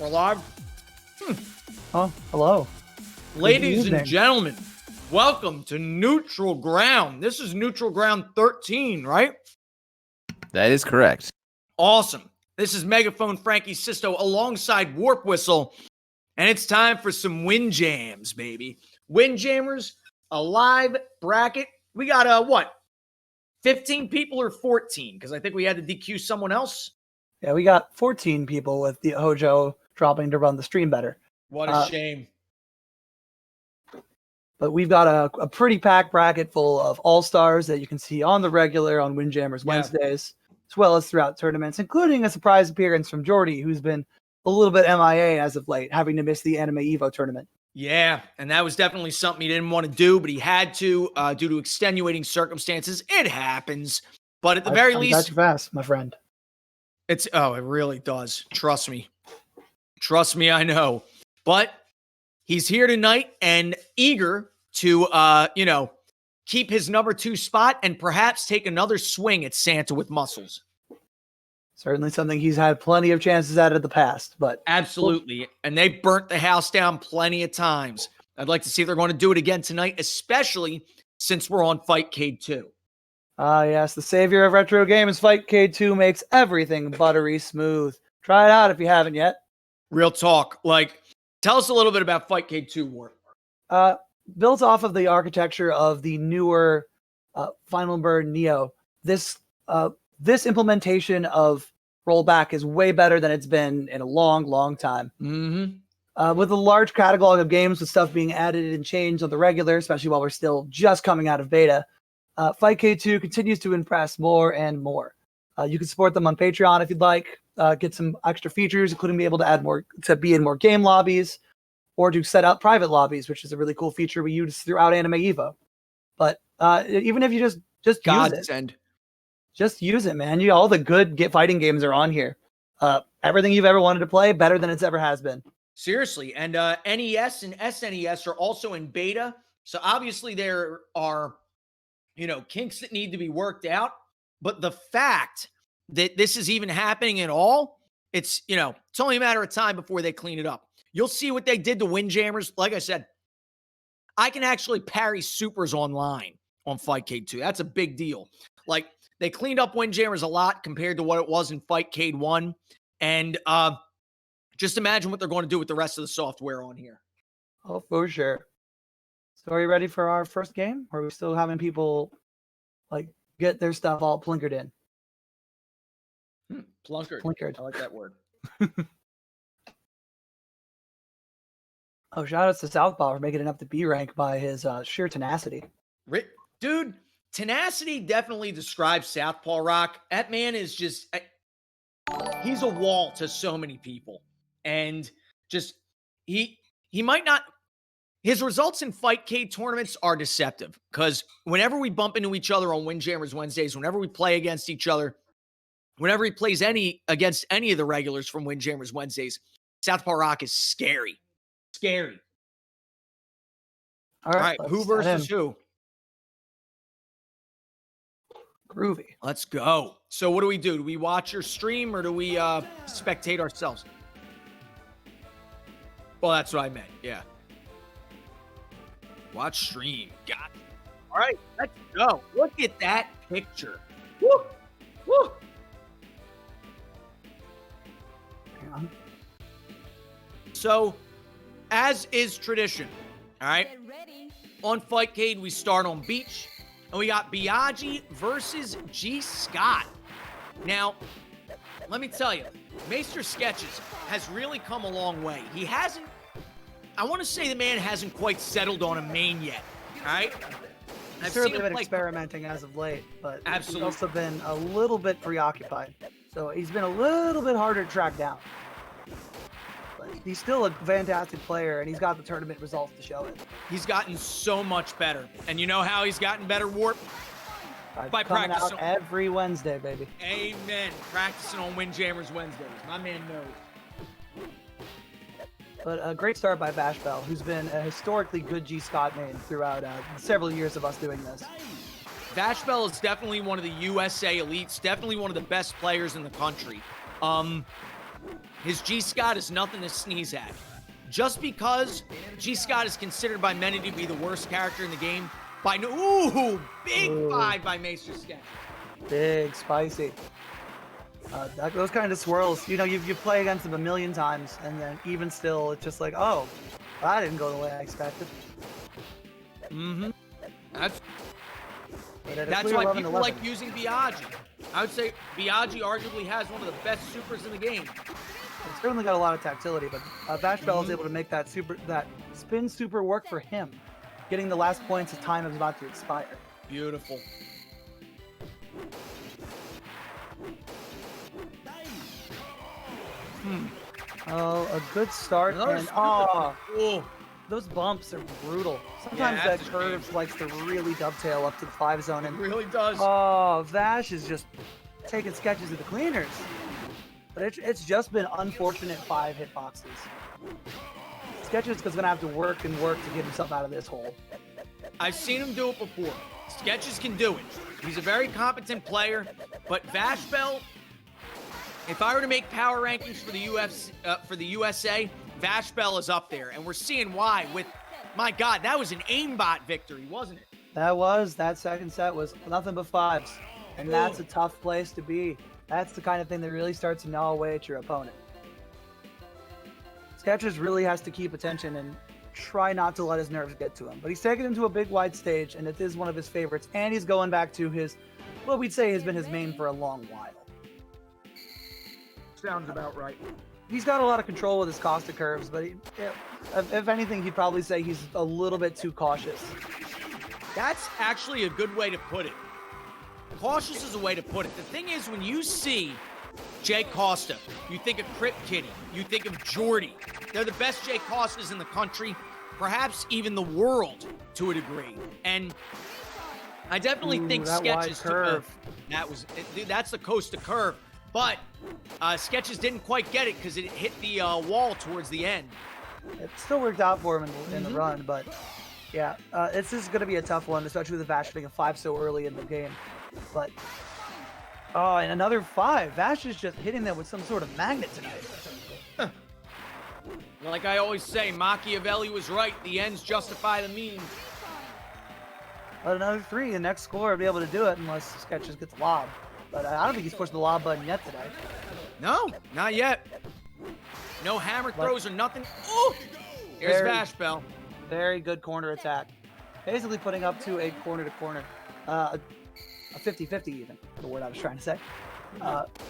We're live. Oh, hello. Ladies and gentlemen, welcome to Neutral Ground. This is Neutral Ground 13, right? That is correct. Awesome. This is Megaphone, Franke, Sisto, alongside WarpWhistle, and it's time for some Windjammers, baby. Windjammers, a live bracket. We got, 15 people or 14? Because I think we had to DQ someone else. Yeah, we got 14 people with the Hojo dropping to run the stream better. What a shame. But we've got a pretty packed bracket full of all-stars that you can see on the regular on Windjammers Wednesdays, as well as throughout tournaments, including a surprise appearance from Geordi, who's been a little bit MIA as of late, having to miss the Anime Evo tournament. Yeah, and that was definitely something he didn't want to do, but he had to due to extenuating circumstances. It happens. But at the very least... That's fast, my friend. It really does. Trust me. Trust me, I know. But he's here tonight and eager to, keep his number 2 spot and perhaps take another swing at Santa with muscles. Certainly something he's had plenty of chances at in the past, but... Absolutely. And they burnt the house down plenty of times. I'd like to see if they're going to do it again tonight, especially since we're on Fightcade 2. Yes, the savior of retro games, Fightcade 2 makes everything buttery smooth. Try it out if you haven't yet. Real talk. Tell us a little bit about Fightcade 2, Warp. Built off of the architecture of the newer Final Burn Neo, this implementation of rollback is way better than it's been in a long, long time. Mm-hmm. With a large catalog of games with stuff being added and changed on the regular, especially while we're still just coming out of beta, Fightcade 2 continues to impress more and more. You can support them on Patreon if you'd like, get some extra features, including be able to add more, to be in more game lobbies, or to set up private lobbies, which is a really cool feature we use throughout Anime Evo. But even if you just use it, just use it, man. All the good fighting games are on here. Everything you've ever wanted to play, better than it's ever has been. Seriously, and NES and SNES are also in beta. So obviously there are, kinks that need to be worked out. But the fact that this is even happening at all, it's only a matter of time before they clean it up. You'll see what they did to Windjammers. Like I said, I can actually parry supers online on Fightcade 2. That's a big deal. They cleaned up Windjammers a lot compared to what it was in Fightcade 1. And just imagine what they're going to do with the rest of the software on here. Oh, for sure. So are you ready for our first game? Or are we still having people get their stuff all plunkered in? Plunkered. I like that word. Oh, shout outs to Southpaw for making it up to B rank by his sheer tenacity. Dude, tenacity definitely describes SouthpawRock. That man is just... he's a wall to so many people. And just... He might not... His results in Fightcade tournaments are deceptive. Because whenever we bump into each other on Windjammers Wednesdays, whenever we play against each other, whenever he plays against any of the regulars from Windjammers Wednesdays, SouthpawRock is scary. Scary. All right, who versus who? Groovy. Let's go. So what do we do? Do we watch your stream or do we spectate ourselves? Well, that's what I meant. Yeah. Watch stream. Got it. All right, let's go. Look at that picture. Woo! Woo! Hang on. So, as is tradition, all right? On Fightcade, we start on Beach, and we got Biaggi versus G. Scott. Now, let me tell you, Maester Sketches has really come a long way. He hasn't, I want to say the man hasn't quite settled on a main yet, all right? I've certainly been experimenting as of late, but he's also been a little bit preoccupied. So he's been a little bit harder to track down. He's still a fantastic player, and he's got the tournament results to show it. He's gotten so much better. And you know how he's gotten better, Warp? By practicing. Out every Wednesday, baby. Amen. Practicing on Windjammers Wednesdays. My man knows. But a great start by Bash Bell, who's been a historically good G. Scott main throughout several years of us doing this. Bash Bell is definitely one of the USA elites, definitely one of the best players in the country. his G-Scott is nothing to sneeze at. Just because G-Scott is considered by many to be the worst character in the game, big 5 by Maester Sketch. Big, spicy. Those kind of swirls, you play against them a million times, and then even still, it's just like, oh, that didn't go the way I expected. Mm-hmm. That's That's why people like using Biaggi. I would say Biaggi arguably has one of the best supers in the game. It's certainly got a lot of tactility, but Vashbell is able to make that spin super work for him, getting the last points as time is about to expire. Beautiful. Oh, a good start, and those bumps are brutal. Sometimes that curve likes to really dovetail up to the 5 zone, and it really does. Oh, Vash is just taking sketches of the cleaners. But it's just been unfortunate 5 hitboxes. Sketches is going to have to work and work to get himself out of this hole. I've seen him do it before. Sketches can do it. He's a very competent player, but Vashbell, if I were to make power rankings for the USA, Vashbell is up there, and we're seeing why. With, my God, that was an aimbot victory, wasn't it? That second set was nothing but 5s, and that's a tough place to be. That's the kind of thing that really starts to gnaw away at your opponent. Sketches really has to keep attention and try not to let his nerves get to him. But he's taken him to a big wide stage, and it is one of his favorites, and he's going back to what we'd say has been his main for a long while. Sounds about right. He's got a lot of control with his Costa curves, but if anything, he'd probably say he's a little bit too cautious. That's actually a good way to put it. Cautious is a way to put it. The thing is, when you see Jay Costa, you think of Crypt Kitty, you think of Geordi. They're the best Jay Costas in the country, perhaps even the world to a degree. And I definitely think Sketches took that's the Costa curve. But Sketches didn't quite get it because it hit the wall towards the end. It still worked out for him in the run, but yeah, this is going to be a tough one, especially with Vash being a 5 so early in the game. But, and another 5. Vash is just hitting them with some sort of magnet tonight. Like I always say, Machiavelli was right. The ends justify the means. But another 3, the next score will be able to do it unless Sketches gets lobbed. But I don't think he's pushed the lob button yet today. No, not yet. No hammer throws or nothing. Oh, here's Vashbell. Very good corner attack. Basically putting up to a corner-to-corner. A 50-50 even, the word I was trying to say.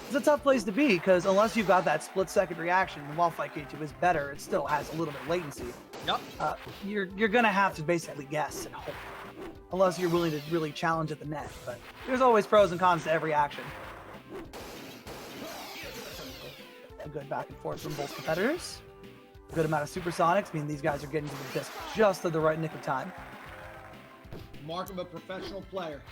It's a tough place to be because unless you've got that split-second reaction, and while Fight K2 is better, it still has a little bit of latency. Yep. You're going to have to basically guess and hope. Unless you're willing to really challenge at the net. But there's always pros and cons to every action. A good back and forth from both competitors. A good amount of supersonics, meaning these guys are getting to the disc just at the right nick of time. Mark of a professional player.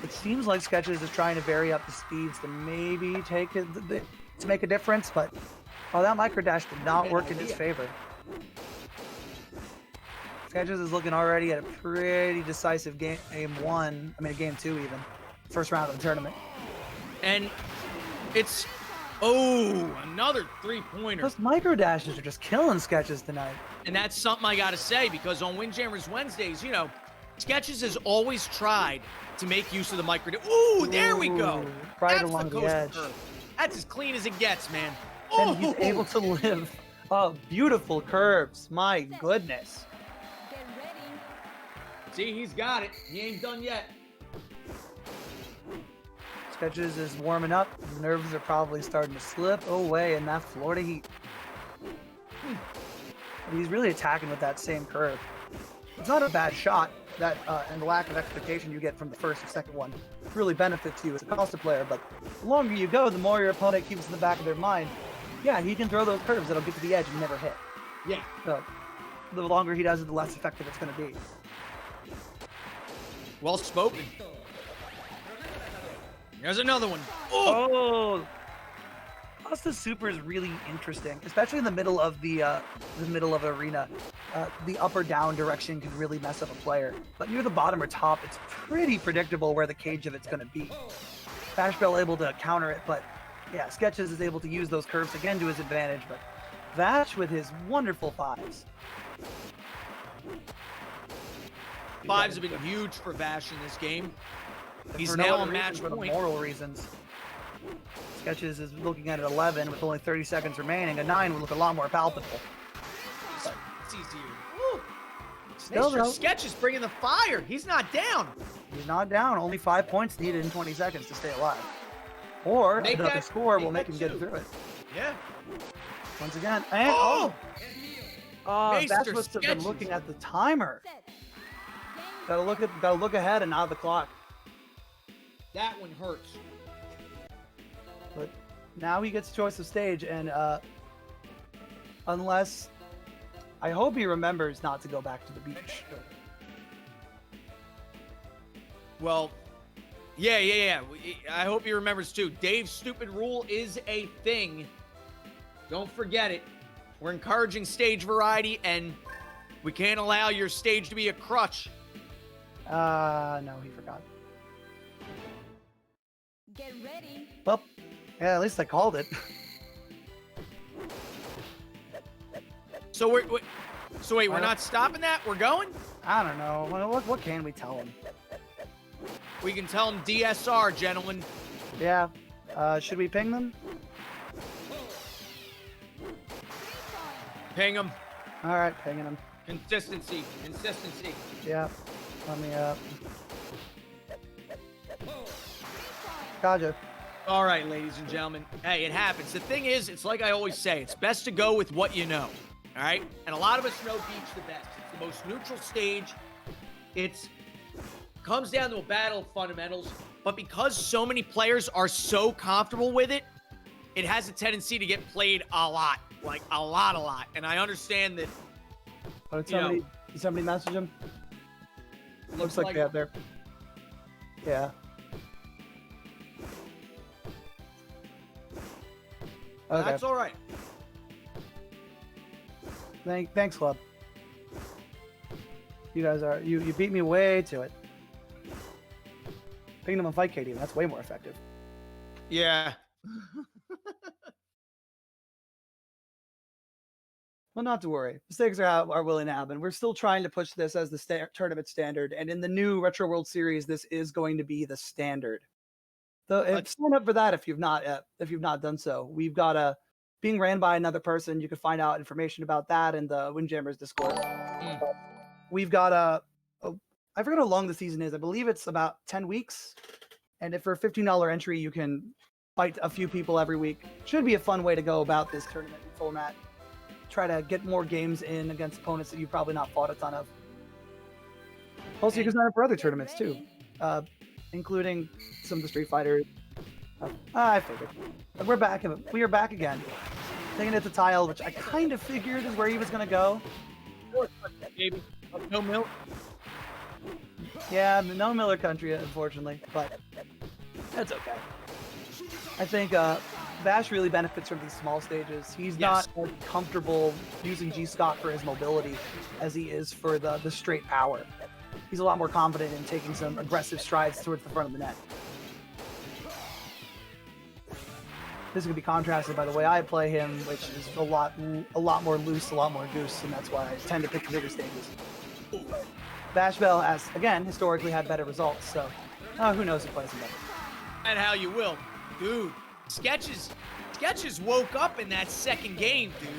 It seems like Sketches is trying to vary up the speeds to maybe to make a difference, but that micro dash did not work in his favor. Sketches is looking already at a pretty decisive game 1. I mean, game 2 even. First round of the tournament. And it's, another 3-pointer. Those micro dashes are just killing Sketches tonight. And that's something I got to say because on Windjammers Wednesdays, Sketches has always tried to make use of the micro. There we go. Right that's along the edge. Curve. That's as clean as it gets, man. And he's able to live. Beautiful curves. My goodness. See, he's got it. He ain't done yet. Sketches is warming up. Nerves are probably starting to slip away in that Florida heat. But he's really attacking with that same curve. It's not a bad shot. That and the lack of expectation you get from the first and second one really benefits you as a Costa player. But the longer you go, the more your opponent keeps in the back of their mind. Yeah, he can throw those curves that'll get to the edge and never hit. Yeah. So the longer he does it, the less effective it's going to be. Well spoken. There's another one. Costa Super is really interesting, especially in the middle of the arena. The up or down direction can really mess up a player. But near the bottom or top, it's pretty predictable where the cage of it's going to be. Vashbell able to counter it, but yeah, Sketches is able to use those curves again to his advantage, but Vash with his wonderful fives. Fives have been huge for Vash in this game. He's for now no on other match reason, for point. moral reasons. Sketches is looking at an 11 with only 30 seconds remaining. A 9 would look a lot more palpable. It's easier. Woo. Still, Mr. though, Sketch is bringing the fire. He's not down. he's not down. Only 5 points needed in 20 seconds to stay alive. Or Make another that- score will make make him that get 2. through it. Yeah. Once again, and Oh! Vash Mr. must have been Sketches. looking at the timer. Gotta look ahead and not the clock. That one hurts. But now he gets choice of stage, and unless I hope he remembers not to go back to the beach. Well, yeah. I hope he remembers too. Dave's stupid rule is a thing. Don't forget it. We're encouraging stage variety, and we can't allow your stage to be a crutch. No, he forgot. Get ready. Well, yeah, at least I called it. So we're not stopping that. We're going. I don't know. What can we tell him? We can tell him DSR, gentlemen. Yeah. Should we ping them? Ping him. All right, pinging them. Consistency. Yeah. Let me Gotcha. All right, ladies and gentlemen. Hey, it happens. The thing is, it's like I always say, it's best to go with what you know. All right? And a lot of us know beach the best. It's the most neutral stage. It's comes down to a battle of fundamentals. But because so many players are so comfortable with it, it has a tendency to get played a lot. Like, a lot. And I understand that. Oh, did You know. somebody message him? Looks like they have their... Yeah. Okay. That's all right. Thanks, Club. You guys are... You beat me way to it. Picking them on Fight KD, that's way more effective. Yeah. Well, not to worry. Mistakes are willing to happen. We're still trying to push this as the tournament standard, and in the new Retro World Series, this is going to be the standard. So sign up for that if you've not done so. We've got being ran by another person. You can find out information about that in the Windjammers Discord. We've got I forget how long the season is. I believe it's about 10 weeks, and if for a $15 entry, you can fight a few people every week. Should be a fun way to go about this tournament format. Try to get more games in against opponents that you've probably not fought a ton of. Also, you can sign up for other tournaments too, including some of the Street Fighters. I figured. But we're back. We are back again. Taking it to Tile, which I kind of figured is where he was going to go. Baby. No milk. Yeah, no Miller Country, unfortunately, but that's okay. I think Vash really benefits from these small stages. He's not as comfortable using G-Scott for his mobility as he is for the straight power. He's a lot more confident in taking some aggressive strides towards the front of the net. This is going to be contrasted by the way I play him, which is a lot more loose, a lot more goose, and that's why I tend to pick the bigger stages. Vash Bell has, again, historically had better results, so who knows who plays him better. And how you will. Dude, Sketches woke up in that second game, dude.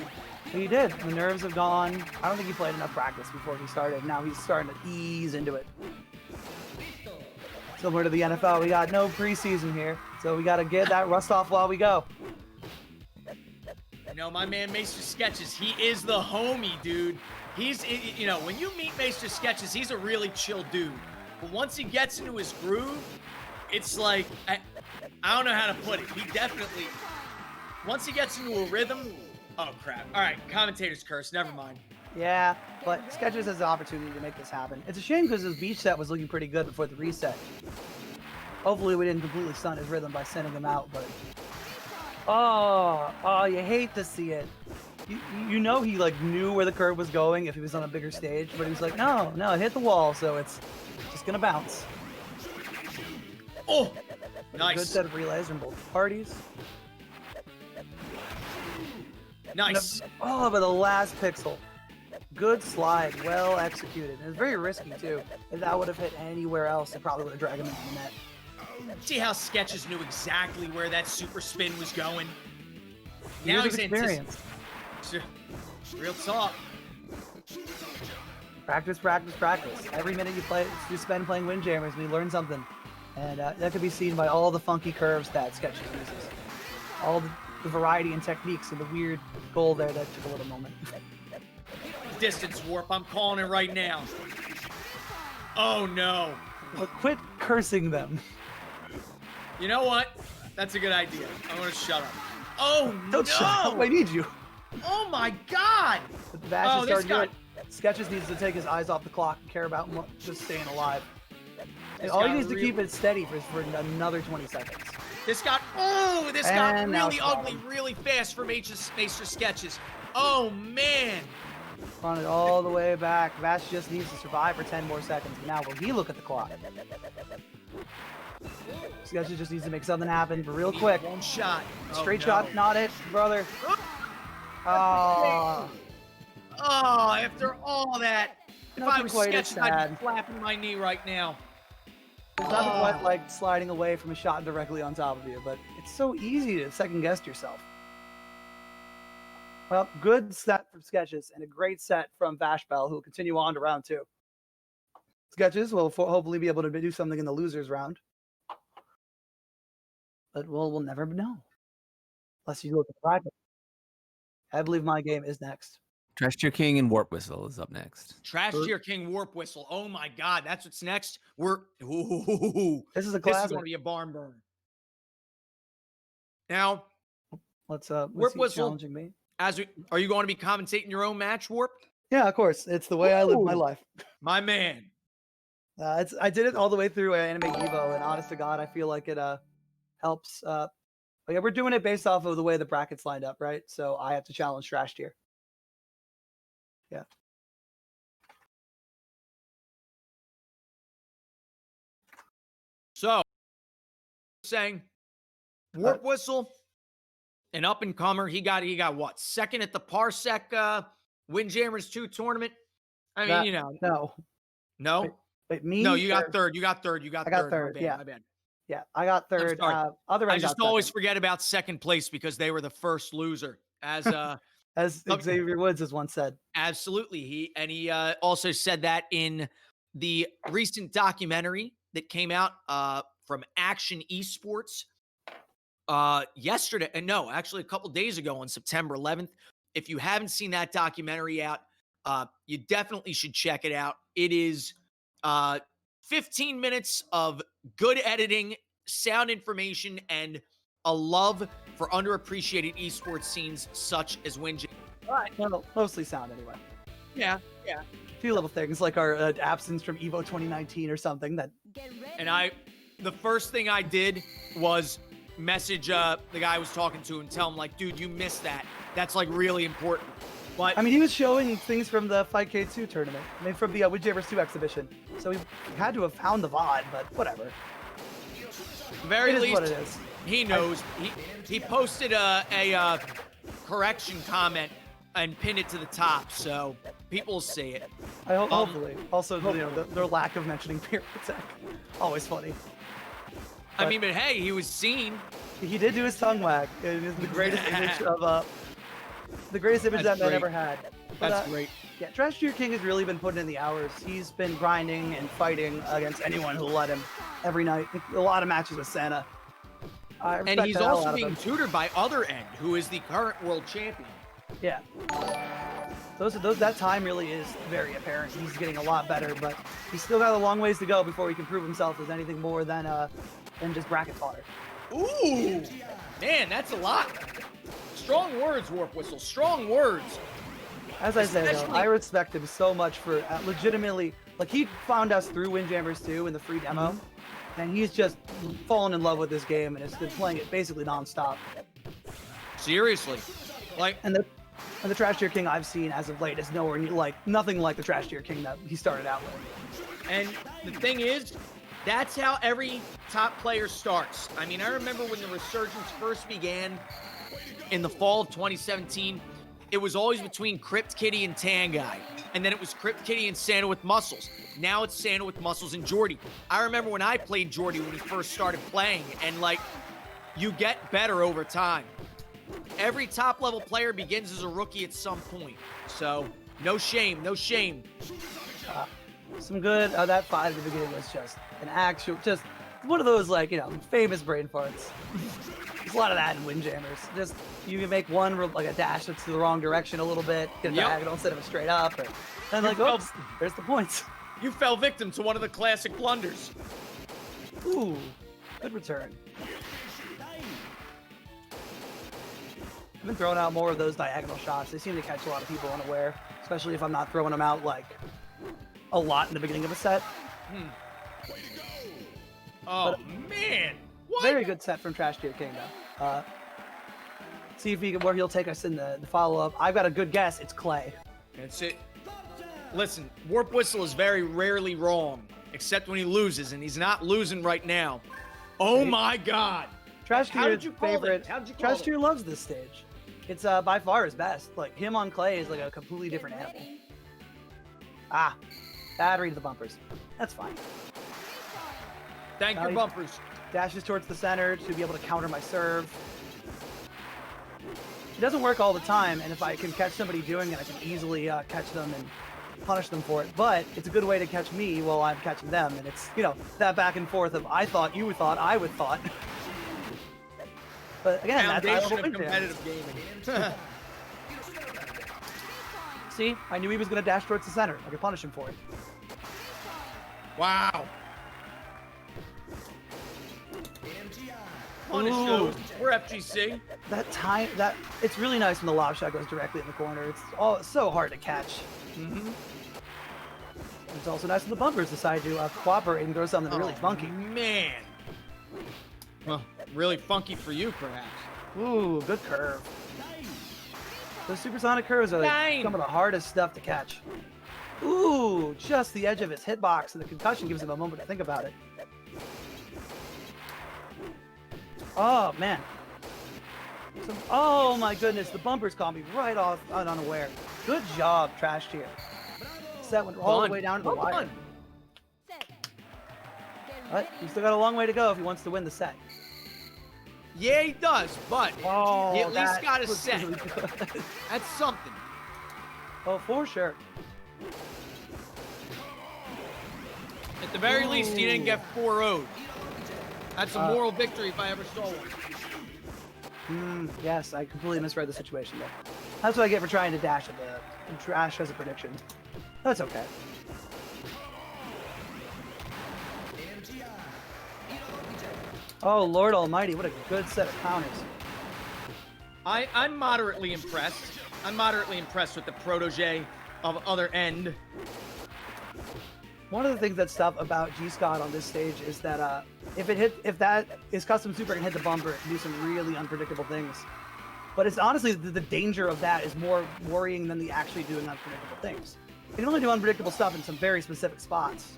He did. The nerves have gone. I don't think he played enough practice before he started. Now he's starting to ease into it. Similar to the NFL, we got no preseason here, so we got to get that rust off while we go. You know, my man Maester Sketches, he is the homie, dude. He's, you know, when you meet Maester Sketches, he's a really chill dude. But once he gets into his groove, it's like, I don't know how to put it. He definitely, once he gets into a rhythm, oh crap. All right, commentator's curse, never mind. Yeah, but Sketches has the opportunity to make this happen. It's a shame because his beach set was looking pretty good before the reset. Hopefully we didn't completely stun his rhythm by sending him out, but... Oh, you hate to see it. You know he like knew where the curve was going if he was on a bigger stage, but he was like, no, it hit the wall, so it's just gonna bounce. Oh, But nice. A good set of relays from both parties. Nice. Oh, but the last pixel. Good slide, well executed. And it's very risky too. If that would have hit anywhere else, it probably would have dragged him into the net. See how Sketches knew exactly where that super spin was going? Now Years he's of experience. Real talk. Practice, practice, practice. Every minute you spend playing Windjammers, and you learn something. And that can be seen by all the funky curves that Sketches uses. All the variety and techniques and the weird goal there that took a little moment. Distance warp, I'm calling it right now. Oh no. But quit cursing them. You know what? That's a good idea. I'm gonna shut up. Oh Don't shut up, I need you. Oh my god! But the Vash is starting good. Sketches needs to take his eyes off the clock and care about just staying alive. And all he needs to keep it steady for another 20 seconds. This got really ugly really fast for Maester Sketches. Oh man! Run it all the way back. Vash just needs to survive for 10 more seconds. Now will he look at the clock? Sketches just needs to make something happen real quick. One shot. Straight shot, not it, brother. Oh. Oh, after all that. If I was Quite as Sketches, I'd sad. be flapping my knee right now. It's nothing quite like sliding away from a shot directly on top of you, but it's so easy to second guess yourself. Well, good set from Sketches and a great set from Vashbell, who will continue on to round 2. Sketches will hopefully be able to do something in the losers round. But we'll never know. Unless you look at the bracket. I believe my game is next. TrashTierKing and WarpWhistle is up next. TrashTierKing WarpWhistle. Oh my god, that's what's next. This is a This classic. is going to be a barn burner. Now, Let's WarpWhistle. see challenging me. Are you going to be commentating your own match, Warp? Yeah, of course. It's the way I live my life. My man. I did it all the way through Anime Evo, and honest to God, I feel like it helps. But yeah, we're doing it based off of the way the brackets lined up, right? So I have to challenge Trash Tier. Yeah. So, saying WarpWhistle, an up and comer. He got what? Second at the Parsec Windjammers 2 tournament. I mean, No. no. Wait, me? No, you got or- third. You got third. I got third. My bad. Yeah, I got third. sorry. Other I end just got always second. forget about second place because they were the first loser. As Xavier Woods has once said. absolutely, he also said that in the recent documentary that came out from Action Esports yesterday. And no, actually a couple days ago on September 11th. If you haven't seen that documentary out, you definitely should check it out. It is 15 minutes of good editing, sound information, and a love for underappreciated esports scenes such as Windjammers. Well, mostly sound anyway. Yeah. A few little things like our absence from Evo 2019 or something that. And the first thing I did was message the guy I was talking to and tell him, like, dude, you missed that. That's like really important. But I mean, he was showing things from the 5K2 tournament. I mean, from the Windjammers 2 exhibition. So we had to have found the VOD, but whatever. at the very It is least, what it is. he knows. He posted a correction comment and pinned it to the top, so people will see it. I hope, hopefully. Also, their lack of mentioning Pyrotech. Always funny. I mean, but hey, he was seen. He did do his tongue wag. It is the greatest image of the greatest image That's that man great. ever had. But, That's great. Yeah, TrashTierKing has really been putting in the hours. He's been grinding and fighting against anyone who'll let him every night. A lot of matches with Santa. I respect And he's the hell also out of being him. tutored by Other End, who is the current world champion. Yeah. That time really is very apparent. He's getting a lot better, but he's still got a long ways to go before he can prove himself as anything more than just bracket fodder. Ooh, man, that's a lot. Strong words, WarpWhistle. Strong words. As I said, though, Especially- I respect him so much for legitimately, like, he found us through Windjammers 2 in the free demo, and he's just fallen in love with this game and has been playing it basically nonstop. Seriously, like, And the TrashTierKing I've seen as of late is nowhere near, nothing like the TrashTierKing that he started out with. and the thing is, that's how every top player starts. I mean, I remember when the resurgence first began in the fall of 2017. it was always between Crypt Kitty and Tan Guy. And then it was Crypt Kitty and Santa with Muscles. Now it's Santa with Muscles and Geordi. I remember when I played Geordi when he first started playing, and like, you get better over time. Every top level player begins as a rookie at some point. So no shame, no shame. Some good, that fight at the beginning was just an actual, just one of those, like, you know, famous brain farts. There's a lot of that in Windjammers. Just, you can make one, like a dash that's to the wrong direction a little bit, get a diagonal instead of a straight up, and then like, oops, there's the points. You fell victim to one of the classic blunders. Ooh, good return. I've been throwing out more of those diagonal shots. They seem to catch a lot of people unaware, especially if I'm not throwing them out, like, a lot in the beginning of a set. Oh, man. What? Very good set from TrashTierKing, though. See if where he'll take us in the follow-up. I've got a good guess. It's Clay. That's it. Listen, WarpWhistle is very rarely wrong, except when he loses, and he's not losing right now. Oh, my God. TrashTier's favorite. TrashTier loves this stage. It's by far his best. Like, him on Clay is like a completely different animal. Ah, bad read of the bumpers. That's fine. Thank your bumpers. Dashes towards the center to be able to counter my serve. It doesn't work all the time, and if I can catch somebody doing it, I can easily catch them and punish them for it. But it's a good way to catch me while I'm catching them, and it's, you know, that back and forth of I thought, you thought, I would thought. But again, that's of competitive gaming. See, I knew he was going to dash towards the center. I could punish him for it. Wow. Punish those. We're FGC. That time, it's really nice when the lob shot goes directly in the corner. It's so hard to catch. It's also nice when the bumpers decide to cooperate and throw something really funky. Man. Well, really funky for you, perhaps. Ooh, good curve. Those supersonic curves are like some of the hardest stuff to catch. Ooh, just the edge of his hitbox, and the concussion gives him a moment to think about it. Oh, man. Oh, my goodness. The bumpers caught me right off unaware. Good job, TrashTier. Set went all the way down to the wire. But he's still got a long way to go if he wants to win the set. Yeah, he does, but he at least got a set. Really That's something. Oh, for sure. At the very least, he didn't get 4-0'd. That's a moral victory if I ever saw one. Yes, I completely misread the situation there. That's what I get for trying to dash at the trash as a prediction. That's okay. Oh, Lord Almighty, what a good set of counters. I'm moderately impressed. I'm moderately impressed with the protege of other end. One of the things that's tough about G-Scott on this stage is that if that is custom super can hit the bumper, it can do some really unpredictable things. But it's honestly the danger of that is more worrying than the actually doing unpredictable things. You can only do unpredictable stuff in some very specific spots.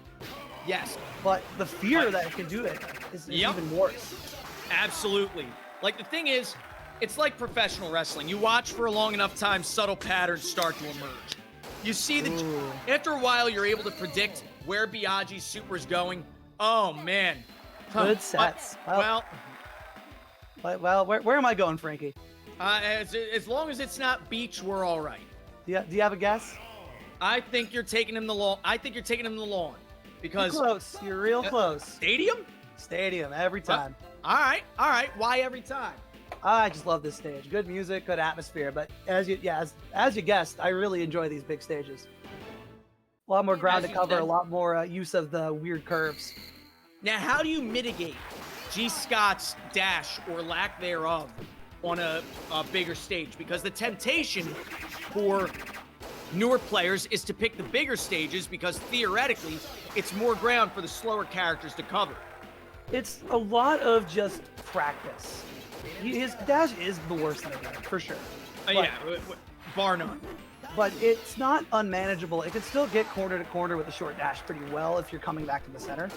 Yes. But the fear that it can do it is even worse. Absolutely. Like, the thing is, it's like professional wrestling. You watch for a long enough time, subtle patterns start to emerge. You see that after a while, you're able to predict where Biaggi's super is going. Oh, man. Good sets. Well, where am I going, Frankie? As long as it's not beach, we're all right. Do you have a guess? I think you're taking him the lawn. Because you're close. You're real close. Stadium? Stadium every time. All right. Why every time? I just love this stage. Good music, good atmosphere. But as you guessed, I really enjoy these big stages. A lot more ground to cover, a lot more use of the weird curves. Now, how do you mitigate G. Scott's dash or lack thereof on a bigger stage? Because the temptation for newer players is to pick the bigger stages because theoretically it's more ground for the slower characters to cover. It's a lot of just practice. His dash is the worst in the game, for sure. Bar none. But it's not unmanageable. It can still get corner to corner with a short dash pretty well if you're coming back to the center.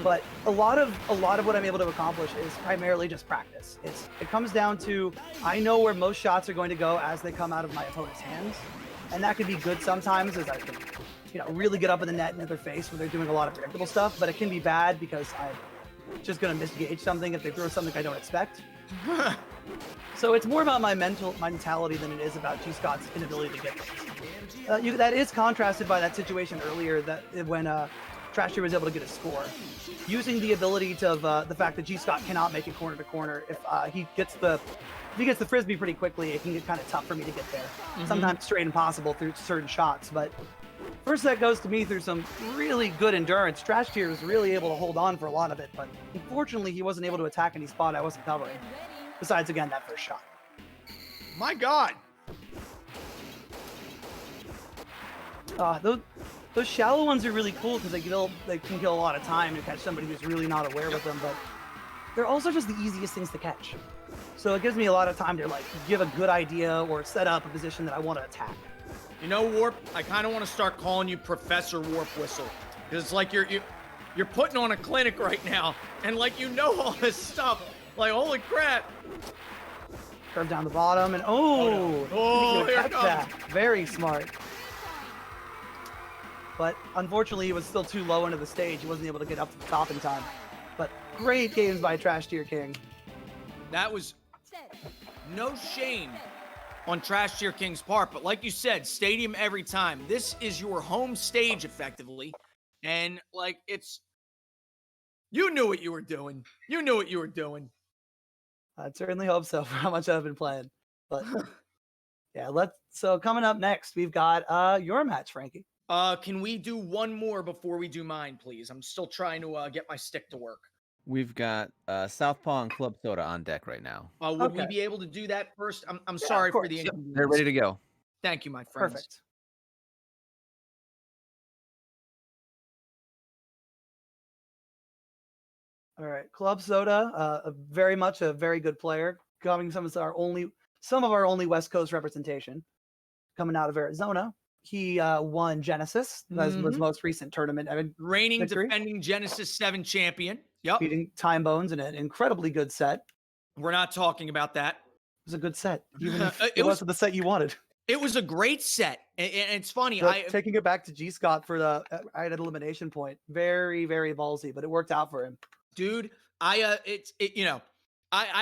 But a lot of what I'm able to accomplish is primarily just practice. It comes down to I know where most shots are going to go as they come out of my opponent's hands, and that can be good sometimes as I can, really get up in the net into their face when they're doing a lot of predictable stuff. But it can be bad because I'm just going to misgauge something if they throw something I don't expect. So it's more about my mentality than it is about G. Scott's inability to get things. That is contrasted by that situation earlier that when TrashTier was able to get a score. Using the ability to the fact that G. Scott cannot make it corner to corner. If he gets the frisbee pretty quickly, it can get kind of tough for me to get there. Sometimes straight impossible through certain shots. But first set goes to me through some really good endurance. TrashTier was really able to hold on for a lot of it, but unfortunately he wasn't able to attack any spot I wasn't covering. Besides, again, that first shot. My God. Those shallow ones are really cool because they can kill a lot of time to catch somebody who's really not aware with them, but they're also just the easiest things to catch. So it gives me a lot of time to give a good idea or set up a position that I want to attack. Warp, I kind of want to start calling you Professor WarpWhistle, because it's like you're putting on a clinic right now, and all this stuff. Like, holy crap. Curve down the bottom, and here it comes. That. Very smart. But unfortunately, he was still too low into the stage. He wasn't able to get up to the top in time. But great games by TrashTierKing. That was no shame on TrashTierKing's part. But like you said, stadium every time. This is your home stage, effectively. And, you knew what you were doing. You knew what you were doing. I'd certainly hope so for how much I've been playing. But, yeah, so coming up next, we've got your match, Frankie. Can we do one more before we do mine, please? I'm still trying to get my stick to work. We've got Southpaw and ClubSoda on deck right now. Would we be able to do that first? I'm sorry for the inconvenience. They're ready to go. Thank you, my friends. Perfect. All right, ClubSoda, very much a very good player, coming some of our only West Coast representation, coming out of Arizona. He won Genesis, as his most recent tournament. Reigning, defending Genesis 7 champion. Yep. Beating Time Bones in an incredibly good set. We're not talking about that. It was a good set, even if it wasn't the set you wanted. It was a great set. And it's funny. Taking it back to G. Scott for the elimination point. Very, very ballsy, but it worked out for him. Dude, I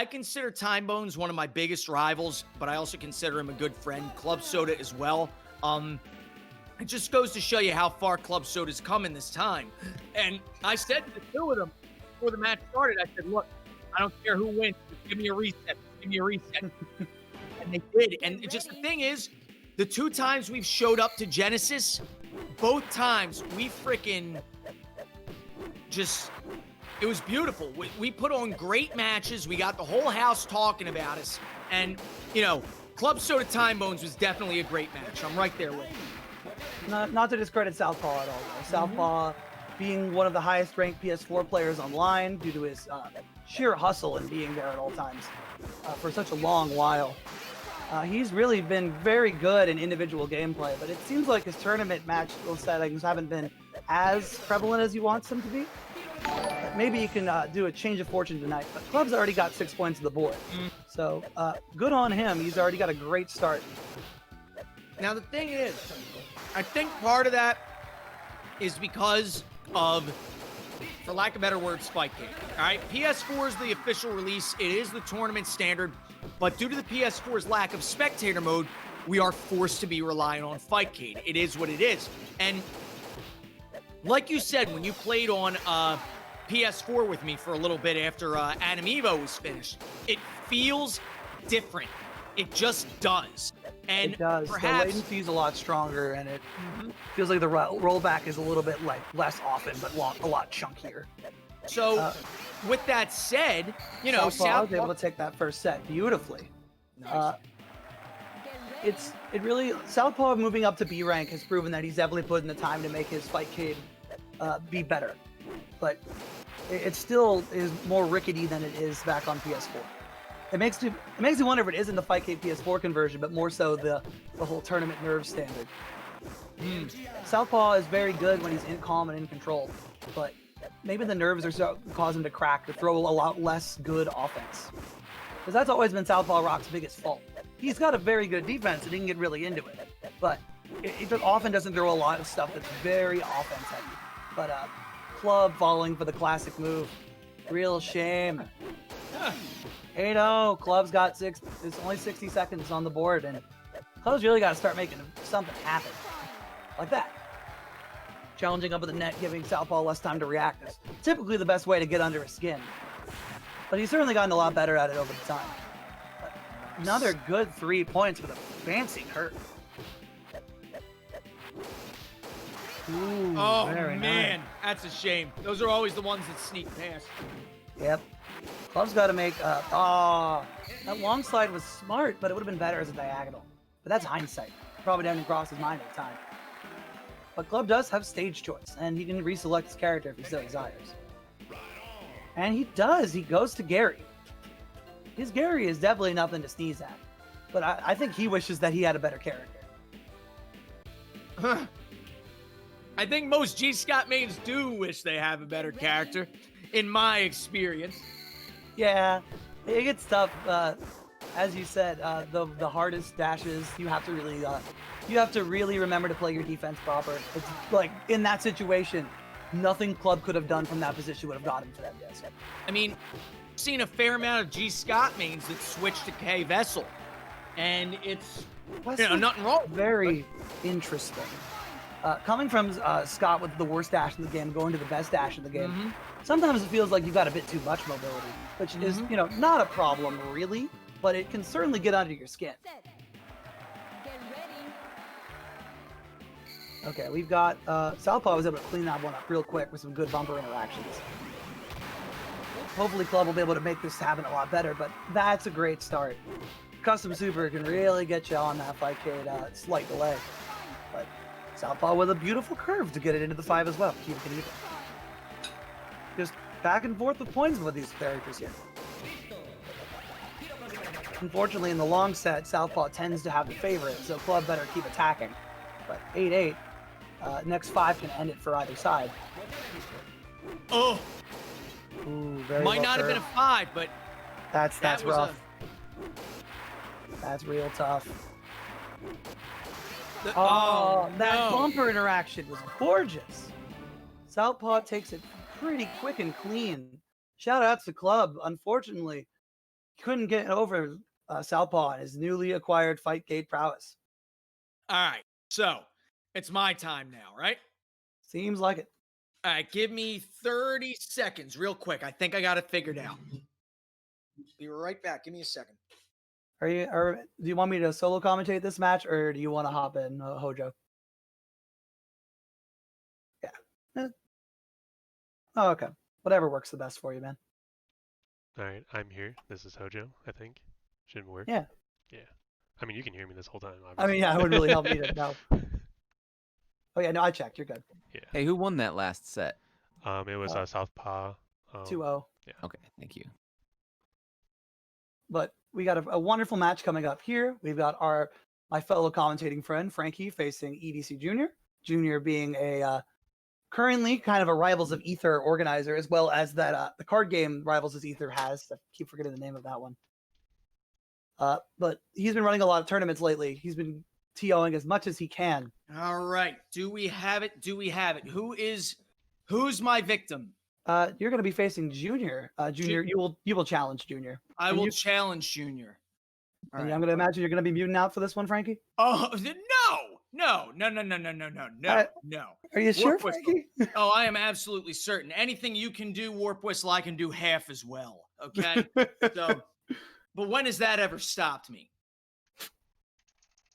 consider Time Bones one of my biggest rivals, but I also consider him a good friend. ClubSoda as well. It just goes to show you how far ClubSoda's come in this time. And I said to the two of them before the match started, I said, look, I don't care who wins. Just give me a reset. Give me a reset. And they did. And just the thing is, the 2 times we've showed up to Genesis, both times we freaking just... It was beautiful. We put on great matches. We got the whole house talking about us. And, ClubSoda Time Bones was definitely a great match. I'm right there with you. Not to discredit Southpaw at all, though. Southpaw being one of the highest ranked PS4 players online due to his sheer hustle and being there at all times for such a long while. He's really been very good in individual gameplay, but it seems like his tournament match settings haven't been as prevalent as he wants them to be. Maybe you can do a change of fortune tonight, but Club's already got 6 points on the board. So good on him. He's already got a great start. Now, the thing is, I think part of that is because of, for lack of better words, Spikegate. All right, PS4 is the official release. It is the tournament standard, but due to the PS4's lack of spectator mode, we are forced to be relying on Fightcade. It is what it is. And like you said, when you played on PS4 with me for a little bit after Adam Evo was finished, it feels different. It just does. And it does. Perhaps, the latency is a lot stronger, and it feels like the rollback is a little bit less often, but a lot chunkier. So, with that said, Southpaw was able to take that first set beautifully. Nice. Southpaw moving up to B rank has proven that he's definitely put in the time to make his Fightcade be better, but it still is more rickety than it is back on PS4. It makes me wonder if it isn't the Fightcade PS4 conversion, but more so the whole tournament nerve standard. Southpaw is very good when he's calm and in control, but maybe the nerves are so cause him to crack, to throw a lot less good offense. Because that's always been SouthpawRock's biggest fault. He's got a very good defense and he can get really into it, but it often doesn't throw a lot of stuff that's very offense heavy. But Club falling for the classic move, real shame. 8-0, Club's got 6. It's only 60 seconds on the board, and Club's really got to start making something happen, like that. Challenging up at the net, giving Southpaw less time to react is typically the best way to get under his skin. But he's certainly gotten a lot better at it over the time. But another good 3 points with a fancy curve. Ooh, Oh, very man. nice. That's a shame. Those are always the ones that sneak past. Yep. Club's got to make that long slide was smart, but it would have been better as a diagonal. But that's hindsight. Probably didn't cross his mind at the time. But Club does have stage choice, and he can reselect his character if he so desires. And he does. He goes to Gary. His Gary is definitely nothing to sneeze at. But I think he wishes that he had a better character. I think most G. Scott mains do wish they have a better character, in my experience. Yeah, it gets tough. As you said, the hardest dashes, you have to really remember to play your defense proper. It's like in that situation, nothing Club could have done from that position would have got him to that disc. I mean, I've seen a fair amount of G. Scott mains that switch to K Vessel, and it's nothing wrong. Very interesting. Coming from Scott with the worst dash in the game, going to the best dash in the game, sometimes it feels like you've got a bit too much mobility, which is, not a problem really, but it can certainly get under your skin. Okay, we've got Southpaw was able to clean that one up real quick with some good bumper interactions. Hopefully Club will be able to make this happen a lot better, but that's a great start. Custom Super can really get you on that 5K slight delay. But Southpaw with a beautiful curve to get it into the 5 as well, keep it even. Just back and forth with points with these characters here. Unfortunately, in the long set, Southpaw tends to have the favorite, so Club better keep attacking. But 8-8, next 5 can end it for either side. Oh, Ooh, very might low not have curve. been a 5, but That's was rough. That's real tough. that Bumper interaction was gorgeous. Southpaw takes it pretty quick and clean. Shout out to Club. Unfortunately, couldn't get over Southpaw and his newly acquired fight gate prowess. All right, so it's my time now, right? Seems like it. All right, give me 30 seconds real quick. I think I got it figured out. Be right back. Give me a second. Do you want me to solo commentate this match, or do you want to hop in, Hojo? Yeah. Oh, okay. Whatever works the best for you, man. All right, I'm here. This is Hojo, I think. Should work. Yeah. Yeah. I mean, you can hear me this whole time, obviously. I mean, yeah, it would really help me to know. Oh, yeah, no, I checked. You're good. Yeah. Hey, who won that last set? It was Southpaw. 2-0. Yeah. Okay, thank you. But we got a wonderful match coming up here. We've got my fellow commentating friend, Franke, facing EDC Jr. Jr. being a currently kind of a Rivals of Ether organizer, as well as that the card game Rivals of Ether has. I keep forgetting the name of that one. But he's been running a lot of tournaments lately. He's been TOing as much as he can. All right. Do we have it? Do we have it? Who's my victim? You're going to be facing Junior. Junior, you will challenge Junior. I will challenge Junior. All And right. I'm going to imagine you're going to be muting out for this one, Frankie. Oh, no. Are you sure, WarpWhistle. Frankie? Oh, I am absolutely certain. Anything you can do, WarpWhistle, I can do half as well. Okay. So, but when has that ever stopped me?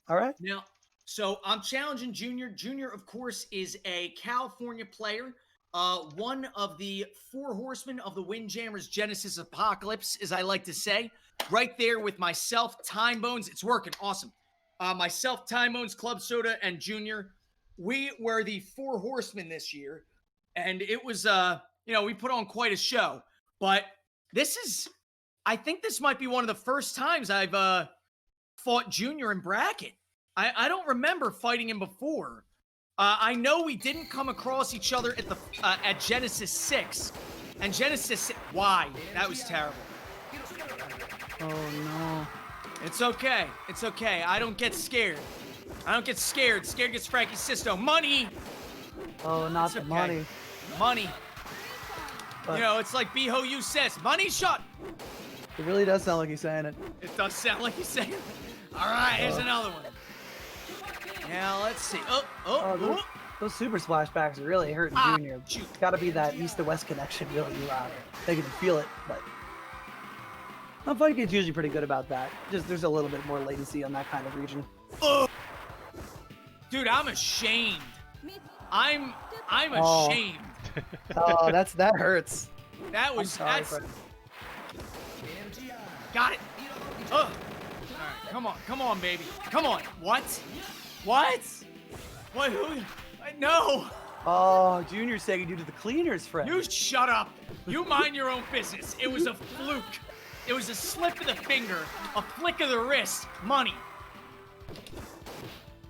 All right. Now, so I'm challenging Junior. Junior, of course, is a California player. One of the 4 horsemen of the Windjammers Genesis Apocalypse, as I like to say. Right there with myself, Time Bones. It's working. Awesome. Myself, Time Bones, ClubSoda, and Junior. We were the 4 horsemen this year. And it was, we put on quite a show. But I think this might be one of the first times I've fought Junior in bracket. I don't remember fighting him before. I know we didn't come across each other at the at Genesis 6. And Genesis, why? That was terrible. Oh no. It's okay. It's okay. I don't get scared. I don't get scared. Scared gets Frankie Sisto. Money! Oh, not It's the okay. money. Money. But You know, it's like Beho you says, money shot. it really does sound like he's saying it. It does sound like he's saying. All right, here's another one. Now let's see. Those super splashbacks are really hurting Junior. Shoot. It's got to be that east to west connection really making him feel it. But Funke's usually pretty good about that. Just there's a little bit more latency on that kind of region. Dude, I'm ashamed. I'm Oh. ashamed. Oh, that hurts. That was sorry, that's Frank. got it. All right, come on, baby. Come on. What? What? Who? No. Oh, Junior's taking you to the cleaners, friend. You shut up. You mind your own business. It was a fluke. It was a slip of the finger, a flick of the wrist. Money.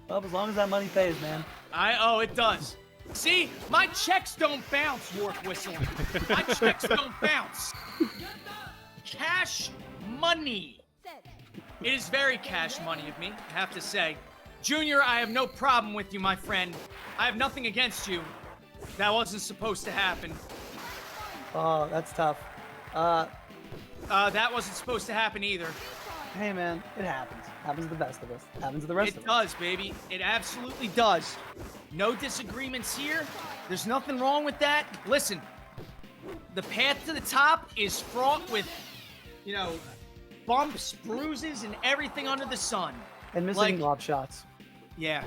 Well, as long as that money pays, man. Oh, it does. See, my checks don't bounce, WarpWhistle. My checks don't bounce. Cash money. It is very cash money of me, I have to say. Junior, I have no problem with you, my friend. I have nothing against you. That wasn't supposed to happen. Oh, that's tough. That wasn't supposed to happen either. Hey, man, it happens. Happens to the best of us. Happens to the rest It of us. does, baby. It absolutely does. No disagreements here. There's nothing wrong with that. Listen, the path to the top is fraught with, you know, bumps, bruises, and everything under the sun. And missing like- lob shots. Yeah.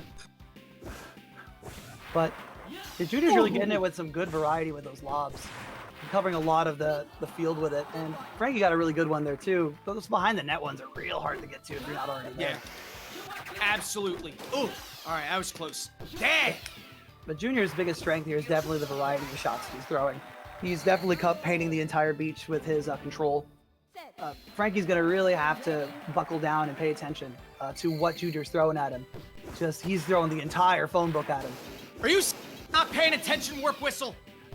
But the Junior's really getting it with some good variety with those lobs. Covering a lot of the field with it. And Frankie got a really good one there, too. Those behind the net ones are real hard to get to if you're not already there. Yeah. Absolutely. Ooh. All right, I was close. Dang. But Junior's biggest strength here is definitely the variety of shots he's throwing. He's definitely painting the entire beach with his control. Frankie's going to really have to buckle down and pay attention to what Junior's throwing at him. Just, he's throwing the entire phone book at him. Are you not paying attention, WarpWhistle?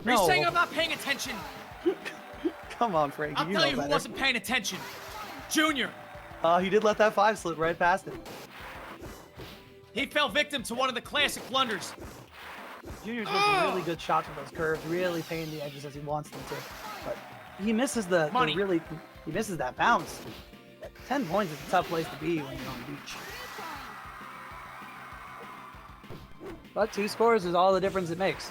Are you No. saying I'm not paying attention? Come on, Frankie. I'll tell you who wasn't paying attention. Junior. He did let that 5 slip right past him. He fell victim to one of the classic blunders. Junior's making really good shots with those curves, really painting the edges as he wants them to. But he misses he misses that bounce. 10 points is a tough place to be when you're on the beach. But 2 scores is all the difference it makes.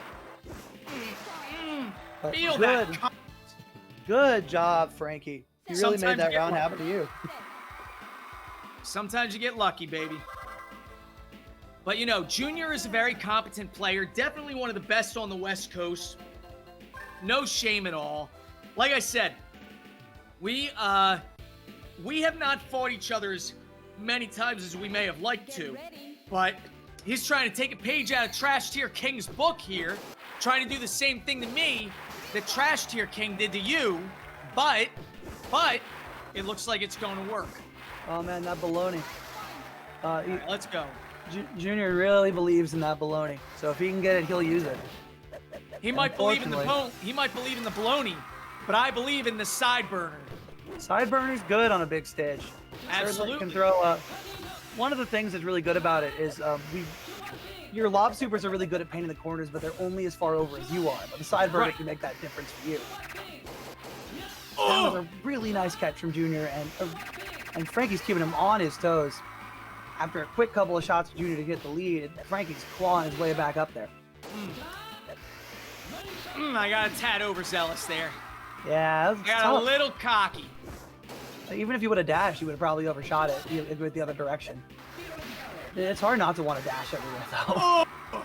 But Feel good, that. good job, Frankie. You really Sometimes made you that get round lucky. happen to you. Sometimes you get lucky, baby. But you know, Junior is a very competent player. Definitely one of the best on the West Coast. No shame at all. Like I said, we have not fought each other as many times as we may have liked to. But he's trying to take a page out of TrashTierKing's book here, trying to do the same thing to me that TrashTierKing did to you. But it looks like it's going to work. Oh man, that baloney. All right, let's go. Junior really believes in that baloney. So if he can get it, he'll use it. He might believe in the Unfortunately. he might believe in the baloney, but I believe in the sideburner. Sideburner's good on a big stage. Certainly Absolutely. can throw. One of the things that's really good about it is your lob supers are really good at painting the corners, but they're only as far over as you are. But the sideburner Right. can make that difference for you. That Oh! was a really nice catch from Junior, and Frankie's keeping him on his toes. After a quick couple of shots for Junior to get the lead, Frankie's clawing his way back up there. I got a tad overzealous there. Yeah, that was I got tough. a little cocky. Even if you would have dashed, you would have probably overshot it if it went the other direction. It's hard not to want to dash everywhere, though. Oh! But-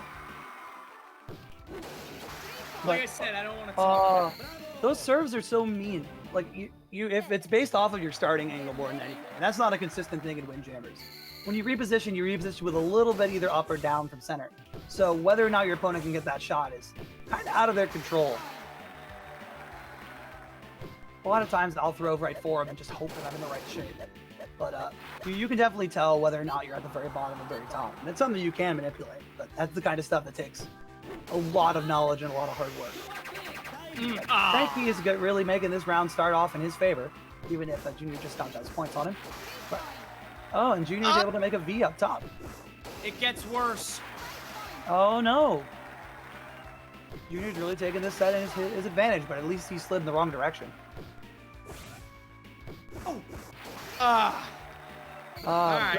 Like I said, I don't want to talk. Those serves are so mean. Like you, if it's based off of your starting angle more than anything, and that's not a consistent thing in Windjammers. When you reposition with a little bit either up or down from center. So whether or not your opponent can get that shot is kind of out of their control. A lot of times I'll throw right for them and just hope that I'm in the right shape. But you can definitely tell whether or not you're at the very bottom or very top. And it's something you can manipulate, but that's the kind of stuff that takes a lot of knowledge and a lot of hard work. Franke is really making this round start off in his favor, even if Junior just got those points on him. But, and Junior's able to make a V up top. It gets worse. Oh no! Junior's really taking this set in his advantage, but at least he slid in the wrong direction. Oh.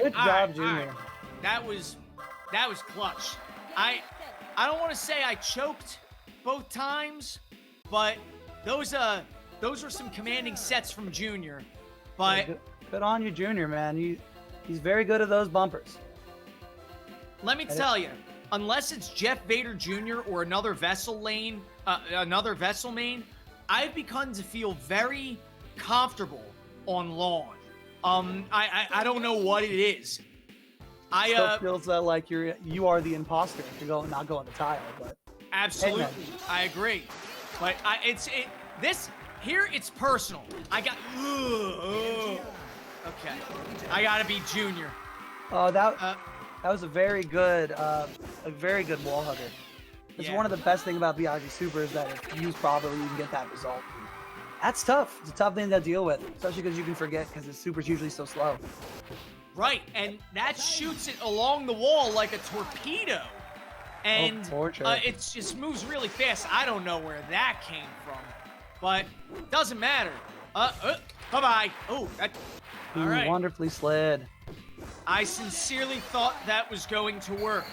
Good job, Junior. That was clutch. I don't want to say I choked both times, but those were some commanding sets from Junior. But good on you, Junior, man. He's very good at those bumpers. Let me tell you, unless it's Jeff Vader Jr. or another vessel main, I've begun to feel very comfortable on lawn. I don't know what it is. Still feels like you are the imposter if you're not going to tile, but absolutely, I agree. But it's personal. Okay, I gotta be Junior. Oh, that was a very good wall hugger. It's one of the best things about BRG Super is that if used properly, you can get that result. That's tough. It's a tough thing to deal with, especially because you can forget because the super's usually so slow. Right, and that shoots it along the wall like a torpedo. And it just moves really fast. I don't know where that came from, but doesn't matter. Bye-bye. Oh, all right. Wonderfully slid. I sincerely thought that was going to work.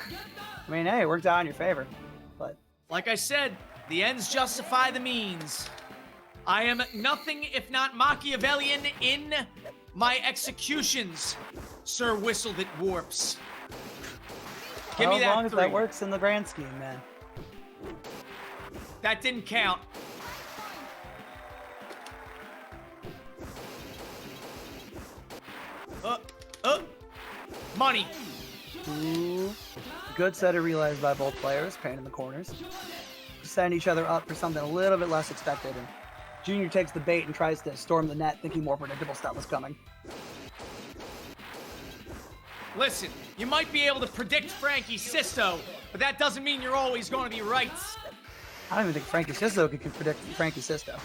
I mean, hey, it worked out in your favor, but... Like I said, the ends justify the means. I am nothing if not Machiavellian in my executions, Sir Whistle that warps. Give me that as long as 3. that works in the grand scheme, man. That didn't count. Money. Ooh. Good set of relays by both players, pain in the corners. Setting each other up for something a little bit less expected. And Junior takes the bait and tries to storm the net, thinking more predictable stuff was coming. Listen, you might be able to predict Franke Sisto, but that doesn't mean you're always going to be right. I don't even think Franke Sisto could predict Franke Sisto.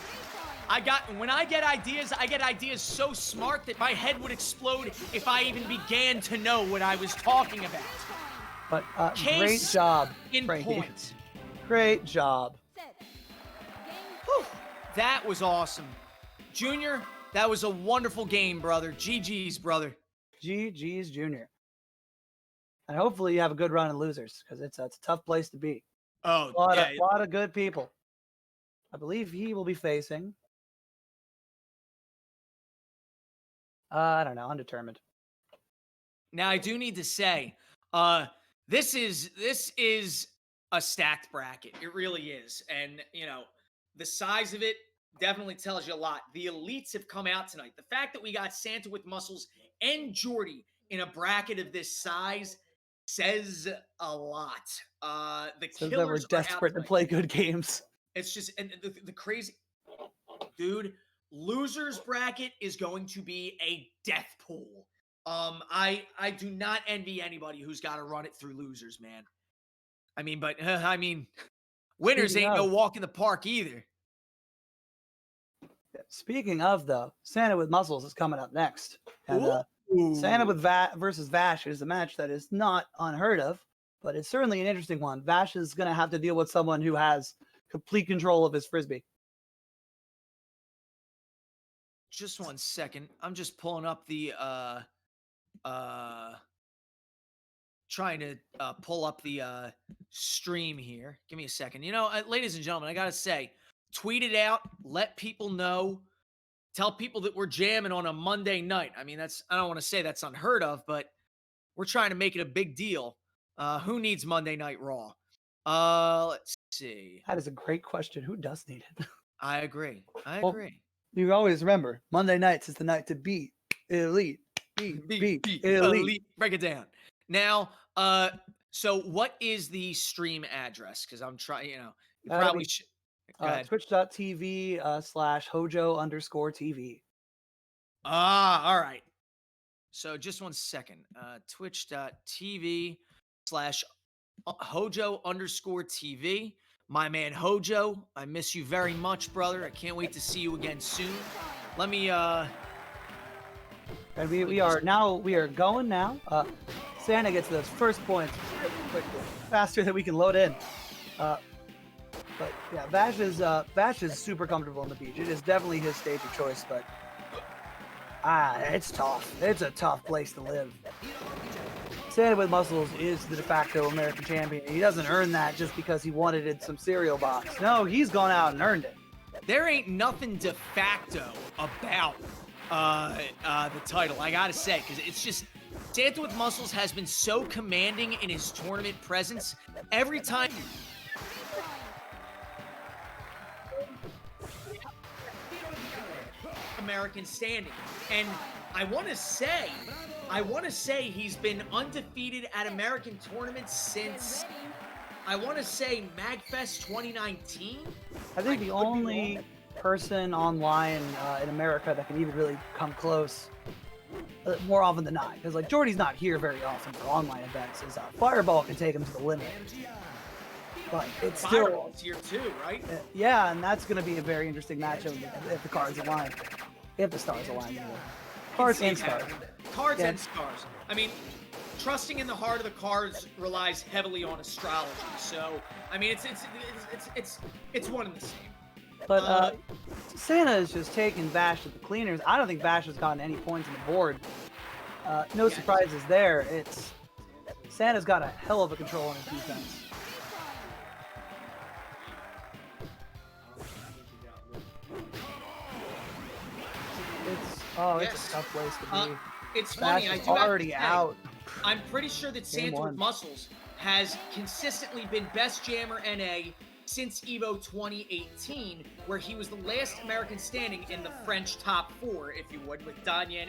When I get ideas so smart that my head would explode if I even began to know what I was talking about. But great job, in Franke. point. Great job. Whew, that was awesome. Junior, that was a wonderful game, brother. GG's, brother. GG's, Junior. And hopefully you have a good run in losers, because it's a tough place to be. Oh, a lot of good people. I believe he will be facing... I don't know, undetermined. Now, I do need to say, this is a stacked bracket. It really is. And, the size of it definitely tells you a lot. The elites have come out tonight. The fact that we got Santa with muscles and Geordi in a bracket of this size says a lot. The says killers that we're desperate to play good games. It's just, and the crazy... Dude, losers bracket is going to be a death pool. I do not envy anybody who's got to run it through losers, man. Winners ain't no walk in the park either. Speaking of, though, Santa with muscles is coming up next. And Santa with versus Vash is a match that is not unheard of, but it's certainly an interesting one. Vash is going to have to deal with someone who has complete control of his frisbee. Just 1 second. I'm just pulling up the trying to pull up the stream here. Give me a second. Ladies and gentlemen, I gotta say, tweet it out, let people know, tell people that we're jamming on a Monday night. I don't want to say that's unheard of, but we're trying to make it a big deal. Who needs Monday Night Raw? Let's see. That is a great question. Who does need it? I agree. I agree. You always remember, Monday nights is the night to beat elite. Beat elite. Break it down. Now, so what is the stream address? Because I'm trying, you probably should. Twitch.tv /Hojo_TV. All right. So just one second. Twitch.tv/Hojo_TV. My man Hojo, I miss you very much, brother. I can't wait to see you again soon. Let me And we are going now. Santa gets those first points really quickly, faster than we can load in. But yeah, Vash is super comfortable on the beach. It is definitely his stage of choice, but it's tough. It's a tough place to live. Santa with muscles is the de facto American champion. He doesn't earn that just because he wanted it in some cereal box. No, he's gone out and earned it. There ain't nothing de facto about the title, I gotta say, because it's just Santa with Muscles has been so commanding in his tournament presence. Every time American standing, and I want to say he's been undefeated at American tournaments since I want to say MagFest 2019. I think the only person online in America that can even really come close more often than not, because like Geordi's not here very often for online events, is Fireball can take him to the limit. But it's still Fireball's here too, right? Yeah, and that's going to be a very interesting matchup if the cards align, if the stars align. Cards and stars. Cards and stars. I mean, trusting in the heart of the cards relies heavily on astrology. So, I mean, it's one and the same. But Santa is just taking Vash to the cleaners. I don't think Vash has gotten any points on the board. No surprises there. Santa's got a hell of a control on his defense. It's a tough place to be. It's funny. Vash is already out. I'm pretty sure that Santa with Muscles has consistently been best jammer NA since EVO 2018, where he was the last American standing in the French top 4, if you would, with Danyan,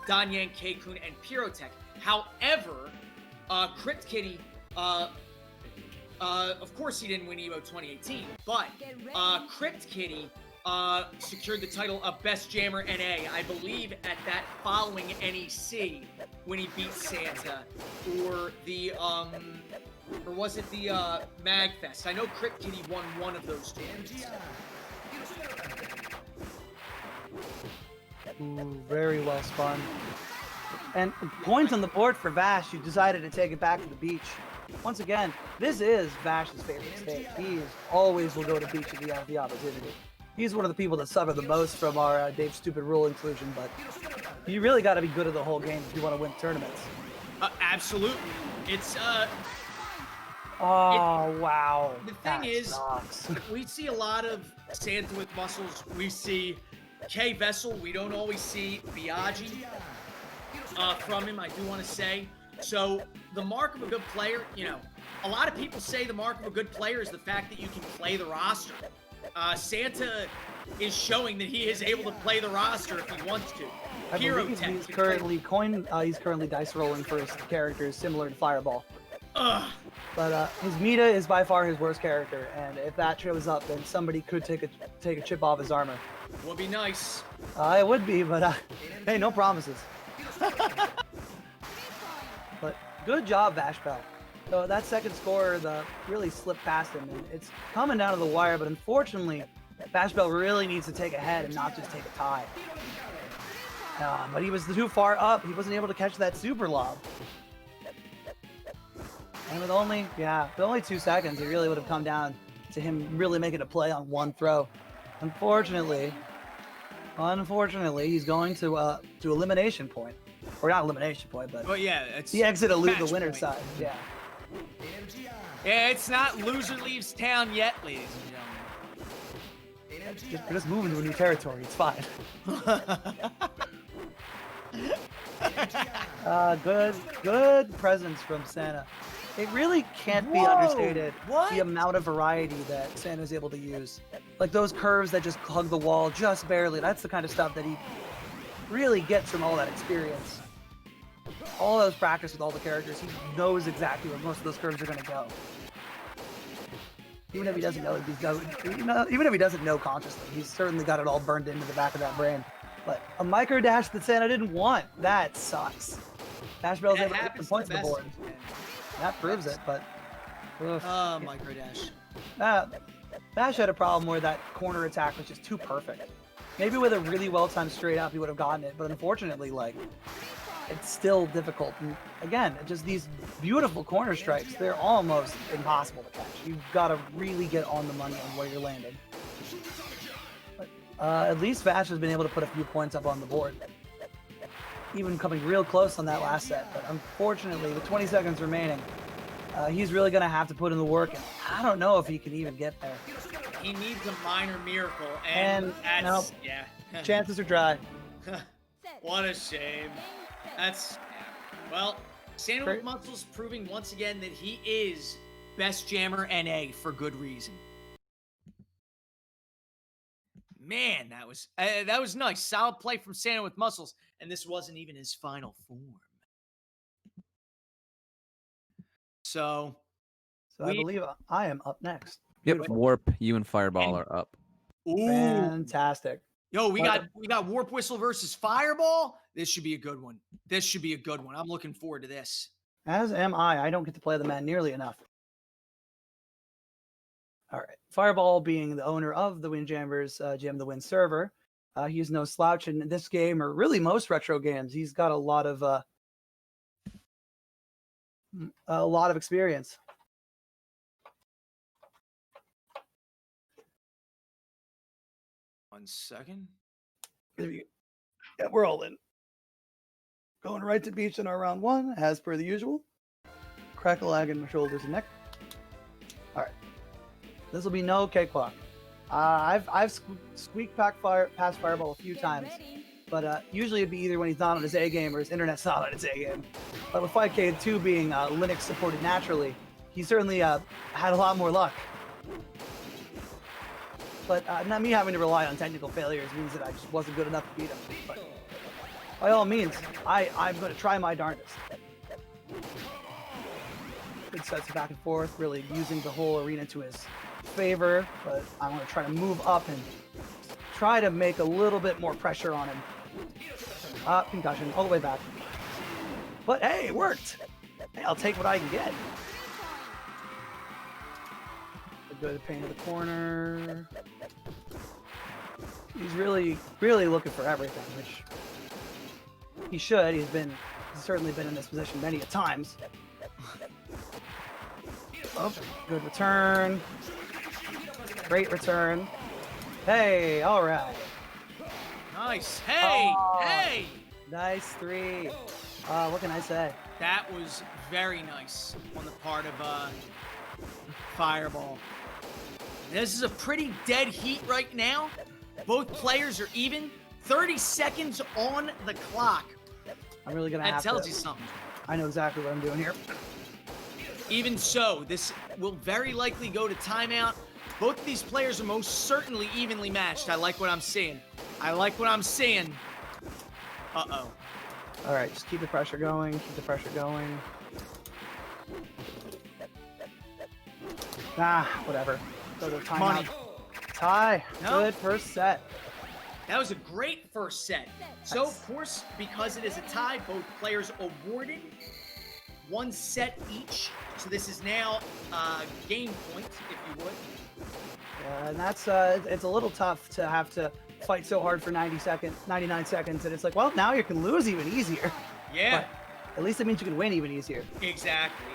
Danyan, K-Kun, and Pyrotech. However, Crypt Kitty, of course he didn't win EVO 2018, but Crypt Kitty secured the title of Best Jammer NA, I believe, at that following NEC when he beat Santa, or the or was it the MagFest? I know Crypt Kitty won one of those tournaments. Ooh, very well spun. And points on the board for Vash, who decided to take it back to the beach. Once again, this is Vash's favorite stage. He always will go to beach if he has the opportunity. He's one of the people that suffer the most from our Dave Stupid Rule inclusion, but you really got to be good at the whole game if you want to win tournaments. Absolutely. It's wow. The thing is, we see a lot of Santa with Muscles. We see K Vessel. We don't always see Biaggi from him, I do want to say. So the mark of a good player, a lot of people say the mark of a good player is the fact that you can play the roster. Santa is showing that he is able to play the roster if he wants to. I believe he's currently dice rolling for his characters, similar to Fireball. But his Mita is by far his worst character, and if that shows up, then somebody could take a chip off his armor. Would be nice. It would be, but hey, no promises. But good job, Vashbell. So that second score really slipped past him, and it's coming down to the wire, but unfortunately, Vashbell really needs to take a head and not just take a tie. But he was too far up. He wasn't able to catch that super lob. And with only 2 seconds, it really would have come down to him really making a play on one throw. Unfortunately, he's going to elimination point. Or not elimination point, but it's the exit the winner's point. Side. Yeah. Yeah, it's not loser leaves town yet, ladies and gentlemen. We're just moving to a new territory. It's fine. Good presence from Santa. It really can't be understated the amount of variety that Santa's able to use. Like those curves that just hug the wall just barely. That's the kind of stuff that he really gets from all that experience. All those practice with all the characters, he knows exactly where most of those curves are going to go. Even if he doesn't know, even if he doesn't know consciously, he's certainly got it all burned into the back of that brain. But a micro dash that Santa didn't want. That sucks. Dash Bell's able to get some points on the board. That proves it, but. Micro dash. Bash had a problem where that corner attack was just too perfect. Maybe with a really well-timed straight up, he would have gotten it, but unfortunately, like, it's still difficult. And again, just these beautiful corner strikes, they're almost impossible to catch. You've got to really get on the money on where you're landing. But, at least Vash has been able to put a few points up on the board. Even coming real close on that last set. But unfortunately, with 20 seconds remaining, he's really going to have to put in the work, and I don't know if he can even get there. He needs a minor miracle, and that's, nope. Yeah. Chances are dry. What a shame. That's, well, Santa with Muscles proving once again that he is best jammer NA for good reason. Man, that was nice. Solid play from Santa with Muscles, and this wasn't even his final form. So I believe I am up next. Yep, Beautiful. Warp, you and Fireball are up. Ooh. Fantastic. Yo, we got WarpWhistle versus Fireball. This should be a good one. This should be a good one. I'm looking forward to this. As am I. I don't get to play the man nearly enough. All right. Fireball being the owner of the Windjammers Jam the Wind server. He's no slouch in this game, or really most retro games. He's got a lot of experience. One second. Yeah, we're all in. Going right to beach in our round one, as per the usual. Crack a lag in my shoulders and neck. All right. This will be no cakewalk. I've squeaked past Fireball a few times, but usually it'd be either when he's not on his A game or his internet's not on its A game. But with 5K2 being Linux supported naturally, he certainly had a lot more luck. But not me having to rely on technical failures means that I just wasn't good enough to beat him. But by all means, I'm going to try my darndest. Good sets of back and forth, really using the whole arena to his favor. But I want to try to move up and try to make a little bit more pressure on him. Concussion, all the way back. But hey, it worked. Hey, I'll take what I can get. Good pain to the corner. He's really, really looking for everything, which he should. He's certainly been in this position many a times. Oh, good return. Great return. Hey, all right. Nice. Hey, hey. Nice three. What can I say? That was very nice on the part of Fireball. This is a pretty dead heat right now. Both players are even. 30 seconds on the clock. I'm really going to have to. That tells you something. I know exactly what I'm doing here. Even so, this will very likely go to timeout. Both of these players are most certainly evenly matched. I like what I'm seeing. I like what I'm seeing. Uh-oh. All right, just keep the pressure going. Keep the pressure going. Whatever. Go to timeout. Money. Tie. No. Good first set. That was a great first set. So, of course, because it is a tie, both players awarded 1 set each. So this is now game point, if you would. Yeah, and that's it's a little tough to have to fight so hard for 99 seconds, and it's like, well, now you can lose even easier. Yeah. But at least it means you can win even easier. Exactly.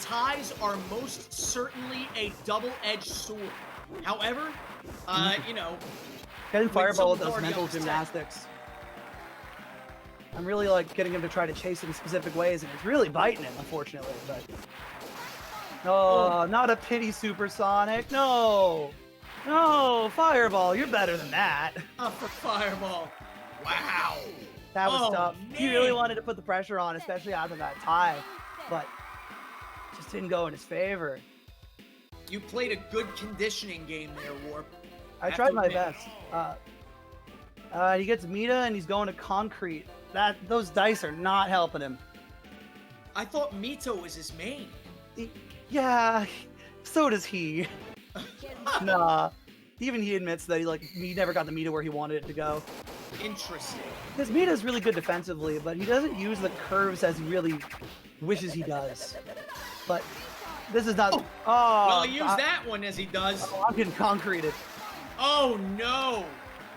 Ties are most certainly a double-edged sword. However, you know, getting Fireball with those someone's mental already upset. gymnastics. I'm really like getting him to try to chase it in specific ways, and it's really biting him, unfortunately. But not a pity supersonic. No, Fireball, you're better than that. Not for Fireball. Wow. That was tough. He really man. wanted to put the pressure on, especially after that tie, but just didn't go in his favor. You played a good conditioning game there, Warp. I tried my best. He gets Mita and he's going to concrete. Those dice are not helping him. I thought Mito was his main. Yeah, so does he. Nah, even he admits that he never got the Mita where he wanted it to go. Interesting. His Mita's really good defensively, but he doesn't use the curves as he really wishes he does. But this is not. Oh, Well, he used that one as he does. Oh, I'm getting concreted. Oh no!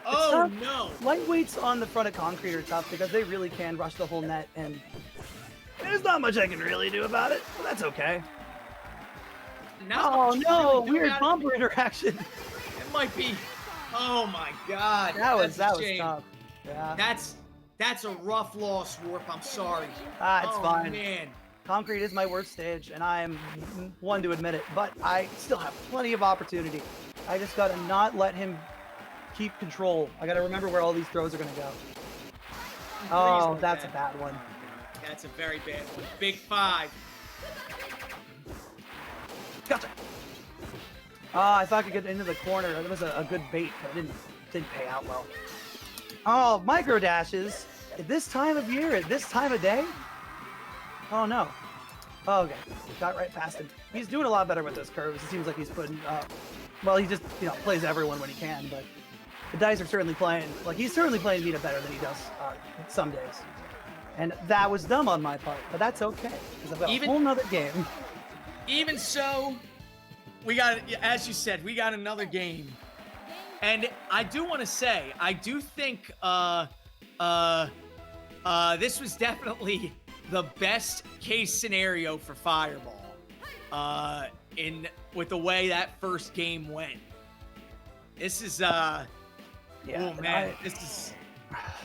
Oh no! Lightweights on the front of concrete are tough because they really can rush the whole net, and there's not much I can really do about it. But that's okay. Not Oh no! really Weird bumper interaction. It might be. Oh my God! That was shame. tough. Yeah. That's a rough loss, Warp. I'm sorry. It's fine. Man. Concrete is my worst stage, and I am one to admit it. But I still have plenty of opportunity. I just gotta not let him keep control. I gotta remember where all these throws are gonna go. Oh, that's a bad one. That's a very bad one. Big 5. Gotcha. I thought I could get into the corner. That was a good bait, but it didn't pay out well. Oh, micro dashes at this time of year, at this time of day? Oh no. Oh, okay. Got right past him. He's doing a lot better with those curves. It seems like he's putting well, he just, plays everyone when he can, but the dice are certainly playing, like, he's certainly playing Vita better than he does some days. And that was dumb on my part, but that's okay, because I've got a whole nother game. Even so, we got, as you said, we got another game. And I do want to say, I do think this was definitely the best case scenario for Fireball with the way that first game went. This is this is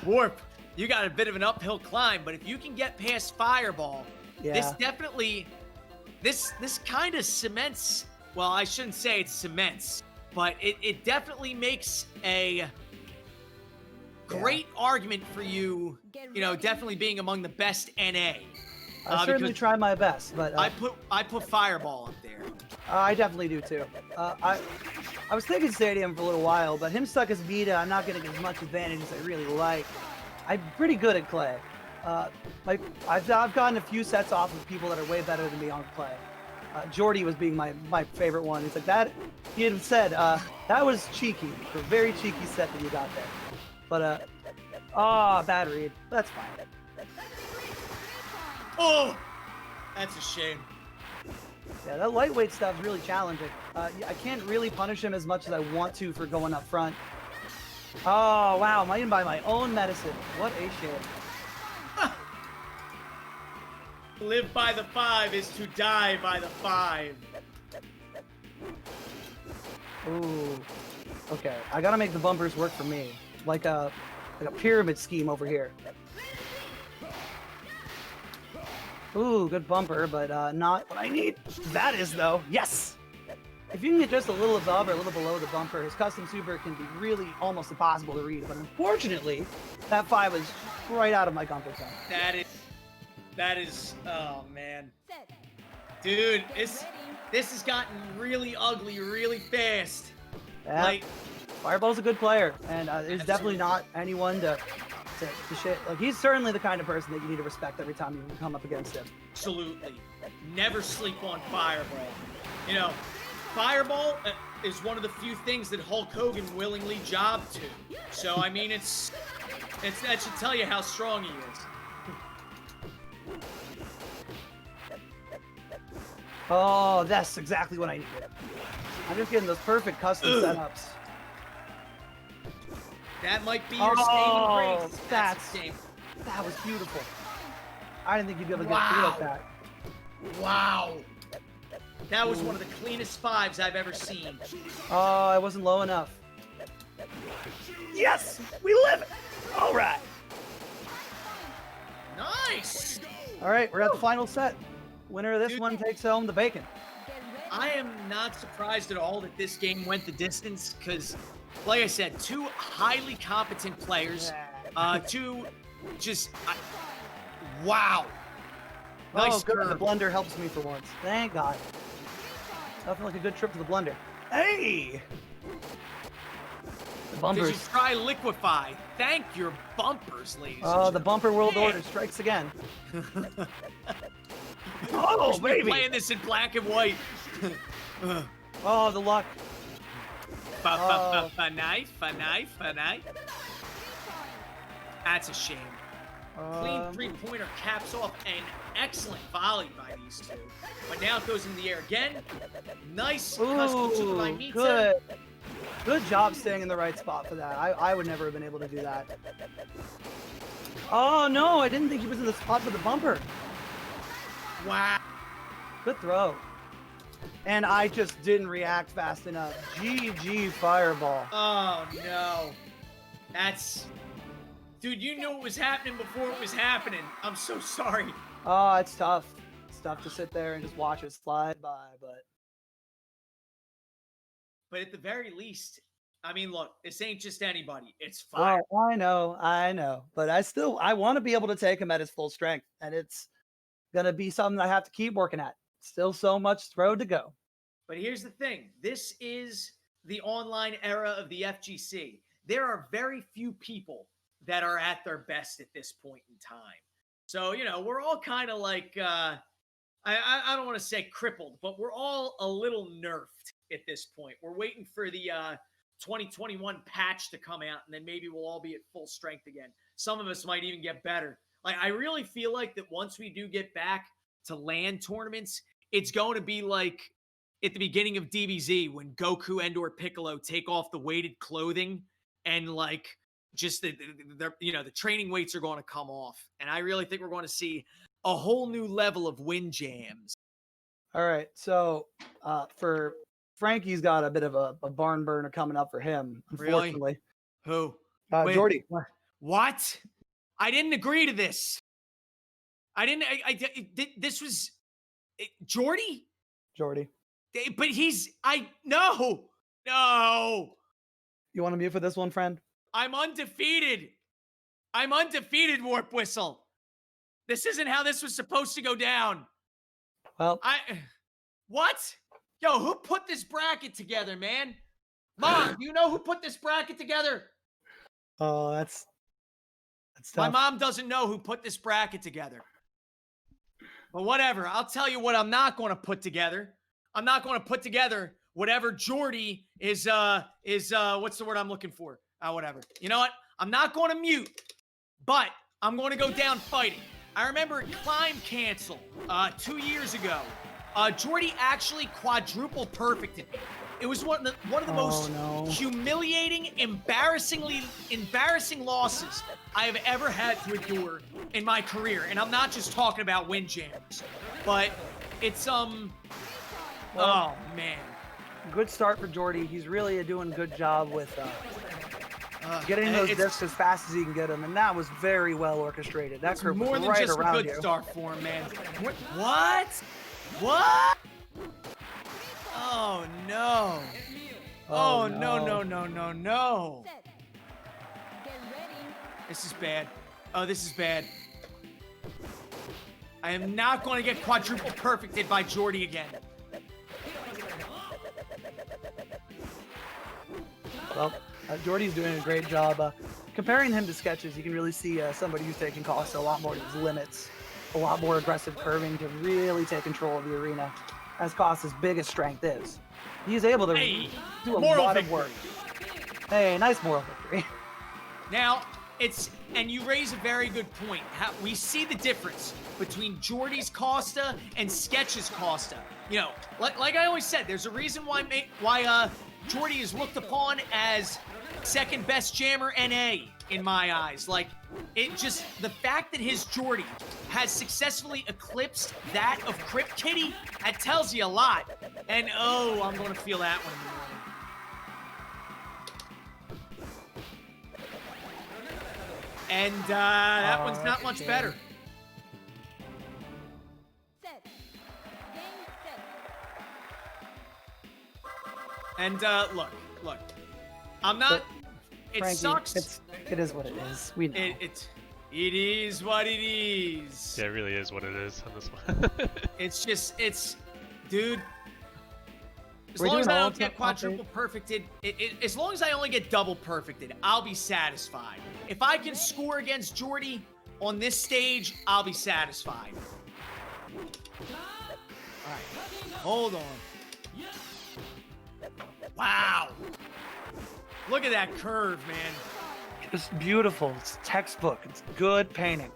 Warp. You got a bit of an uphill climb, but if you can get past Fireball, this definitely this kind of cements, well, I shouldn't say it cements, but it definitely makes a great argument for you, definitely being among the best NA. I certainly try my best, but I put Fireball up there. I definitely do too. I was thinking Stadium for a little while, but him stuck as Vita, I'm not getting as much advantage as I really like. I'm pretty good at Clay. I've gotten a few sets off of people that are way better than me on Clay. Geordi was being my favorite one. He's like that. He had said that was cheeky, a very cheeky set that you got there. But bad read. That's fine. Oh, that's a shame. Yeah, that lightweight stuff's really challenging. I can't really punish him as much as I want to for going up front. Oh wow, I'm eaten by my own medicine. What a shame. Live by the 5 is to die by the 5. Ooh. Okay, I gotta make the bumpers work for me, like a pyramid scheme over here. Ooh, good bumper, but not what I need. That is though. Yes. If you can get just a little above or a little below the bumper, his custom super can be really almost impossible to read. But unfortunately, that 5 was right out of my comfort zone. That is, oh man. Dude, this has gotten really ugly really fast. Yeah. Like, Fireball's a good player, and there's definitely not anyone to shit. Like, he's certainly the kind of person that you need to respect every time you come up against him. Absolutely. Never sleep on Fireball. Fireball is one of the few things that Hulk Hogan willingly jobbed to. So, I mean, that should tell you how strong he is. Oh, that's exactly what I needed. I'm just getting those perfect custom setups. That might be your saving grace. That was beautiful. I didn't think you'd be able to get through like that. Wow. That was one of the cleanest 5s I've ever seen. Oh, I wasn't low enough. Yes! We live it! All right. Nice! All right, we're at the final set. Winner of this one takes home the bacon. I am not surprised at all that this game went the distance because, like I said, 2 highly competent players. 2 just... wow. Nice good. curve. The blender helps me for once. Thank God. Nothing like a good trip to the blender. Hey! The bumpers. Did you try Liquefy? Thank your bumpers, ladies. Oh, the bumper world order strikes again. Oh, baby! Playing this in black and white. Oh, the luck. A knife. That's a shame. Clean three-pointer caps off an excellent volley by these two. But now it goes in the air again. Nice custom shooter by Mita. Good. Good job staying in the right spot for that. I would never have been able to do that. Oh, no. I didn't think he was in the spot for the bumper. Wow. Good throw. And I just didn't react fast enough. GG Fireball. Oh, no. That's... Dude, you knew what was happening before it was happening. I'm so sorry. Oh, it's tough. It's tough to sit there and just watch it slide by, but... But at the very least, I mean, look, this ain't just anybody. It's fire. Oh, I know. But I want to be able to take him at his full strength. And it's going to be something I have to keep working at. Still so much road to go. But here's the thing. This is the online era of the FGC. There are very few people that are at their best at this point in time. So, you know, we're all kind of like, I don't want to say crippled, but we're all a little nerfed at this point. We're waiting for the 2021 patch to come out, and then maybe we'll all be at full strength again. Some of us might even get better. Like, I really feel like that once we do get back to LAN tournaments, it's going to be like at the beginning of DBZ when Goku and or Piccolo take off the weighted clothing and like just the training weights are going to come off. And I really think we're going to see a whole new level of Windjammers. All right. So for Frankie's got a bit of a barn burner coming up for him, unfortunately. Really? Who? Wait, Geordi. What? I didn't agree to this. This was Geordi? Geordi. But no. You want to mute for this one, friend? I'm undefeated, WarpWhistle. This isn't how this was supposed to go down. Well, what? Yo, who put this bracket together, man? Mom, do you know who put this bracket together? Oh, that's tough. My mom doesn't know who put this bracket together. But whatever, I'll tell you what I'm not going to put together. I'm not going to put together whatever Geordi is what's the word I'm looking for? Whatever. You know what? I'm not going to mute, but I'm going to go down fighting. I remember Climb Cancel 2 years ago. Geordi actually quadruple perfected me. It was one of the most humiliating, embarrassing losses I have ever had to endure in my career. And I'm not just talking about Windjammers, but it's oh man. Good start for Geordi. He's really doing a good job with getting those discs as fast as he can get them, and that was very well orchestrated. That curve was more than right just around a good you. start for him, man. What? What? Oh no! Oh no! This is bad. Oh, this is bad. I am not going to get quadruple perfected by Geordi again. Well, Geordi's doing a great job. Comparing him to Sketches, you can really see somebody who's taking Costa a lot more to his limits, a lot more aggressive curving to really take control of the arena, as Costa's biggest strength is. He's able to do a lot of work. Hey, nice moral victory. Now, and you raise a very good point. We see the difference between Geordi's Costa and Sketch's Costa. You know, like I always said, there's a reason why Geordi is looked upon as second best jammer NA in my eyes. Like, the fact that his Geordi has successfully eclipsed that of Crypt Kitty, that tells you a lot. And I'm going to feel that one in the morning. And that one's not much better. And look, I'm not. It Frankie, sucks. It is what it is. We know. It is what it is. Yeah, it really is what it is on this one. Dude. As long as I don't get quadruple perfected, as long as I only get double perfected, I'll be satisfied. If I can score against Geordi on this stage, I'll be satisfied. All right, hold on. Wow. Look at that curve, man. It's beautiful. It's textbook. It's good painting.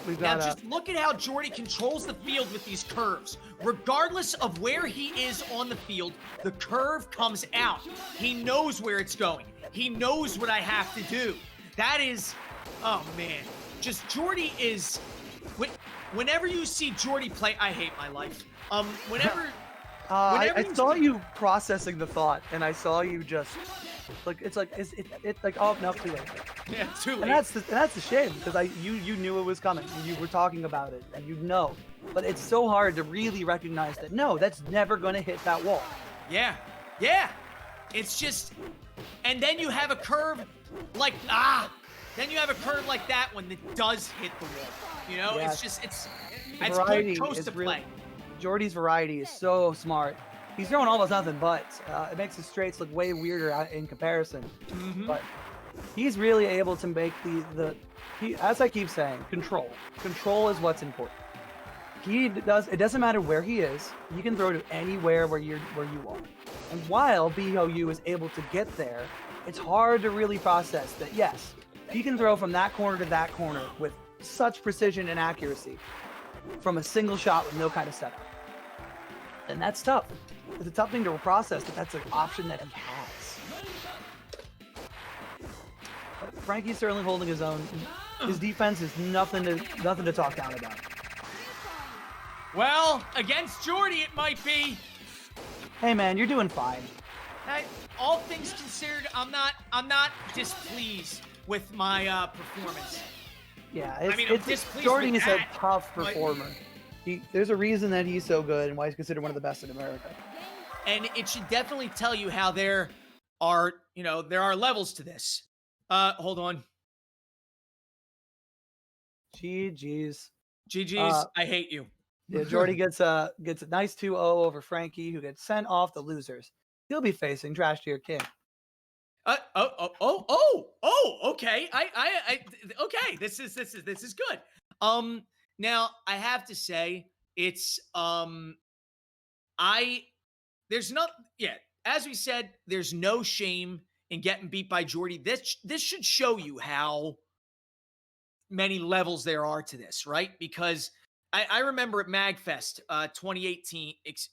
We've Now got just look at how Geordi controls the field with these curves. Regardless of where he is on the field, the curve comes out. He knows where it's going. He knows what I have to do. That is, oh man. Just Geordi is, whenever you see Geordi play, I hate my life. Whenever I saw you processing the thought, and I saw you just it's like oh no, too late. Yeah, too late. And that's the shame, because you knew it was coming, and you were talking about it, and you know, but it's so hard to really recognize that no, that's never gonna hit that wall. Yeah, it's just, and then you have a curve like then you have a curve like that one that does hit the wall. You know, Yeah. it's Variety good coast is to really- play. Jordy's variety is so smart. He's throwing almost nothing but. It makes his straights look way weirder in comparison. Mhm. But he's really able to make he, as I keep saying, control. Control is what's important. It doesn't matter where he is. He can throw to anywhere where you are. And while BOU is able to get there, it's hard to really process that, yes, he can throw from that corner to that corner with such precision and accuracy from a single shot with no kind of setup. And that's tough. It's a tough thing to process, but that's an option that he has. But Frankie's certainly holding his own. His defense is nothing to talk down about. Well, against Geordi it might be. Hey man, you're doing fine. All things considered, I'm not displeased with my performance. Yeah, I'm displeased Jordan with is a that, tough but- performer. There's a reason that he's so good and why he's considered one of the best in America. And it should definitely tell you how there are levels to this. Hold on. GG's. GG's, I hate you. Yeah, Jordy gets a nice 2-0 over Frankie, who gets sent off the losers. He'll be facing TrashTierKing. Okay. Okay. This is good. Now I have to say it's as we said, there's no shame in getting beat by Geordi. This should show you how many levels there are to this, right? Because I remember at MagFest 2018. It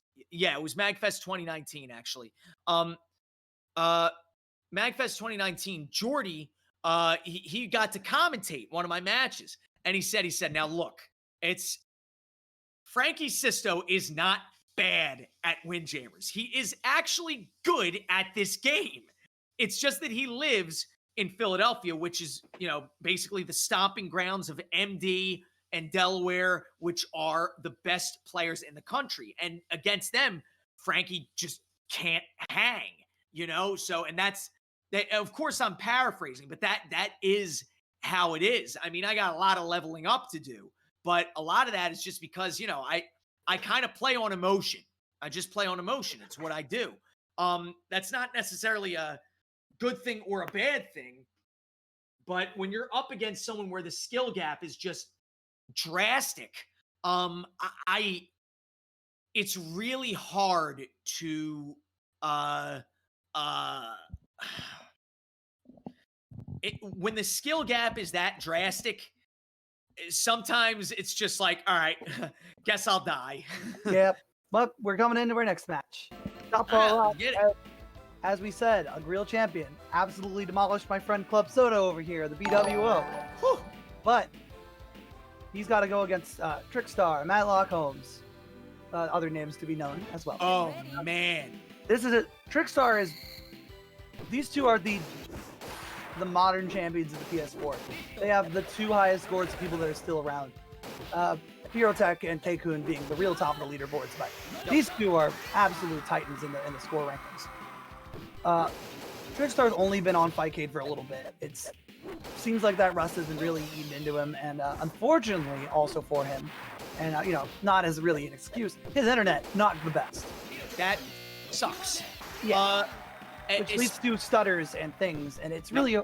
was MagFest 2019 actually. MagFest 2019, Geordi, he got to commentate one of my matches, and he said, now look, it's Franke Sisto is not bad at Windjammers. He is actually good at this game. It's just that he lives in Philadelphia, which is, basically the stomping grounds of MD and Delaware, which are the best players in the country. And against them, Franke just can't hang, So, and that's, of course I'm paraphrasing, but that is how it is. I mean, I got a lot of leveling up to do, but a lot of that is just because, I kind of play on emotion. I just play on emotion. It's what I do. That's not necessarily a good thing or a bad thing, but when you're up against someone where the skill gap is just drastic, it's really hard to, when the skill gap is that drastic, sometimes it's just like, all right, guess I'll die. Yep. But we're coming into our next match. SouthpawRock, Get it. as we said, a real champion. Absolutely demolished my friend ClubSoda over here, the BWO. Whew. But he's got to go against Trickstar, Matlock Holmes. Other names to be known as well. Oh, man. Trickstar these two are the modern champions of the PS4. They have the two highest scores of people that are still around. Pyrotech and Tycoon being the real top of the leaderboards, but these two are absolute titans in the score rankings. Trickstar's only been on Fightcade for a little bit. It seems like that rust hasn't really eaten into him, and unfortunately, also for him, and not as really an excuse, his internet not the best. That sucks. Yeah. Which leads to stutters and things, and it's really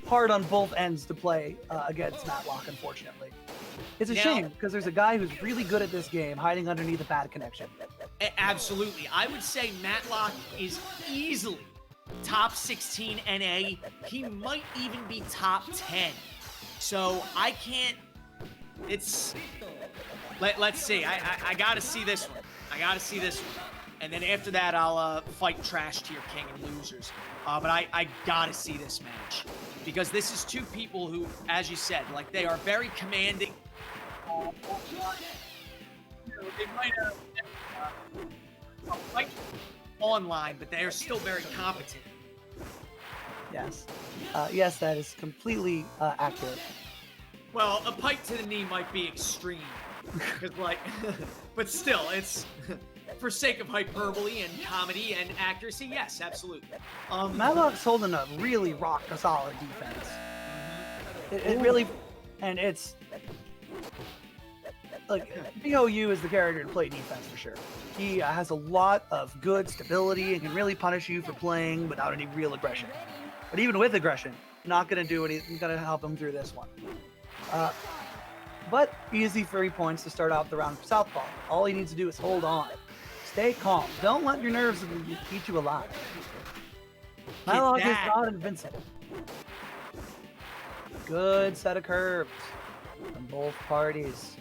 hard on both ends to play against Matlock, unfortunately. It's a shame, because there's a guy who's really good at this game hiding underneath a bad connection. Absolutely. I would say Matlock is easily top 16 NA. He might even be top 10. So I can't. It's. Let's see. I gotta see this one. I gotta see this one. And then after that, I'll fight TrashTierKing and losers. But I gotta see this match. Because this is two people who, as you said, like, they are very commanding. They might have fight online, but they are still very competent. Yes. Yes, that is completely accurate. Well, a pike to the knee might be extreme. Because, like, but still, it's for sake of hyperbole and comedy and accuracy, yes, absolutely. Matlock's holding a really rock-solid defense. It really, and it's, like, BOU is the character to play defense for sure. He has a lot of good stability and can really punish you for playing without any real aggression. But even with aggression, not going to do anything, going to help him through this one. But easy 3 points to start out the round for Southpaw. All he needs to do is hold on. Stay calm. Don't let your nerves eat you alive. Matlock is not invincible. Good set of curves from both parties.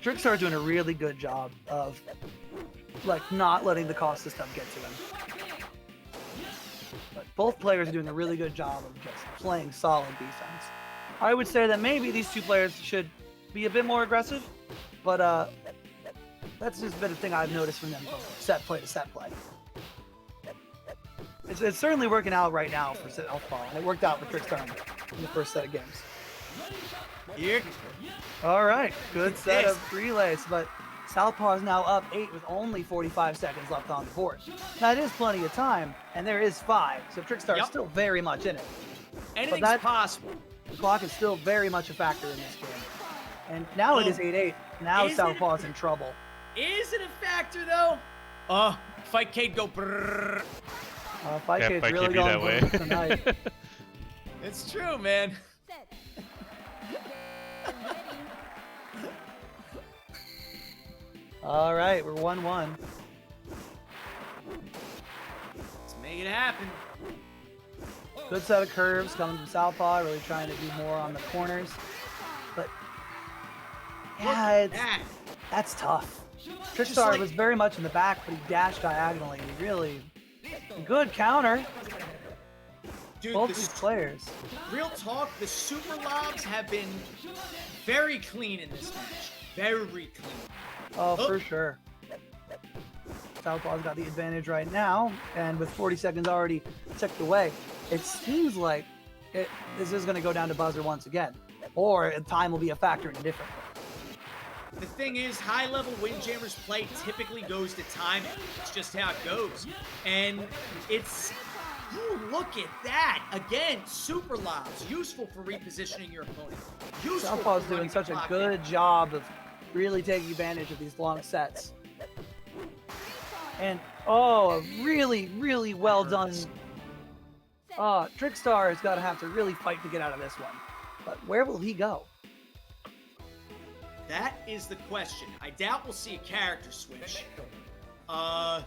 Trickstar's doing a really good job of, like, not letting the cost system get to him. But both players are doing a really good job of just playing solid defense. I would say that maybe these two players should be a bit more aggressive, but that's just been a thing I've noticed from them from set play to set play. It's certainly working out right now for Southpaw, and it worked out for Trickstar in the first set of games. Here. All right, good set of relays, but Southpaw is now up 8 with only 45 seconds left on the board. That is plenty of time, and there is 5, so Trickstar is still very much in it. Anything's possible. The clock is still very much a factor in this game. And now it is 8-8. Now Southpaw is in trouble. Is it a factor, though? Fight Cade go brrrr. Fight Cade's really going that way tonight. It's true, man. All right, we're 1-1. Let's make it happen. Good set of curves coming from Southpaw, really trying to do more on the corners. But yeah, that's tough. Trickstar was very much in the back, but he dashed diagonally. Really good counter. Dude, both these players. Real talk, the super lobs have been very clean in this match. Very clean. Oh, for sure. Southpaw's got the advantage right now, and with 40 seconds already ticked away, it seems like this is going to go down to buzzer once again, or time will be a factor in a different way. The thing is, high-level Windjammers play typically goes to time. It's just how it goes. And it's... Ooh, look at that! Again, super lobs. Useful for repositioning your opponent. Southpaw's doing such a good job of really taking advantage of these long sets. And, oh, a really, really well done. Trickstar is going to have to really fight to get out of this one. But where will he go? That is the question. I doubt we'll see a character switch. But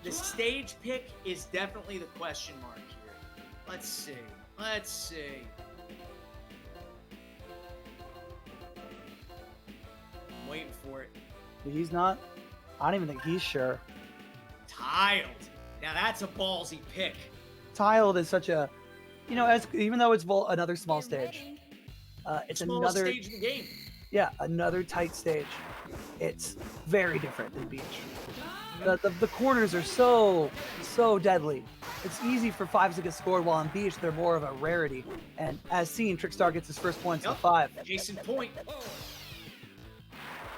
the stage pick is definitely the question mark here. Let's see. Let's see. I'm waiting for it. He's not. I don't even think he's sure. Tiled. Now that's a ballsy pick. Tiled is such a, even though it's another small stage, it's smallest another stage in the game. Yeah, another tight stage. It's very different than beach. The corners are so deadly. It's easy for 5s to get scored, while on beach they're more of a rarity. And as seen, Trickstar gets his first points at 5. Jason point.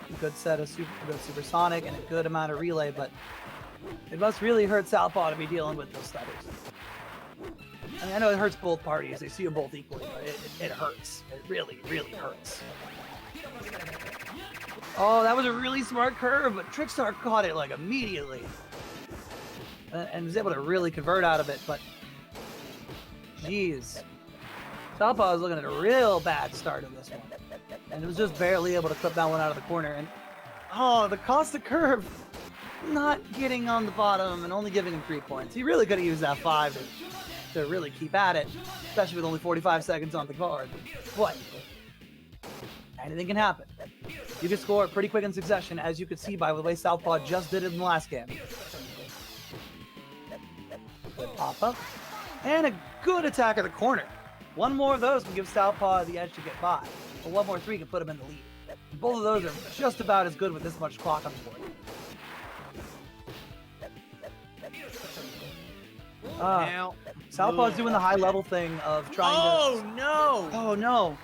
A good set of supersonic and a good amount of relay, but it must really hurt Southpaw to be dealing with those stutters. I mean, I know it hurts both parties. They see them both equally, but it hurts. It really, really hurts. Oh, that was a really smart curve, but Trickstar caught it like immediately. And was able to really convert out of it, but jeez. Southpaw was looking at a real bad start in this one. And it was just barely able to clip that one out of the corner. And oh, the Costa curve not getting on the bottom and only giving him 3 points. He really could have used that 5 to really keep at it, especially with only 45 seconds on the card. But anything can happen. You can score pretty quick in succession, as you could see by the way Southpaw just did it in the last game. Good pop-up. And a good attack at the corner. One more of those can give Southpaw the edge to get by. But one more 3 can put him in the lead. Both of those are just about as good with this much clock on the board. Now, Southpaw's doing the high-level thing of trying to... no! Oh, no.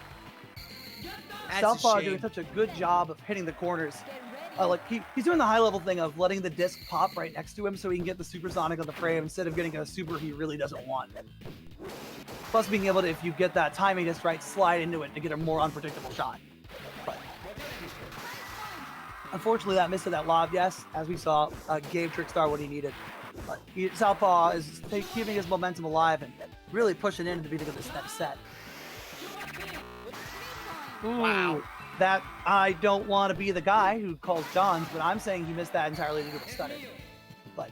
That's Southpaw a shame. doing such a good job of hitting the corners. He's doing the high-level thing of letting the disc pop right next to him so he can get the supersonic on the frame instead of getting a super he really doesn't want. Plus being able to, if you get that timing just right, slide into it to get a more unpredictable shot. But unfortunately, that miss of that lob, yes, as we saw, gave Trickstar what he needed. But Southpaw is keeping his momentum alive and really pushing into the beginning of this next set. Ooh, Wow. That I don't want to be the guy who calls Johns, but I'm saying he missed that entirely due to the stutter. But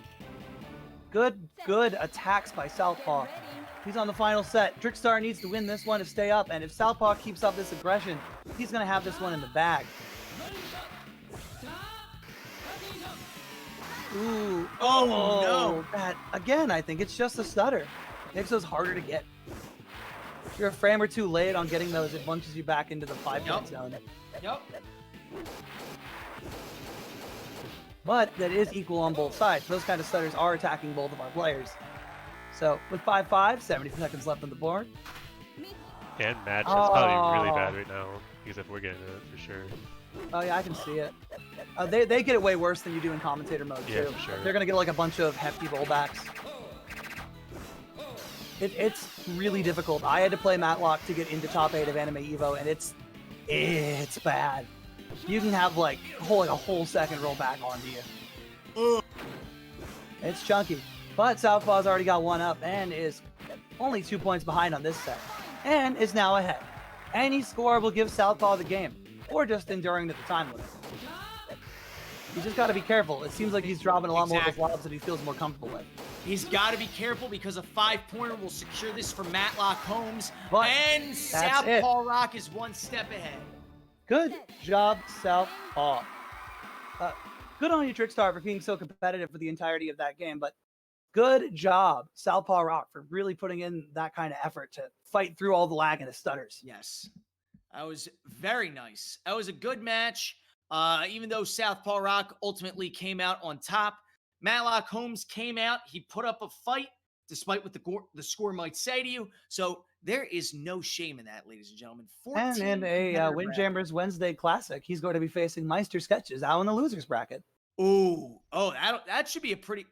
good attacks by Southpaw. He's on the final set. Trickstar needs to win this one to stay up, and if Southpaw keeps up this aggression, he's going to have this one in the bag. Ooh. Oh, no. That, again, I think it's just a stutter. Makes those harder to get. If you're a frame or two late on getting those, it bunches you back into the 5-point zone. Yep. But that is equal on both sides. Those kind of stutters are attacking both of our players. So with 5-5, 70 seconds left on the board. And match is probably really bad right now, because if we're getting it for sure. Oh yeah, I can see it. They get it way worse than you do in commentator mode Yeah, too. for sure. They're gonna get like a bunch of hefty rollbacks. It's really difficult. I had to play Matlock to get into top 8 of Anime Evo, and it's bad. You can have like a whole second rollback onto you. It's chunky. But Southpaw's already got one up and is only 2 points behind on this set, and is now ahead. Any score will give Southpaw the game, or just enduring to the time limit. You just got to be careful. It seems like he's dropping a lot more of his lobs that he feels more comfortable with. He's got to be careful because a 5-pointer will secure this for Matlock Holmes. But and SouthpawRock is one step ahead. Good job, Southpaw. Good on you, Trickstar, for being so competitive for the entirety of that game, but good job, SouthpawRock, for really putting in that kind of effort to fight through all the lag and the stutters. Yes. That was very nice. That was a good match. Even though SouthpawRock ultimately came out on top, Matlock Holmes came out. He put up a fight, despite what the score might say to you. So there is no shame in that, ladies and gentlemen. And in a Windjammers Wednesday Classic, he's going to be facing Meister Sketches out in the losers bracket. Oh, that should be a pretty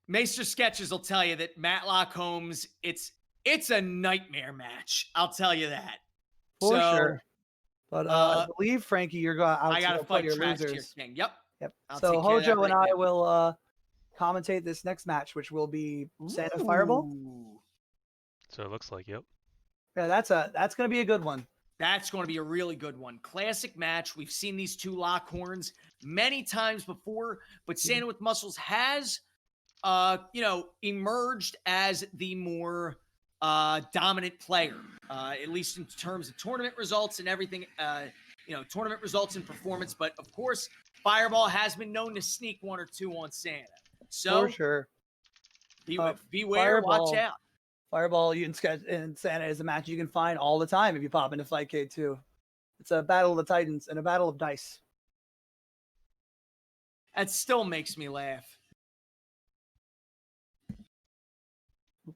Meister Sketches will tell you that Matlock Holmes, it's a nightmare match. I'll tell you that. For sure. But I believe, Frankie, you're going out I got to play fight your TrashTierKing. losers. Yep. I'll So take care of that Hojo and right I now. will commentate this next match, which will be Santa Fireball. Ooh. So it looks like, yep. Yeah, that's going to be a good one. That's going to be a really good one. Classic match. We've seen these two Lockhorns many times before, but Santa with Muscles has, emerged as the more dominant player, at least in terms of tournament results and everything, tournament results and performance. But of course, Fireball has been known to sneak one or two on Santa. So For sure. beware, Fireball. watch out. Fireball and Santa is a match you can find all the time if you pop into Fight K2. It's a battle of the Titans and a battle of dice. That still makes me laugh.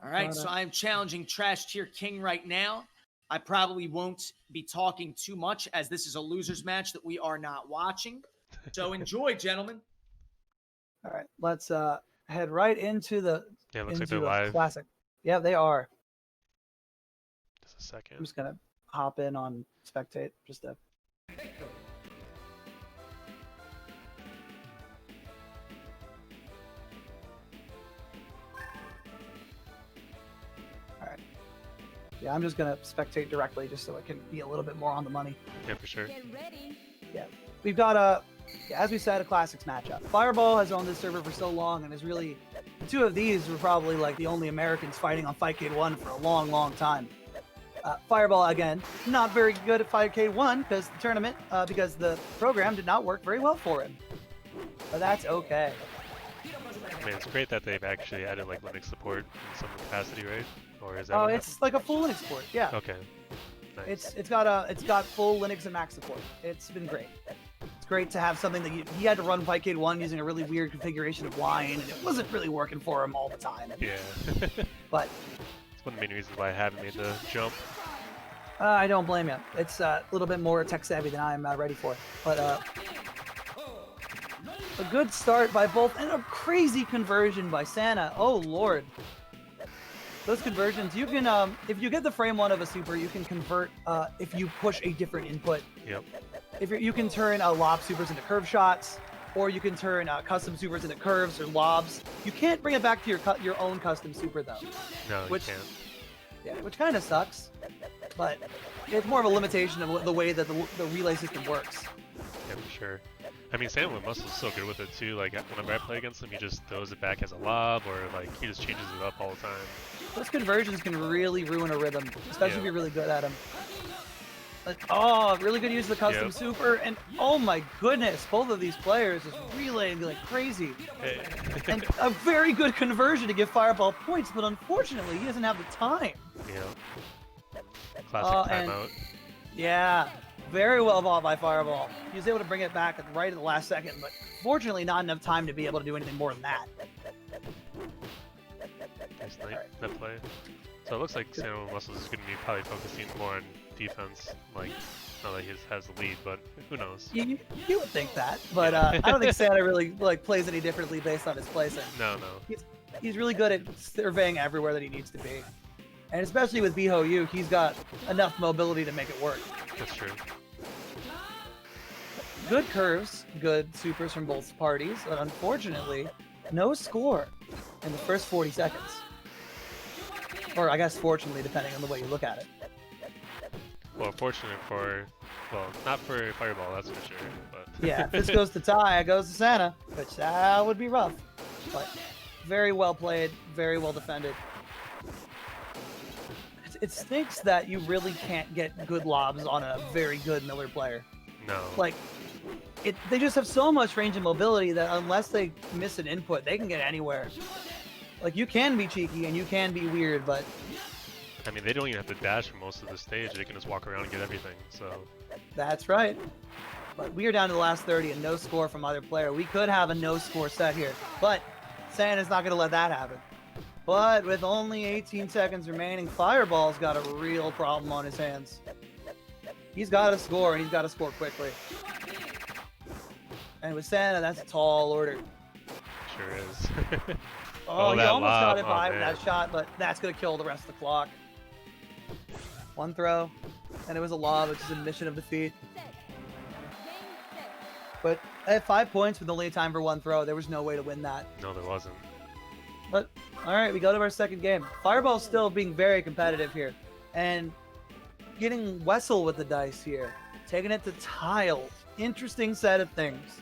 All right, so I'm challenging TrashTierKing right now. I probably won't be talking too much as this is a losers match that we are not watching. So enjoy, gentlemen. All right, let's head right into the Yeah, it looks like they're live. Classic. Yeah, they are. Just a second. I'm just gonna hop in on spectate just to. All right. Yeah, I'm just gonna spectate directly just so I can be a little bit more on the money. Yeah, for sure. Get ready. We've got as we said, a classics matchup. Fireball has owned this server for so long and is really, the two of these were probably like the only Americans fighting on Fightcade 1 for a long, long time. Fireball, again, not very good at Fightcade 1 because the tournament, because the program did not work very well for him. But that's okay. I mean, it's great that they've actually added like Linux support in some capacity, right? Or is that? Oh, what it's like a full Linux port, yeah. happened? Okay. Nice. It's got full Linux and Mac support. It's been great. It's great to have something that he had to run Fightcade 1 using a really weird configuration of Wine, and it wasn't really working for him all the time. Yeah. But it's one of the main reasons why I haven't made the jump. I don't blame you. It's a little bit more tech savvy than I'm ready for. But a good start by both, and a crazy conversion by Santa. Oh lord. Those conversions, you can, if you get the frame 1 of a super, you can convert if you push a different input. Yep. If you can turn lob supers into curve shots, or you can turn custom supers into curves or lobs. You can't bring it back to your own custom super though. No, which, you can't. Yeah, which kind of sucks, but it's more of a limitation of the way that the relay system works. Yeah, for sure. I mean, Sam with Muscle's so good with it too. Like whenever I play against him, he just throws it back as a lob, or like he just changes it up all the time. Those conversions can really ruin a rhythm, especially if you're really good at them. Really good use of the custom super, and oh my goodness, both of these players just relaying like crazy. Hey. And a very good conversion to give Fireball points, but unfortunately he doesn't have the time. Yeah. Classic timeout. Yeah, very well bought by Fireball. He was able to bring it back right at the last second, but fortunately not enough time to be able to do anything more than that. Nice that play. So it looks like Sam Muscles is going to be probably focusing more on defense, like now that he has the lead, but who knows? You would think that, but I don't think Santa really plays any differently based on his placing. No. He's really good at surveying everywhere that he needs to be, and especially with BHOU, he's got enough mobility to make it work. That's true. Good curves, good supers from both parties, but unfortunately, no score in the first 40 seconds. Or I guess fortunately, depending on the way you look at it. Well, fortunate for, not for Fireball, that's for sure. But yeah, if this goes to tie, it goes to Santa, which that would be rough. But very well played, very well defended. It stinks that you really can't get good lobs on a very good Miller player. No. Like, they just have so much range and mobility that unless they miss an input, they can get anywhere. Like, you can be cheeky and you can be weird, but... I mean, they don't even have to dash for most of the stage. They can just walk around and get everything, so... That's right. But we are down to the last 30 and no score from either player. We could have a no-score set here, but Santa's not going to let that happen. But with only 18 seconds remaining, Fireball's got a real problem on his hands. He's got to score, and he's got to score quickly. And with Santa, that's a tall order. Sure is. Oh, he almost got it by by with that shot, but that's going to kill the rest of the clock. One throw, and it was a lob, which is admission of defeat. But at 5 points with only time for one throw, there was no way to win that. No, there wasn't. But, alright, we go to our second game. Fireball's still being very competitive here. And getting Wessel with the dice here. Taking it to Tile. Interesting set of things.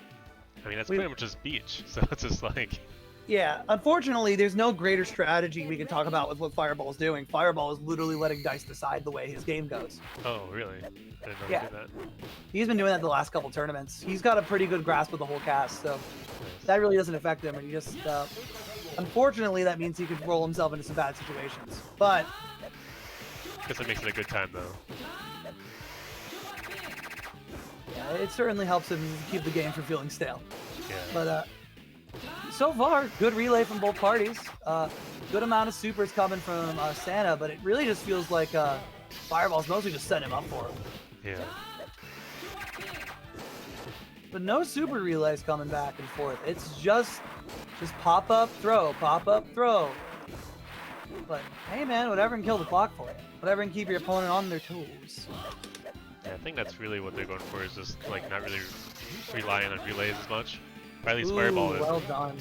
I mean, that's pretty much just beach, so it's just like... Yeah, unfortunately, there's no greater strategy we can talk about with what Fireball is doing. Fireball is literally letting dice decide the way his game goes. Oh, really? I didn't know he did that. He's been doing that the last couple tournaments. He's got a pretty good grasp of the whole cast, so that really doesn't affect him. And he just, unfortunately, that means he could roll himself into some bad situations. But I guess it makes it a good time, though. Yeah, it certainly helps him keep the game from feeling stale. Yeah. But so far, good relay from both parties. Good amount of supers coming from Santa, but it really just feels like Fireball's mostly just setting him up for him. Yeah. But no super relays coming back and forth. It's just pop up, throw, pop up, throw. But hey man, whatever can kill the clock for you. Whatever can keep your opponent on their toes. Yeah, I think that's really what they're going for, is just like not really relying on relays as much. Or at least Fireball is. Well done.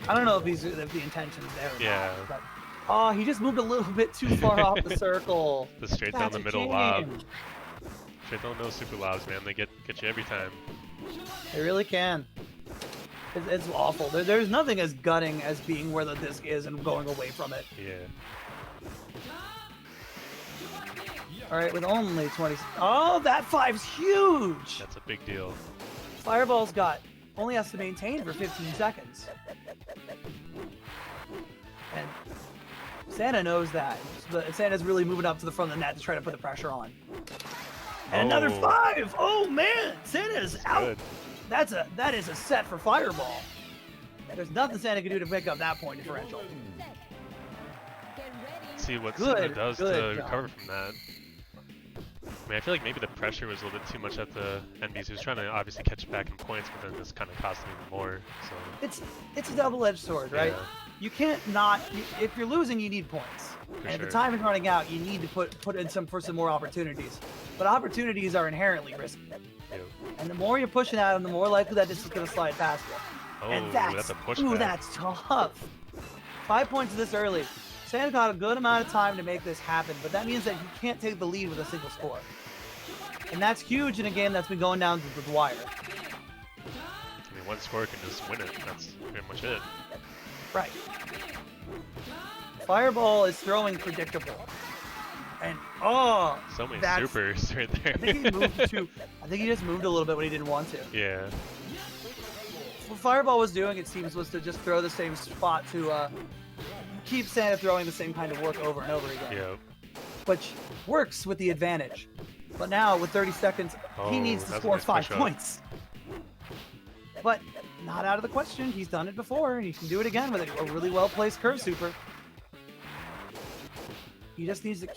I don't know if the intention's there or yeah. not, but oh, he just moved a little bit too far off the circle. The straight down That's the middle a lob. shame. pressure. Don't know super louds, man. They get you every time. They really can. It's awful. There's nothing as gutting as being where the disc is and going away from it. Yeah. All right, with only 20. Oh, that 5's huge. That's a big deal. Fireball's only has to maintain for 15 seconds. And Santa knows that. Santa's really moving up to the front of the net to try to put the pressure on. And another 5! Oh man, Santa's out. Good. That is a set for Fireball. There's nothing Santa can do to pick up that point differential. See what Good, Santa does good to job. recover from that. I mean, I feel like maybe the pressure was a little bit too much at the end because he was trying to obviously catch it back in points, but then this kind of cost him even more. So It's a double-edged sword, right? Yeah. You can't not. If you're losing, you need points. For And if sure. the time is running out, you need to put in some more opportunities. But opportunities are inherently risky. Yeah. And the more you're pushing at them, the more likely that this is going to slide past you. Oh, And that's a pushback. ooh, that's tough. 5 points this early. Santa got a good amount of time to make this happen, but that means that he can't take the lead with a single score. And that's huge in a game that's been going down to the wire. I mean, one score can just win it. That's pretty much it. Right. Fireball is throwing predictable. And So many that's- supers right there. I think he moved I think he just moved a little bit when he didn't want to. Yeah. What Fireball was doing, it seems, was to just throw the same spot to keep Santa throwing the same kind of work over and over again. Yeah. Which works with the advantage. But now, with 30 seconds, he needs to that's a score nice 5 push-up. points. But not out of the question. He's done it before, and he can do it again with a really well-placed curve super. He just needs to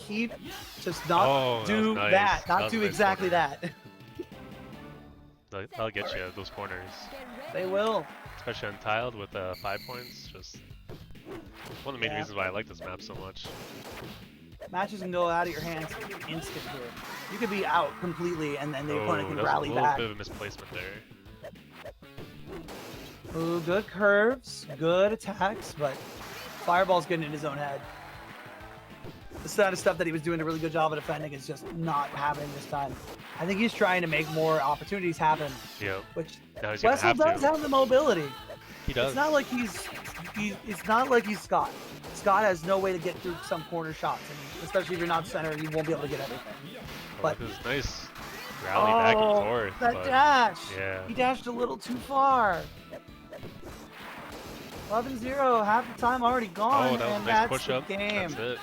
just not do nice. that. Not That was do a nice exactly corner. that. I'll get you at those corners. They will. Especially on tiled with 5 points. Just one of the main Yeah. reasons why I like this map so much. Matches can go out of your hands instant here. You could be out completely, and then the opponent can That's rally a little back. bit of a misplacement there. Ooh, good curves, good attacks, but Fireball's getting in his own head. The kind of stuff that he was doing a really good job of defending is just not happening this time. I think he's trying to make more opportunities happen, Yeah. which Now he's gonna Wessel have does to. have the mobility. He does. It's not like it's not like he's Scott. Scott has no way to get through some corner shots, and especially if you're not center, you won't be able to get everything. But This nice rally back and forth. that but dash! Yeah. He dashed a little too far. 11-0, half the time already gone, Oh, that was a and nice that's push the up. game. That's it.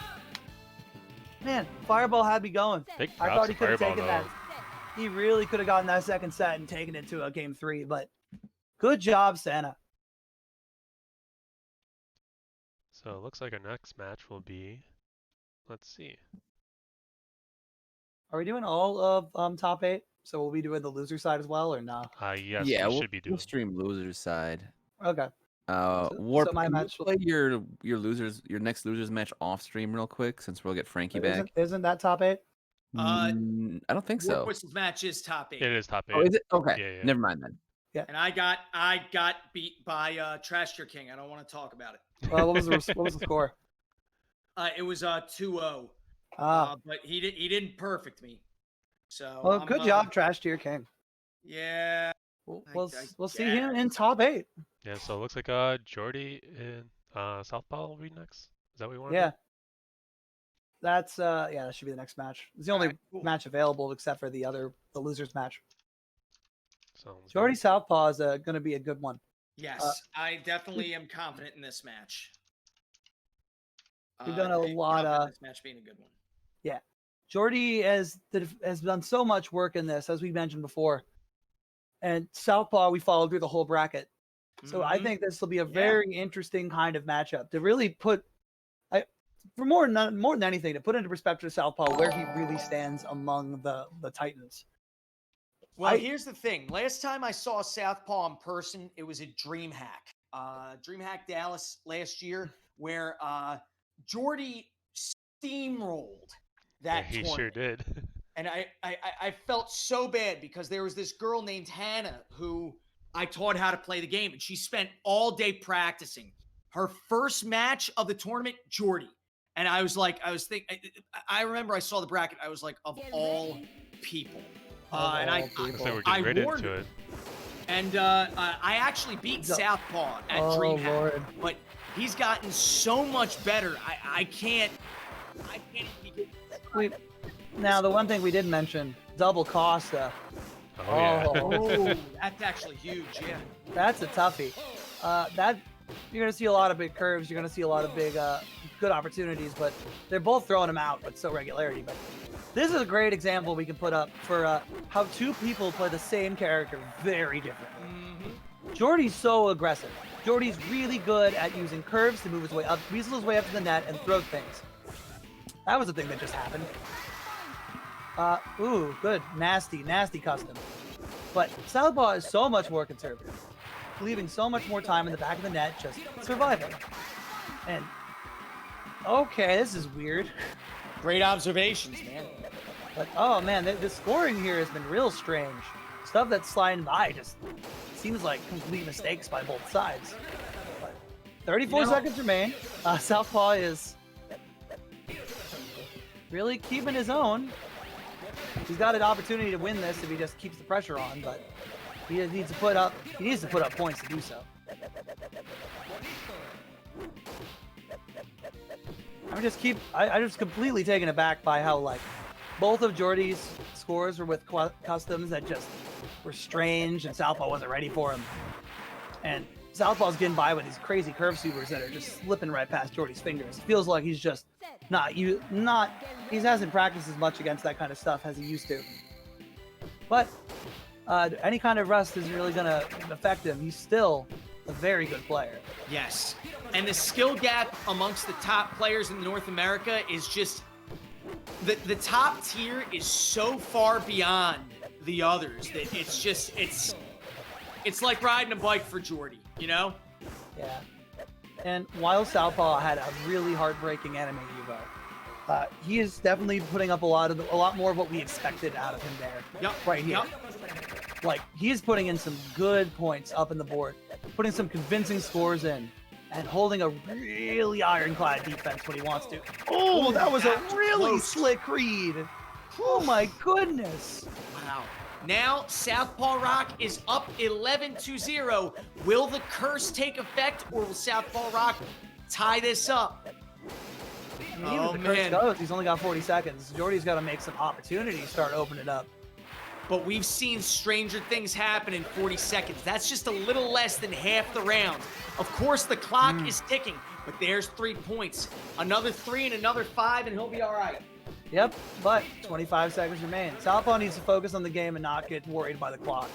Man, Fireball had me going. Big I props thought he to could have Fireball, taken though. that. He really could have gotten that second set and taken it to a game 3, but good job, Santa. So it looks like our next match will be, let's see. Are we doing all of top 8? So will we doing the loser side as well, or no? Yes, yeah, we we'll, should be we'll doing. stream losers side. Okay. Warp, my can match- you play your next losers match off stream real quick since we'll get Frankie back? Isn't that top 8? I don't think so. WarpWhistle's match is top 8. It is top 8. Oh, is it? Okay, Yeah. never mind then. And I got beat by TrashTierKing. I don't want to talk about it. Well, what was the score? It was 2-0. But he didn't perfect me. So Well, good job, TrashTierKing. Yeah. We'll see him in top 8. Yeah, so it looks like Geordi in Southpaw will be next. Is that what you want? Yeah. That's that should be the next match. It's the only Alright, cool. match available except for the losers match. Sounds Geordi good. Southpaw is going to be a good one. Yes, I definitely am confident in this match. We've done a I'm lot confident in of- this match being a good one. Geordi has done so much work in this, as we mentioned before. And Southpaw, we followed through the whole bracket. So I Mhm. think this will be a very interesting kind of matchup to really put, for more than anything, to put into perspective Southpaw where he really stands among the Titans. Well, here's the thing. Last time I saw Southpaw in person, it was at DreamHack. DreamHack Dallas last year, where Geordi steamrolled that he tournament. sure did. And I felt so bad because there was this girl named Hannah who I taught how to play the game, and she spent all day practicing. Her first match of the tournament, Geordi. And I remember I saw the bracket. I was like, of all people, And I I say we're I getting right warned into it. And I actually beat Southpaw at DreamHack, Lord. but he's gotten so much better. I can't even We now the one thing we didn't mention, double Costa. Oh, yeah. Oh, that's actually huge. Yeah. That's a toughie. That you're gonna see a lot of big curves. You're gonna see a lot of big, good opportunities. But they're both throwing them out with so regularity. But this is a great example we can put up for how two people play the same character very differently. Geordi's so aggressive. Geordi's really good at using curves to move his way up, weasel his way up to the net, and throw things. That was the thing that just happened. Ooh, good. Nasty custom. But Southpaw is so much more conservative, leaving so much more time in the back of the net just surviving. And, okay, this is weird. Great observations, man. But, oh man, the scoring here has been real strange. Stuff that's sliding by just seems like complete mistakes by both sides. But 34 seconds remain. Southpaw is really keeping his own. He's got an opportunity to win this if he just keeps the pressure on, but he needs to put up points to do so. I'm just completely taken aback by how like both of Geordi's scores were with customs that just were strange, and Southpaw wasn't ready for him. And Southpaw's getting by with these crazy curve supers that are just slipping right past Geordi's fingers. It feels like he's just he hasn't practiced as much against that kind of stuff as he used to. But any kind of rust isn't really gonna affect him. He's still a very good player. Yes. And the skill gap amongst the top players in North America is just the top tier is so far beyond the others that it's like riding a bike for Geordi, you know? Yeah. And while Southpaw had a really heartbreaking anime Evo, he is definitely putting up a lot more of what we expected out of him there. Yep. Right here. Yep. Like, he's putting in some good points up in the board, putting some convincing scores in, and holding a really ironclad defense when he wants to. Oh, that was a really close. slick read. Oh my goodness. Wow. Now, SouthpawRock is up 11-0. Will the curse take effect, or will SouthpawRock tie this up? I mean, even if the curse goes, he's only got 40 seconds. Geordi's got to make some opportunities start opening up. But we've seen stranger things happen in 40 seconds. That's just a little less than half the round. Of course, the clock is ticking, but there's 3 points. Another 3 and another 5, and he'll be all right. Yep, but 25 seconds remain. Southpaw needs to focus on the game and not get worried by the clock.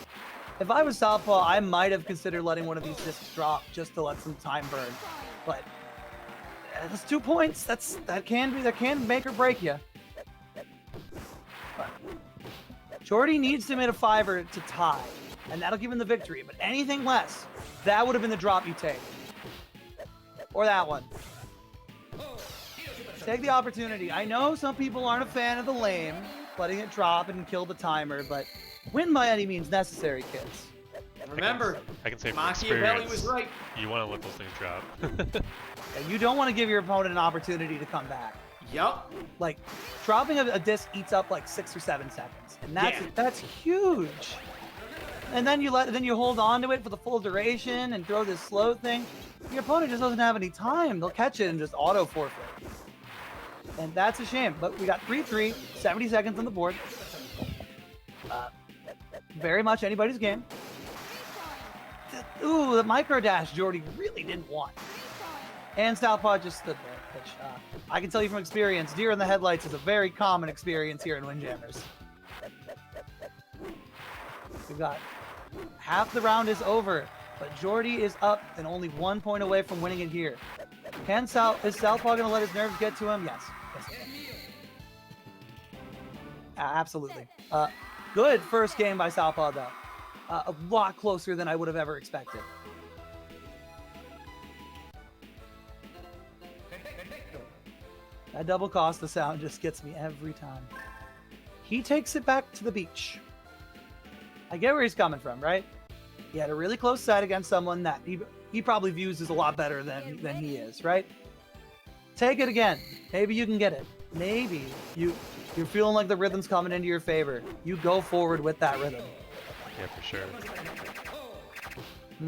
If I was Southpaw, I might have considered letting one of these discs drop just to let some time burn. But that's 2 points. That can make or break you. But Geordi needs to make a 5er to tie, and that'll give him the victory. But anything less, that would have been the drop you take. Or that one. Take the opportunity. I know some people aren't a fan of the lame, letting it drop and kill the timer, but win by any means necessary, kids. Remember, I can say from Machiavelli experience, was right. you want to let those things drop. And you don't want to give your opponent an opportunity to come back. Yup. Like, dropping a disc eats up like 6 or 7 seconds, and that's huge. And then you hold on to it for the full duration and throw this slow thing. Your opponent just doesn't have any time. They'll catch it and just auto forfeit. And that's a shame. But we got 3-3, 70 seconds on the board. Very much anybody's game. Ooh, the micro dash Geordi really didn't want. And Southpaw just stood there, which I can tell you from experience, deer in the headlights is a very common experience here in Windjammers. We've got half the round is over, but Geordi is up and only 1 point away from winning it here. Is Southpaw going to let his nerves get to him? Yes. Absolutely. Good first game by Southpaw, though. A lot closer than I would have ever expected. That double Costa sound just gets me every time. He takes it back to the beach. I get where he's coming from, right? He had a really close set against someone that he probably views as a lot better than he is, right? Take it again. Maybe you can get it. maybe you're feeling like the rhythm's coming into your favor. You go forward with that rhythm. Yeah, for sure.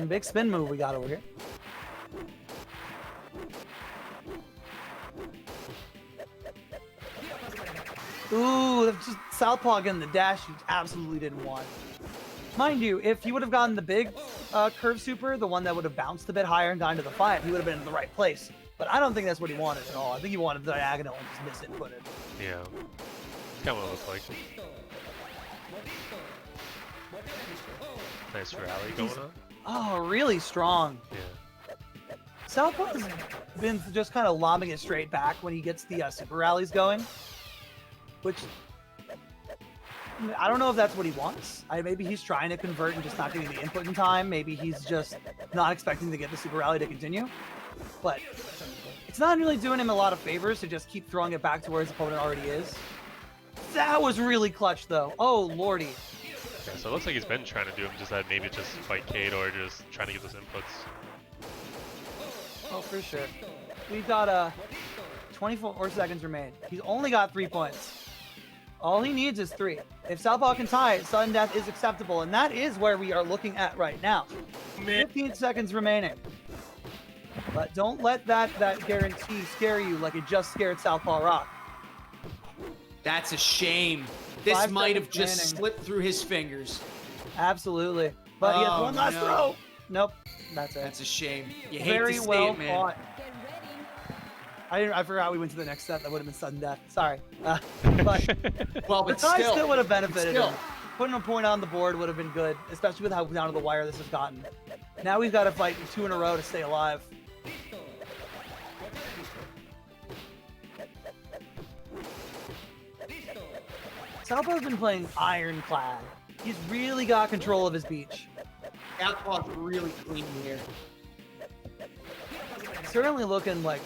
Big spin move we got over here. Ooh, that's just Southpaw getting the dash you absolutely didn't want. Mind you, if he would have gotten the big curve super, the one that would have bounced a bit higher and gone to the 5, he would have been in the right place. But I don't think that's what he wanted at all. I think he wanted the diagonal and just misinputted. Yeah. Kind of what it looks like. Nice rally going on. Oh, really strong. Yeah. Southpaw's been just kind of lobbing it straight back when he gets the super rallies going, which I don't know if that's what he wants. Maybe he's trying to convert and just not getting the input in time. Maybe he's just not expecting to get the super rally to continue. But it's not really doing him a lot of favors to just keep throwing it back to where his opponent already is. That was really clutch, though. Oh, lordy. Yeah, so it looks like he's been trying to do him, just that maybe just fight Cade or just trying to get those inputs. Oh, for sure. We've got 24 seconds remain. He's only got 3 points. All he needs is 3. If Southpaw can tie, sudden death is acceptable, and that is where we are looking at right now. 15 seconds remaining. But don't let that guarantee scare you like it just scared SouthpawRock. That's a shame. This 5 might have seconds just remaining. slipped through his fingers. Absolutely. But he has Oh, one last no. throw. Nope. That's it. That's a shame. You hate Very to see well it, man. fought. I forgot we went to the next set. That would have been sudden death. Sorry. But Well, the but tie still, still would have benefited still. him. Putting a point on the board would have been good, especially with how down to the wire this has gotten. Now we've got to fight 2 in a row to stay alive. Southpaw's been playing ironclad. He's really got control of his beach. Southpaw's really clean here. Certainly looking like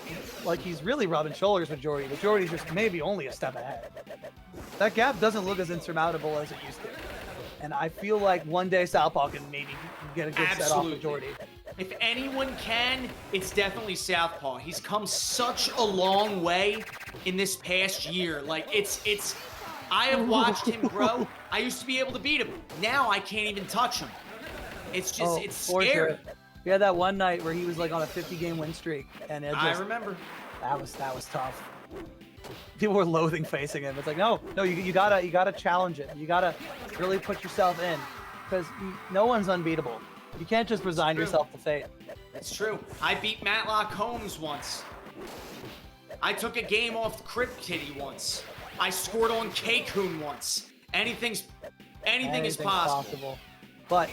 he's really rubbing shoulders with Geordi, but Geordi's just maybe only a step ahead. That gap doesn't look as insurmountable as it used to. And I feel like one day Southpaw can maybe get a good set off with Geordi. If anyone can, it's definitely Southpaw. He's come such a long way in this past year. Like, it's I have watched him grow. I used to be able to beat him. Now I can't even touch him. It's just, it's for scary. sure. We had that one night where he was like on a 50-game win streak, and it I just, remember. that was tough. People were loathing facing him. It's like, no, you gotta challenge it. You gotta really put yourself in, because no one's unbeatable. You can't just resign yourself to fate. It's true. I beat Matlock Holmes once. I took a game off Crypt Kitty once. I scored on K-Kun once. Anything is Anything's possible. But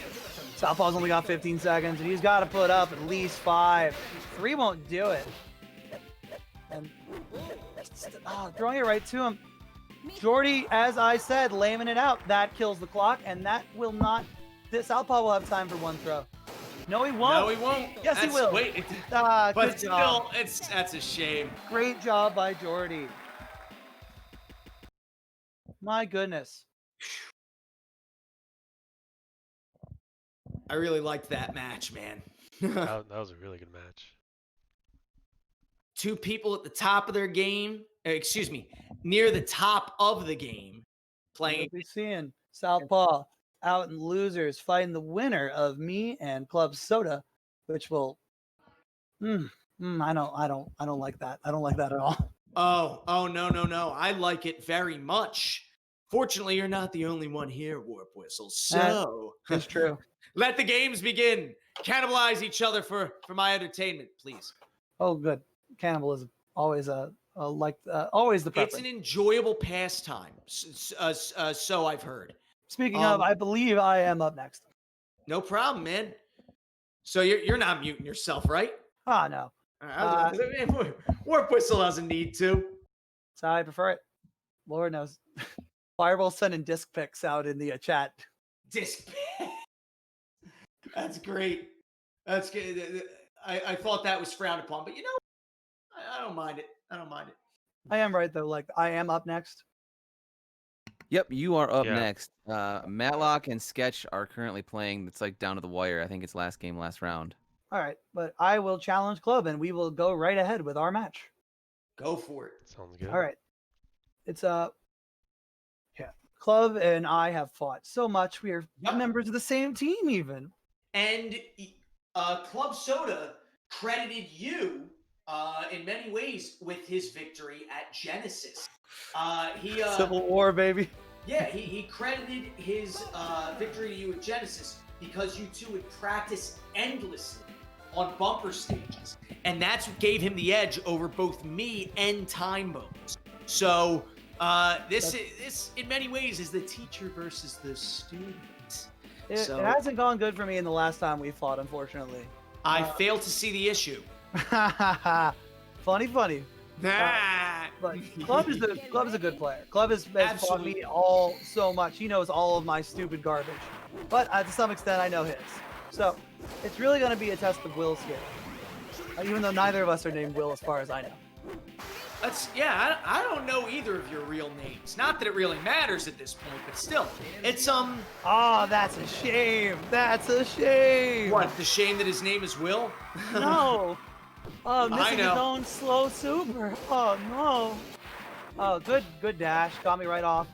Southpaw's only got 15 seconds, and he's got to put up at least 5. 3 won't do it. And throwing it right to him. Geordi, as I said, laying it out. That kills the clock, and that will not. Southpaw will have time for 1 throw. No, he won't. No, he won't. Yes, he will. Wait, But but job. still, that's a shame. Great job by Geordi. My goodness. I really liked that match, man. That was a really good match. 2 people at the top of their game, near the top of the game, playing. We'll be seeing Southpaw out in losers fighting the winner of me and ClubSoda, which will. I don't like that. I don't like that at all. Oh, no. I like it very much. Fortunately, you're not the only one here, WarpWhistle. So It's true. let the games begin. Cannibalize each other for my entertainment, please. Oh, good. Cannibalism always always the preference. It's an enjoyable pastime. So I've heard. Speaking of, I believe I am up next. No problem, man. So you're not muting yourself, right? Ah, no. WarpWhistle doesn't need to. That's how I prefer it. Lord knows. Fireball sending disc pics out in the chat. Disc. That's great. That's good. I thought that was frowned upon, but I don't mind it. I am right though. Like I am up next. Yep, you are up Yeah. next. Matlock and Sketch are currently playing. It's like down to the wire. I think it's last game, last round. All right, but I will challenge Club, and we will go right ahead with our match. Go for it. Sounds good. All right. It's yeah. Club and I have fought so much. We are Yep. members of the same team, even. And ClubSoda credited you in many ways with his victory at Genesis. Civil War, baby. Yeah, he credited his victory to you at Genesis because you two would practice endlessly on bumper stages. And that's what gave him the edge over both me and Time Bones. So this in many ways is the teacher versus the student. It hasn't gone good for me in the last time we fought, unfortunately. I failed to see the issue. funny. But Club is a good player. Club has fought me all so much. He knows all of my stupid garbage, but to some extent I know his. So it's really going to be a test of wills here. Even though neither of us are named Will, as far as I know. I don't know either of your real names. Not that it really matters at this point, but still, it's Oh, that's a shame. That's a shame. What? The shame that his name is Will? No. Oh, I missing his know. own slow super. Oh no. Oh, good dash. Got me right off.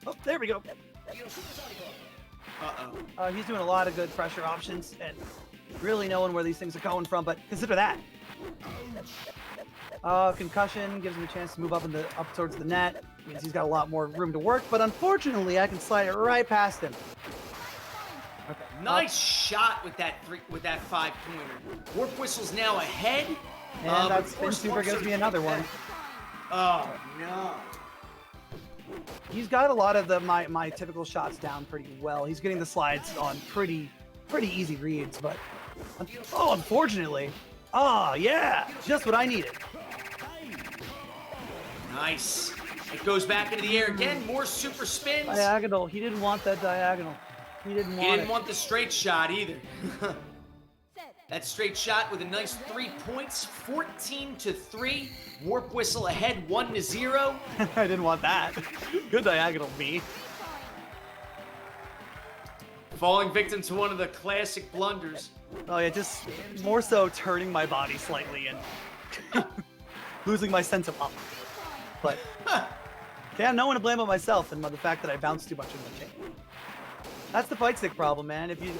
Oh, there we go. Uh-oh. He's doing a lot of good pressure options and really knowing where these things are coming from, but consider that. Concussion gives him a chance to move up towards the net. Means he's got a lot more room to work, but unfortunately I can slide it right past him. Okay. Nice shot with that 5-pointer. WarpWhistle's now ahead. And that but spin course, super gives me another one. Oh no. He's got a lot of my typical shots down pretty well. He's getting the slides on pretty easy reads, but unfortunately. Oh yeah, just what I needed. Nice. It goes back into the air again. More super spins. Diagonal. He didn't want that diagonal. He didn't want the straight shot either. That straight shot with a nice 3 points, 14-3. WarpWhistle ahead 1-0. I didn't want that. Good diagonal, me. Falling victim to one of the classic blunders. Oh yeah, just more so turning my body slightly and losing my sense of up. But damn, no one to blame but myself and the fact that I bounced too much in the chain. That's the fight stick problem, man. If you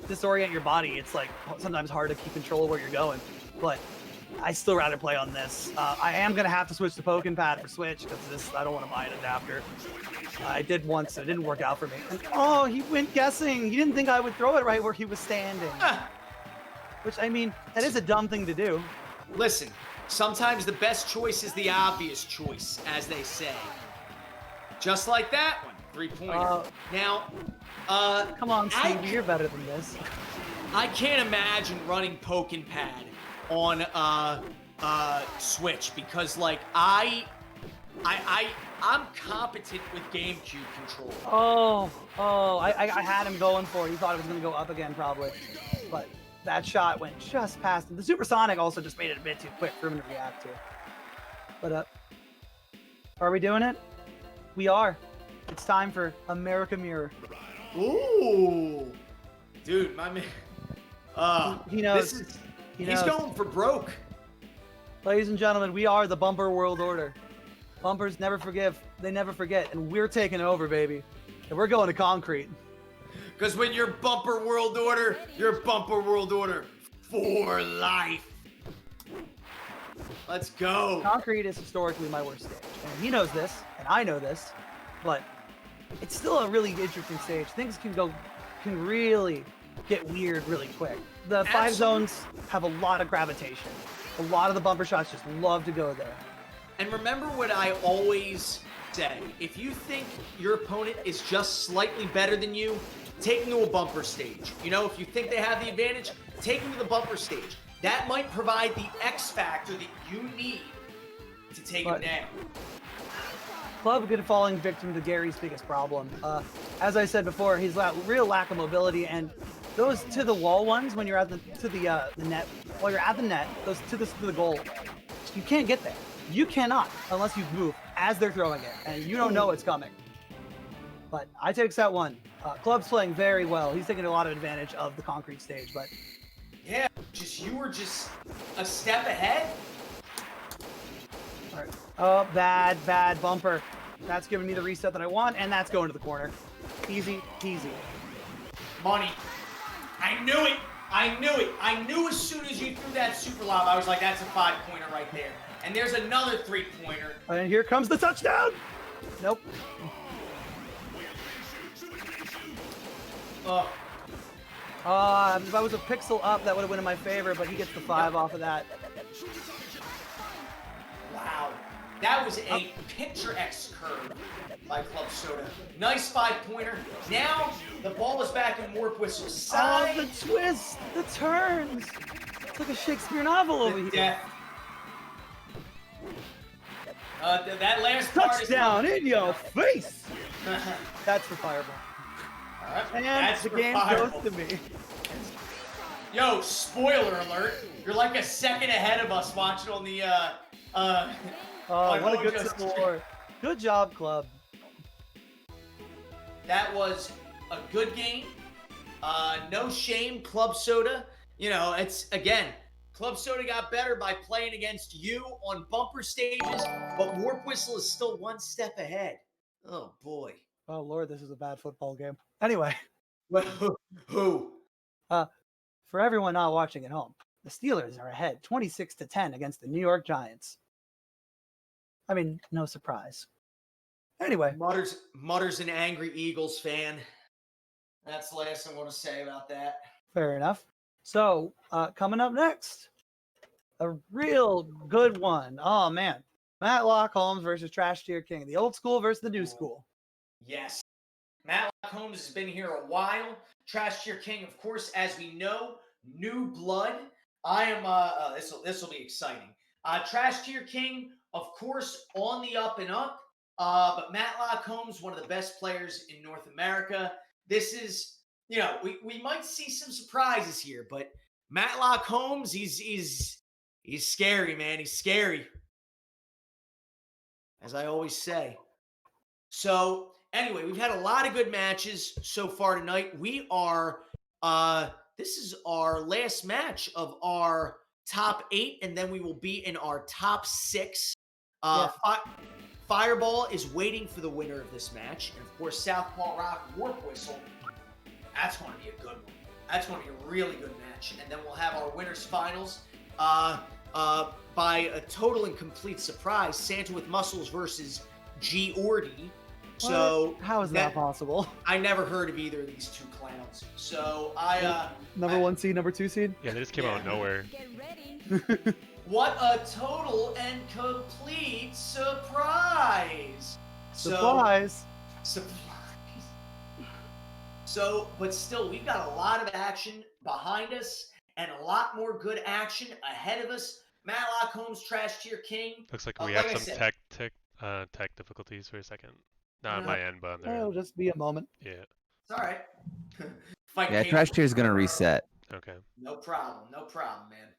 disorient your body, it's like sometimes hard to keep control of where you're going. But I still rather play on this. I am gonna have to switch to Pokken Pad for Switch because I don't want to buy an adapter. I did once, it didn't work out for me. And, he went guessing. He didn't think I would throw it right where he was standing. Which, I mean, that is a dumb thing to do. Listen, sometimes the best choice is the obvious choice, as they say. Just like that one, 3-pointer. Now, come on, Stevie, you're better than this. I can't imagine running Pokken Pad on Switch because, like, I'm competent with GameCube controller. I had him going for it. He thought it was going to go up again, probably. But that shot went just past him. The Supersonic also just made it a bit too quick for him to react to. But, are we doing it? We are. It's time for America Mirror. Ooh. Dude, my man. He knows. He's going for broke. Ladies and gentlemen, we are the Bumper World Order. Bumpers never forgive. They never forget. And we're taking over, baby. And we're going to concrete. Because when you're Bumper World Order, you're Bumper World Order for life. Let's go. Concrete is historically my worst stage. And he knows this, and I know this. But it's still a really interesting stage. Things can really get weird really quick. The 5 zones have a lot of gravitation. A lot of the bumper shots just love to go there. And remember what I always say. If you think your opponent is just slightly better than you, take them to a bumper stage. You know, if you think they have the advantage, take them to the bumper stage. That might provide the X factor that you need to take them down. Club could falling victim to Gary's biggest problem. As I said before, he's real lack of mobility, and those to the wall ones when you're at the net, while you're at the net, those to the goal, you can't get there. You cannot unless you move as they're throwing it, and you don't know it's coming. But I take set 1. Club's playing very well. He's taking a lot of advantage of the concrete stage, but yeah, you were just a step ahead. Alright. Oh, bad bumper. That's giving me the reset that I want, and that's going to the corner. Easy peasy. Money. I knew it. I knew as soon as you threw that super lob, I was like, that's a 5-pointer right there. And there's another 3-pointer. And here comes the touchdown. Nope. Oh. If I was a pixel up, that would have went in my favor, but he gets the 5 off of that. Wow. That was a picture X curve by ClubSoda. Nice 5-pointer. Now the ball is back in WarpWhistle's side. Oh, the twist, the turns. It's like a Shakespeare novel over here. Death. That last part Touchdown in your face. That's for Fireball. All right. And That's the for game Fireball. goes to me. Yo, spoiler alert. You're like a second ahead of us watching on the Oh, what a good Mojo score. Good job, Club. That was a good game. No shame, ClubSoda. You know, it's, again, ClubSoda got better by playing against you on bumper stages, but WarpWhistle is still one step ahead. Oh, boy. Oh, Lord, this is a bad football game. Anyway, Who? for everyone not watching at home, the Steelers are ahead 26-10 against the New York Giants. I mean, no surprise. Anyway. Mutters an angry Eagles fan. That's the last I'm going to say about that. Fair enough. So, coming up next, a real good one. Oh, man. Matlock Holmes versus TrashTierKing. The old school versus the new school. Yes. Matlock Holmes has been here a while. TrashTierKing, of course, as we know, new blood. I am, this will be exciting. TrashTierKing, of course, on the up and up. But Matlock Holmes, one of the best players in North America. This is, you know, we might see some surprises here, but Matlock Holmes, he's scary, man. He's scary, as I always say. So anyway, we've had a lot of good matches so far tonight. We are, this is our last match of our top 8, and then we will be in our top 6. Fireball is waiting for the winner of this match. And of course, SouthpawRock, WarpWhistle. That's going to be a good one. That's going to be a really good match. And then we'll have our winners finals. By a total and complete surprise, Santa with Muscles versus Geordi. So how is that possible? I never heard of either of these two clowns. So number 1 seed, number 2 seed. Yeah, they just came out of nowhere. Get ready. What a total and complete surprise! Surprise! Surprise. So, but still, we've got a lot of action behind us and a lot more good action ahead of us. Matlock Holmes, TrashTierKing. Looks like we like have I some said- tech difficulties for a second. Not on my end, but on their It'll end. just be a moment. Yeah. It's all right. Fight Yeah, King. Trash Tier is gonna reset. Okay. No problem, man.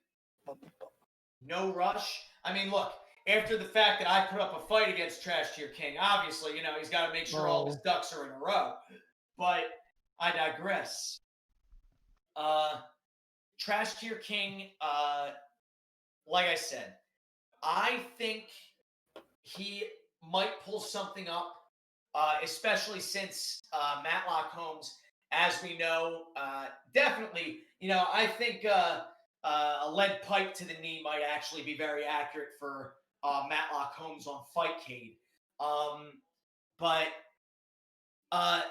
No rush. I mean, look, after the fact that I put up a fight against TrashTierKing, obviously, you know, he's got to make sure all his ducks are in a row. But I digress. TrashTierKing, like I said, I think he might pull something up, especially since Matlock Holmes, as we know, definitely, you know, I think a lead pipe to the knee might actually be very accurate for Matlock Holmes on Fightcade. But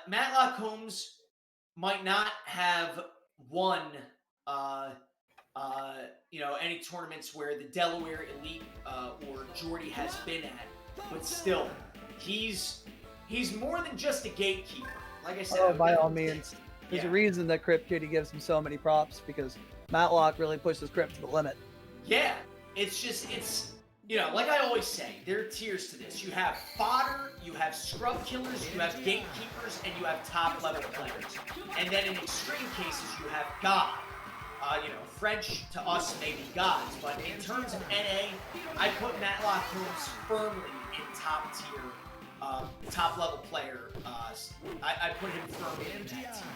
Matlock Holmes might not have won, you know, any tournaments where the Delaware Elite or Geordi has been at, but still, he's more than just a gatekeeper. Like I said, Oh, by all means. There's a Yeah. reason that Crypt Kitty gives him so many props, because Matlock really pushes Crypt to the limit. Yeah, it's you know, like I always say, there are tiers to this. You have fodder, you have scrub killers, you have gatekeepers, and you have top level players. And then in extreme cases, you have God. You know, French to us may be gods, but in terms of NA, I put Matlock Holmes firmly in top tier, top level player. I put him firmly in that tier.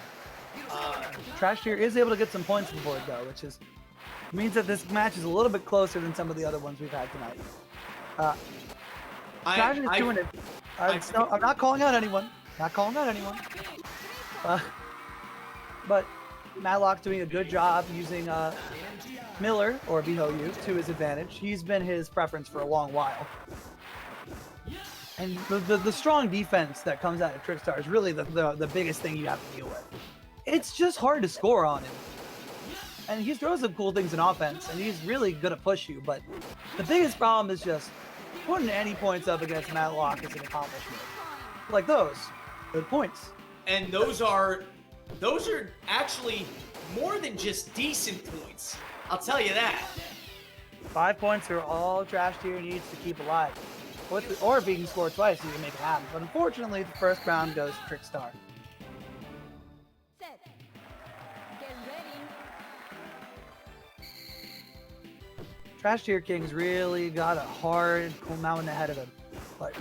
Trash Tier is able to get some points on the board, though, which means that this match is a little bit closer than some of the other ones we've had tonight. Trash is doing it. I'm not calling out anyone. Not calling out anyone. But Matlock's doing a good job using Miller, or BOU, to his advantage. He's been his preference for a long while. And the strong defense that comes out of Trickstar is really the biggest thing you have to deal with. It's just hard to score on him. And he throws some cool things in offense, and he's really good at push you, but the biggest problem is just putting any points up against Matlock is an accomplishment. Like those. Good points. And those are actually more than just decent points. I'll tell you that. 5 points are all TrashTier needs to keep alive. Or if he can score twice, you can make it happen. But unfortunately, the first round goes to Trickstar. Set. Get ready. TrashTierKing's really got a hard mountain ahead of him. Like,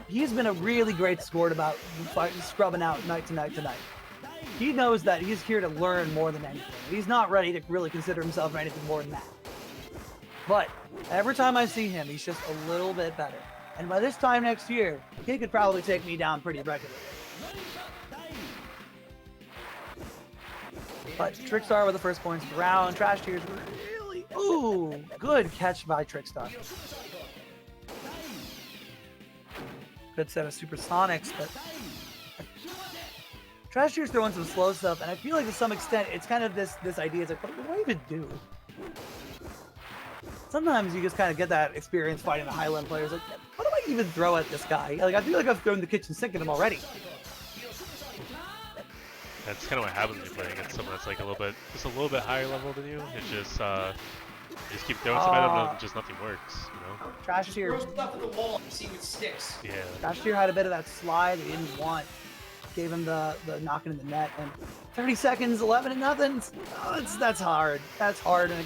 he's been a really great sport about scrubbing out night to night to night. He knows that he's here to learn more than anything. He's not ready to really consider himself anything more than that. But every time I see him, he's just a little bit better. And by this time next year, he could probably take me down pretty regularly. But Trickstar with the first points of the round. TrashTier's really... Ooh, good catch by Trickstar. Good set of supersonics, but TrashTier's throwing some slow stuff, and I feel like to some extent it's kind of this idea. It's like, what do I even do? Sometimes you just kind of get that experience fighting the Highland players. Like, what do I even throw at this guy? Like, I feel like I've thrown the kitchen sink at him already. That's kind of what happens when you're playing against someone that's like a little bit higher level than you. It's just you just keep throwing stuff at them and just nothing works, you know? TrashTier. Throw stuff at the wall and see what sticks. Yeah. TrashTier had a bit of that slide he didn't want. Gave him the knocking in the net, and 30 seconds, 11-0. Oh, that's hard. That's hard. And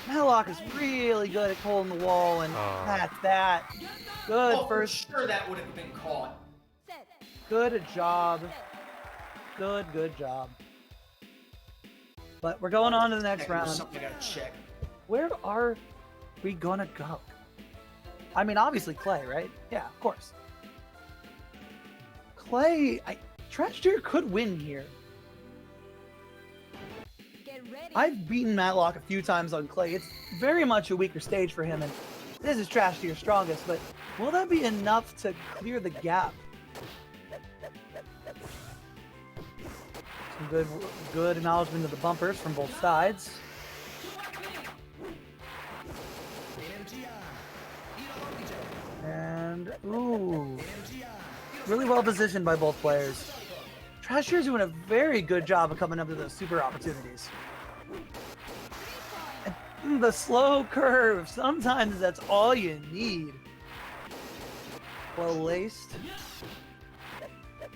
Matlock is really good at holding the wall, and that's that. Good first. For sure that would have been caught. Set. Good job. Good job. But we're going on to the next round. Something I gotta check. Where are we gonna go? I mean, obviously Clay, right? Yeah, of course. Clay, TrashTier could win here. Get ready. I've beaten Matlock a few times on Clay. It's very much a weaker stage for him, and this is TrashTier's strongest, but will that be enough to clear the gap? Some good acknowledgement of the bumpers from both sides. And, ooh. Really well positioned by both players. TrashTier's doing a very good job of coming up to those super opportunities. And the slow curve, sometimes that's all you need. Well laced.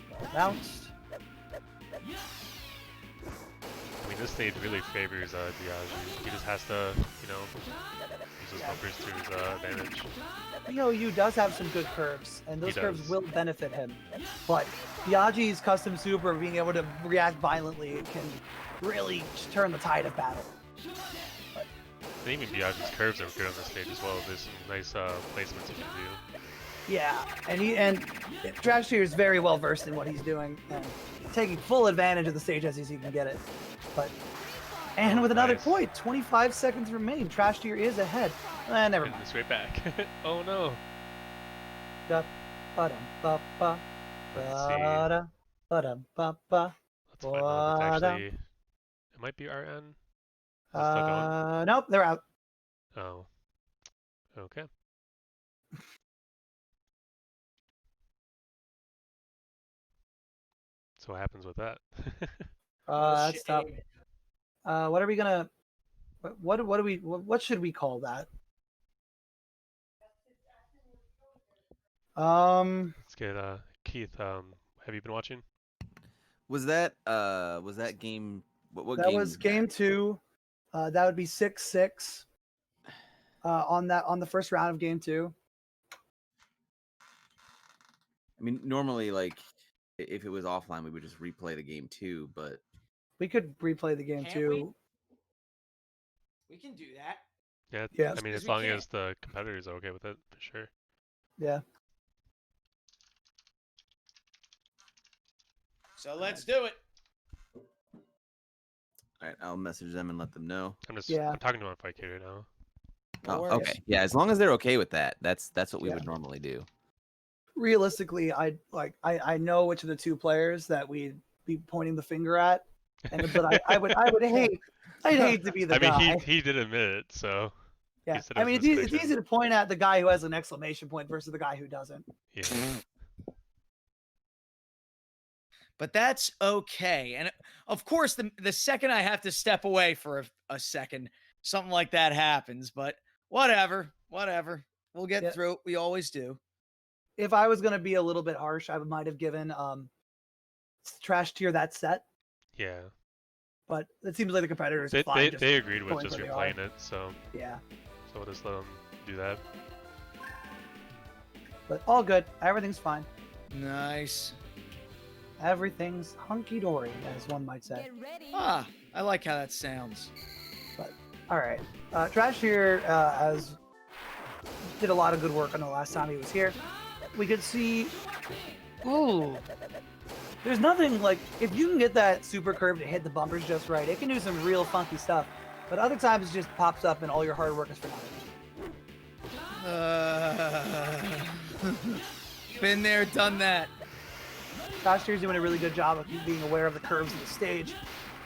Well bounced. I mean, this stage really favors Diageo. He just has to, you know, use those bumpers to his advantage. BOU does have some good curves, and those curves will benefit him. But Biaggi's custom super being able to react violently can really turn the tide of battle. But, And even Biaggi's curves are good on this stage as well. There's some nice placements you can do. yeah, and TrashTier is very well versed in what he's doing and taking full advantage of the stage as he can get it. But and with another point, 25 seconds remain. TrashTier is ahead. Never mind. This right back. Oh no. Let's find one that's actually. It might be RN. Is it still going? Nope, they're out. Oh. Okay. So what happens with that? That's tough. What are we gonna? What should we call that? Let's get Keith. Have you been watching? Was that game? What that game? was game 2. That would be 6-6. On the first round of game 2. I mean, normally, like, if it was offline, we would just replay the game too. But we could replay the game Can't too. we can do that. Yeah. I mean, as long as the competitors are okay with it, for sure. Yeah. So let's do it. All right, I'll message them and let them know. I'm talking to my Franke right now. No Oh, worries. okay. Yeah, as long as they're okay with that, that's what we Yeah. would normally do. Realistically, I know which of the two players that we'd be pointing the finger at, but I'd hate to be the I mean, guy. he did admit it, so Yeah, he said it I was mean it's misconnection. easy to point at the guy who has an exclamation point versus the guy who doesn't. Yeah. But that's okay. And of course, the second I have to step away for a second, something like that happens. But whatever. We'll get Yeah. through it. We always do. If I was gonna be a little bit harsh, I might have given Trash Tier that set, Yeah. but it seems like the competitors They, are fine. they agreed with going just where they are. replaying it, so Yeah, we'll just let them do that. but all good. Everything's fine. Nice. Everything's hunky dory, as one might say. Get ready. Ah, I like how that sounds. All right, Trash Tier did a lot of good work on the last time he was here. We could see, ooh, there's nothing like, if you can get that super curve to hit the bumpers just right, it can do some real funky stuff. But other times it just pops up and all your hard work is for nothing. Been there, done that. Trash Tier's doing a really good job of being aware of the curves of the stage.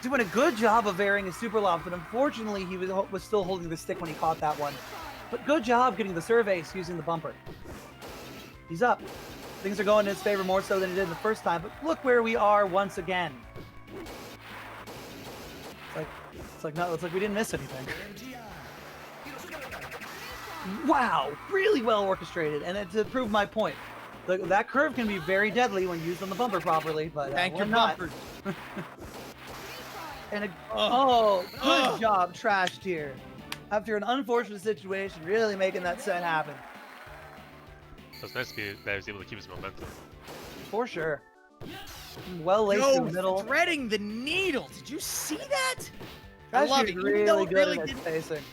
Doing a good job of varying his super lob, but unfortunately he was still holding the stick when he caught that one. But good job getting the surveys using the bumper. He's up. Things are going in his favor more so than it did the first time, but look where we are once again. It's like we didn't miss anything. Wow, really well orchestrated, and to prove my point, that curve can be very deadly when used on the bumper properly, but Thank we're you, not. bumpers. And good Oh. job, Trash Tier. After an unfortunate situation, really making that set happen. So it's nice to be that he was able to keep his momentum. For sure. Well laced in the middle. Threading the needle. Did you see that? I Trash love Tier's it. Even though really it good really at his didn't, spacing.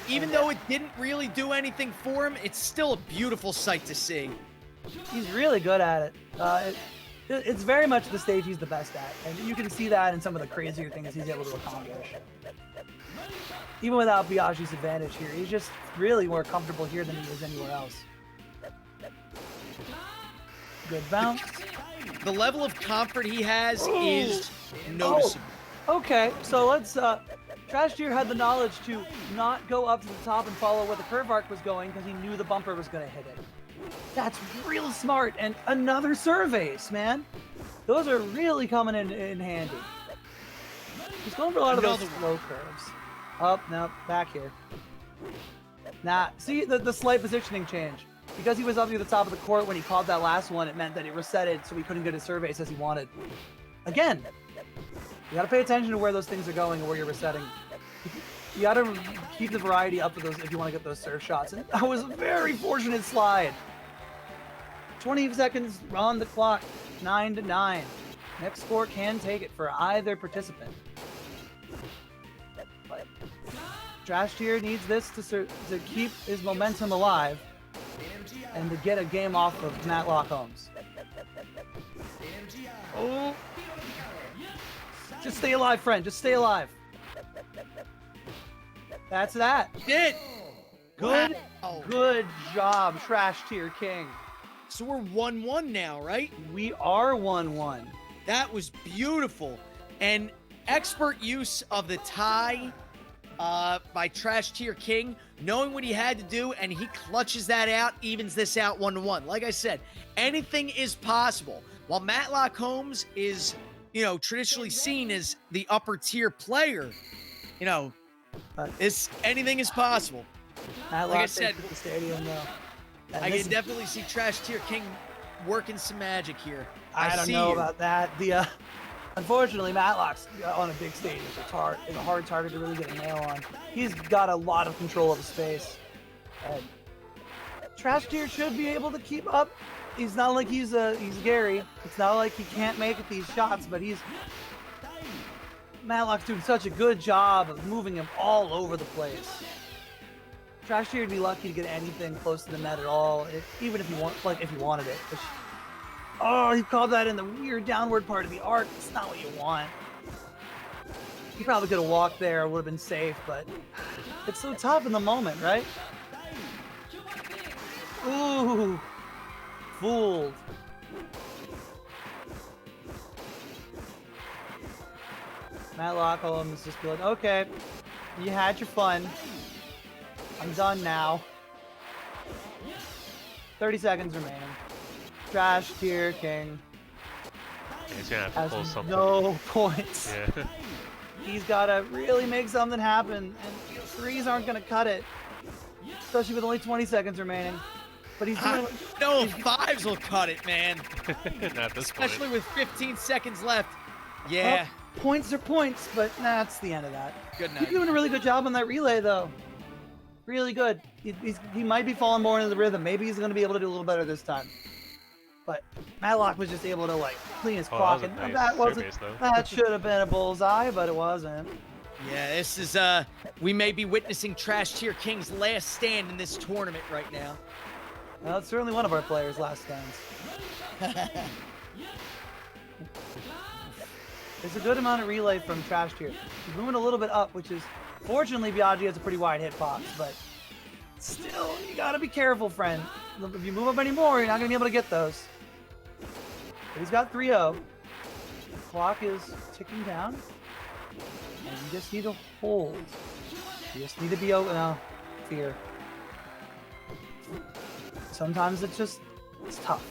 even though it didn't really do anything for him, it's still a beautiful sight to see. He's really good at it. It's very much the stage he's the best at, and you can see that in some of the crazier things he's able to accomplish. Even without Biaggi's advantage here, he's just really more comfortable here than he is anywhere else. Good bounce. The level of comfort he has is noticeable. Okay, so let's. Trash Tier had the knowledge to not go up to the top and follow where the curve arc was going because he knew the bumper was going to hit it. That's real smart, and another surveys, man. Those are really coming in handy. He's going for a lot of those slow curves. Oh, no, back here. Nah, see the slight positioning change. Because he was up near the top of the court when he called that last one, it meant that it resetted so he couldn't get his surveys as he wanted. Again, you gotta pay attention to where those things are going and where you're resetting. You gotta keep the variety up for those if you want to get those serve shots. And that was a very fortunate slide. 20 seconds on the clock, 9-9. Next score can take it for either participant. But Trash Tier needs this to keep his momentum alive and to get a game off of Matlock Holmes. Oh. Just stay alive, friend. Just stay alive. That's that. Did. Good, Wow. good job, Trash Tier King. So we're 1-1 now, right? We are 1-1. That was beautiful. And expert use of the tie by TrashTierKing, knowing what he had to do, and he clutches that out, evens this out 1-1. Like I said, anything is possible. While Matlock Holmes is, traditionally seen as the upper tier player, anything is possible. Matlock Like I said, takes the stadium though. And I this can is- definitely see TrashTierKing working some magic here. I don't see know you. about that. Unfortunately, Matlock's on a big stage. It's a hard target to really get a nail on. He's got a lot of control of the space. And Trash Tier should be able to keep up. He's not like he's Gary. It's not like he can't make it these shots, but Matlock's doing such a good job of moving him all over the place. Trash Tier would be lucky to get anything close to the net at all, even if you wanted it. Which, oh, he called that in the weird downward part of the arc. It's not what you want. He probably could have walked there, would have been safe, but it's so tough in the moment, right? Ooh, fooled. Matlock Holmes just be like, okay, you had your fun. I'm done now. 30 seconds remaining. TrashTierKing Yeah, he's gonna have to has pull something. no points. Yeah. He's got to really make something happen, and threes aren't going to cut it, especially with only 20 seconds remaining. But he's doing No, fives will cut it, man. Not at this Especially point. with 15 seconds left. Yeah. points are points, but that's the end of that. Good He's night. doing a really good job on that relay, though. Really good. He might be falling more into the rhythm. Maybe he's going to be able to do a little better this time. But Matlock was just able to like clean his Oh, clock, that was a and nice that wasn't. base, though. That should have been a bullseye, but it wasn't. Yeah, this is we may be witnessing TrashTierKing's last stand in this tournament right now. Well, it's certainly one of our players' last stands. There's a good amount of relay from Trash Tier. He's moving a little bit up, which is fortunately Biaggi has a pretty wide hitbox, but still, you gotta be careful, friend. If you move up anymore, you're not gonna be able to get those. But he's got 3-0. The clock is ticking down, and you just need to hold. You just need to be open. No, fear. Sometimes it's tough.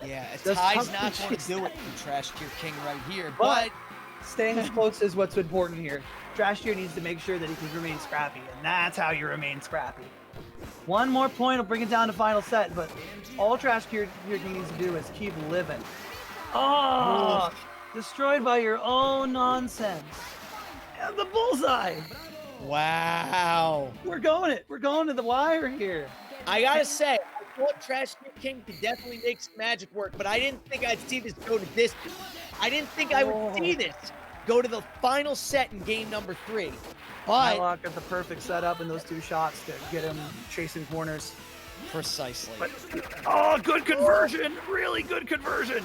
Yeah, a Just tie's tough not to going to chase. do it for TrashTierKing right here. But But staying as close is what's important here. Trash Tier needs to make sure that he can remain scrappy, and that's how you remain scrappy. One more point will bring it down to final set, but all Trash Tier needs to do is keep living. Oh, destroyed by your own nonsense. And the bullseye. wow. We're going to the wire here. I gotta say, I thought TrashTierKing could definitely make some magic work, but I didn't think I'd see this go to distance. I didn't think I would see this go to the final set in game number 3. But Matlock got the perfect setup in those two shots to get him chasing corners. precisely. Oh, good conversion! Really good conversion!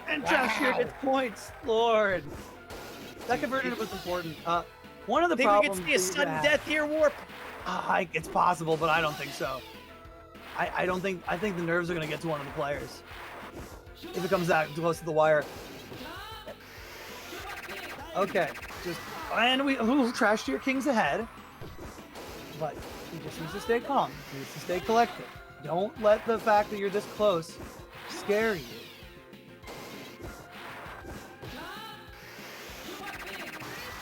And Trash Tier Wow. gets points. Lord, that conversion was important. One of the Think we problems could see a that you sudden have- death here, Warp? It's possible, but I don't think so. I don't think. I think the nerves are gonna get to one of the players if it comes that close to the wire. Okay, TrashTierKing's ahead, but he just needs to stay calm. He needs to stay collected. Don't let the fact that you're this close scare you.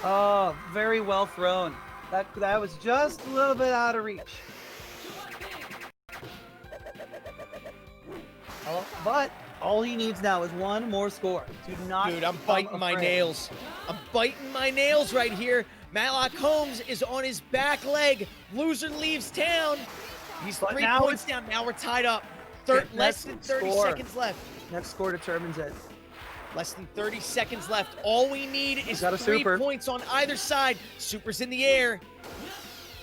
Oh, very well thrown. That was just a little bit out of reach. Oh, but all he needs now is one more score. Do not. Dude, I'm become biting my afraid. nails. I'm biting my nails right here. Matlock Holmes is on his back leg. Loser leaves town. He's But 3 now points it's- down. Now we're tied up. Get Less next than 30 score. seconds left. Next score determines it. Less than 30 seconds left. All we need is Got a 3 super. points on either side. Super's in the air.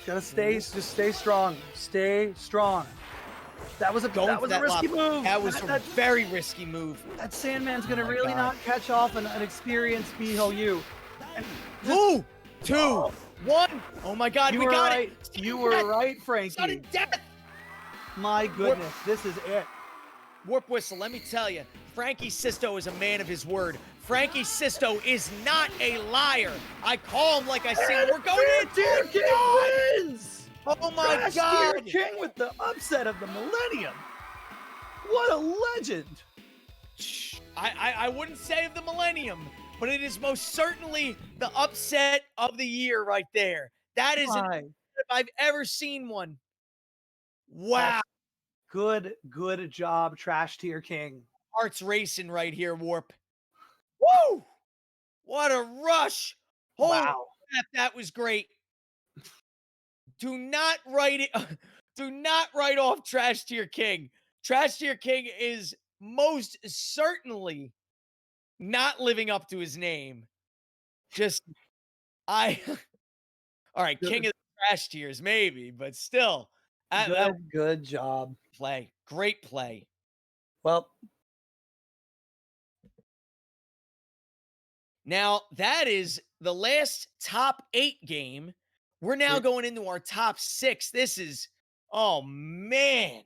Gotta just stay strong. Stay strong. That was a Going for that risky lop. move. That was a very risky move. that Sandman's gonna Oh my really God. not catch off an experienced BOU. And Ooh, 2, 1. Oh my God, you we were got right. it. You were right, Frankie. Sudden death. My goodness, this is it. WarpWhistle, let me tell you, Frankie Sisto is a man of his word. Frankie Sisto is not a liar. I call him like I see him. We're going in. TrashTierKing wins. Oh my God. TrashTierKing with the upset of the millennium. What a legend. I wouldn't say of the millennium, but it is most certainly the upset of the year right there. That is My if I've ever seen one. Wow. good job, TrashTierKing. Heart's racing right here, Warp. Woo! What a rush. Holy Wow. crap, that was great. Do not write it. Do not write off TrashTierKing. TrashTierKing is most certainly not living up to his name. Just all right, king of the trash tiers, maybe, but still, Good job. Play. Great play. Well, Now, that is the last top 8 game. We're now going into our top 6. This is, oh, man.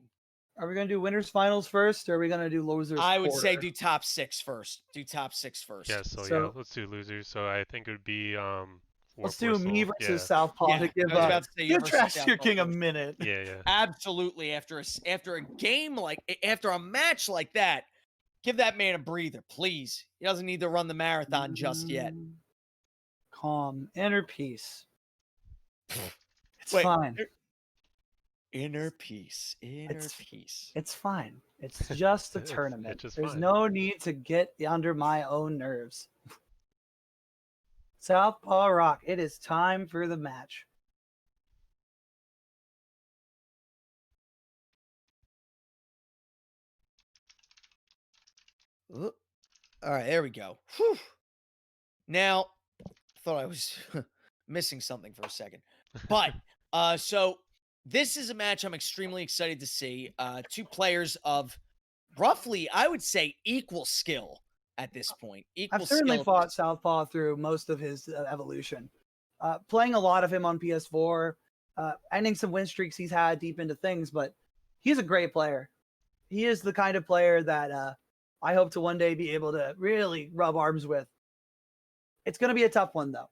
are we going to do winners finals first, or are we going to do losers? I would say quarter? do top 6 first. Do top 6 first. Yeah, so, So- yeah, let's do losers. So I think it would be Let's do me WarpWhistle. versus Southpaw Yeah, to give, I was about to say you give versus Trash Tier Southpaw King a first. minute. Yeah. Absolutely. After a game after a match like that, give that man a breather, please. He doesn't need to run the marathon just yet. Calm, inner peace. It's Wait, fine. Inner peace. Inner It's- peace. It's fine. It's just a It's tournament. just There's fine. no need to get under my own nerves. SouthpawRock, it is time for the match. All right, there we go. Whew. Now, I thought I was missing something for a second. But so this is a match I'm extremely excited to see. 2 players of roughly, I would say, equal skill at this point. Equal I've certainly skill. fought Southpaw through most of his evolution. Playing a lot of him on PS4, ending some win streaks he's had deep into things, but he's a great player. He is the kind of player that I hope to one day be able to really rub arms with. It's going to be a tough one, though.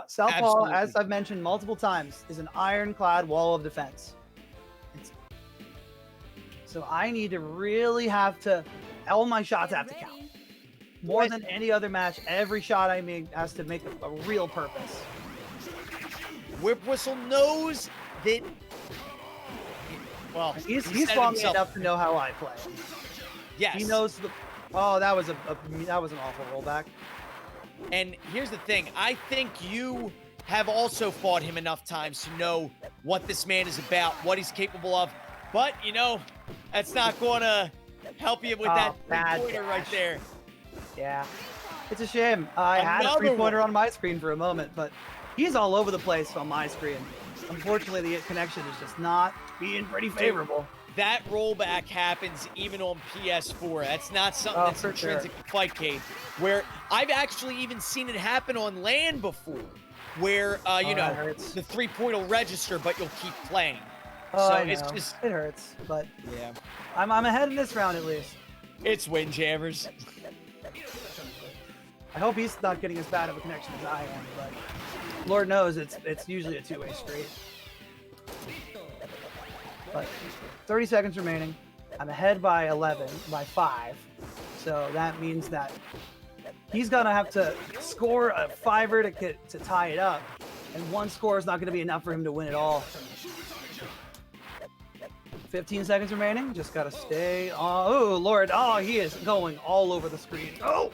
Southpaw, Absolutely. as I've mentioned multiple times, is an ironclad wall of defense. So I need to really have to, all my shots have to count. More than any other match, every shot I make has to make a real purpose. WarpWhistle knows that. Well, He's said it fought me himself. enough to know how I play. Yes. He knows the. Oh, that was an awful rollback. And here's the thing. I think you have also fought him enough times to know what this man is about, what he's capable of. But, that's not going to help you with that bad three-pointer right dash. there. Yeah, it's a shame. I had a Another 3-pointer one. on my screen for a moment, but he's all over the place on my screen. Unfortunately, the connection is just not being pretty favorable. That rollback happens even on PS4. That's not something that's for sure. intrinsic to Fightcade. Where I've actually even seen it happen on LAN before, where that hurts. the 3-point will register, but you'll keep playing. Oh, so I it's know. just It hurts, but yeah, I'm ahead in this round at least. it's Windjammers. I hope he's not getting as bad of a connection as I am, but Lord knows it's usually a 2-way street. But 30 seconds remaining. I'm ahead by 5. So that means that he's gonna have to score a 5er to tie it up, and 1 score is not gonna be enough for him to win it all. 15 seconds remaining. Just gotta stay. Oh Lord! Oh, he is going all over the screen. Oh!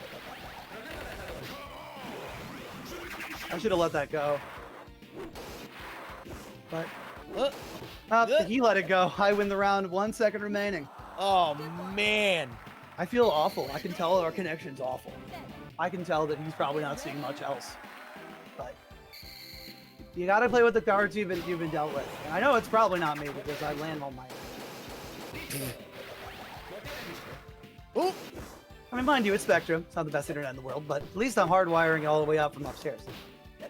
I should have let that go. But he let it go. I win the round. 1 second remaining. Oh man. I feel awful. I can tell our connection's awful. I can tell that he's probably not seeing much else. But you gotta play with the cards you've been dealt with. And I know it's probably not me because I land on my own. Oop. I mean, mind you, it's Spectrum. It's not the best internet in the world, but at least I'm hardwiring it all the way up from upstairs.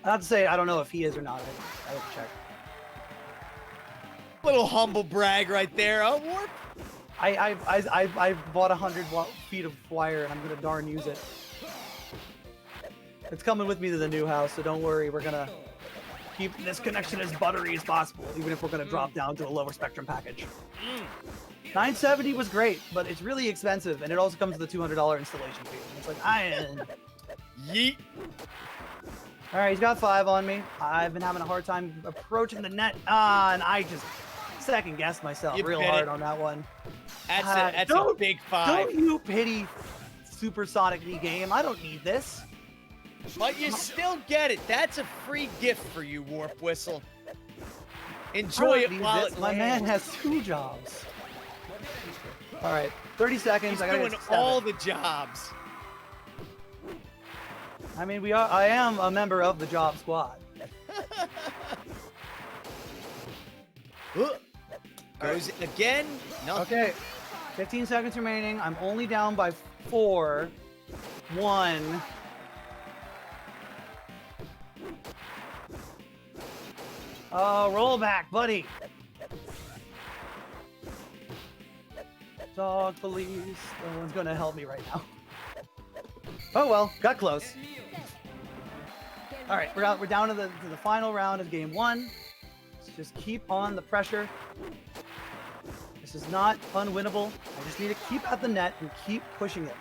I have to say, I don't know if he is or not. I have to check. Little humble brag right there. Oh, Warp. I bought 100 feet of wire and I'm gonna darn use it. It's coming with me to the new house, so don't worry. We're gonna keep this connection as buttery as possible, even if we're gonna drop down to a lower spectrum package. 970 was great, but it's really expensive, and it also comes with a $200 installation fee. It's like, Yeet. all right, he's got 5 on me. I've been having a hard time approaching the net, and I just second guessed myself You real bit hard it. on that one. That's a big 5. Don't you pity Supersonic the game? I don't need this. But you still get it. That's a free gift for you, WarpWhistle. Enjoy I don't it need while this. it My man lasts. has 2 jobs. All right, 30 seconds. He's I gotta doing get to 7. all the jobs. I mean, I am a member of the job squad. Goes again. Nothing. Okay, 15 seconds remaining. I'm only down by 4. 1. Oh, roll back, buddy. Dog police. No one's gonna help me right now. Oh well, got close. All right, we're down to the final round of game 1. Let's just keep on the pressure. This is not unwinnable. I just need to keep at the net and keep pushing it,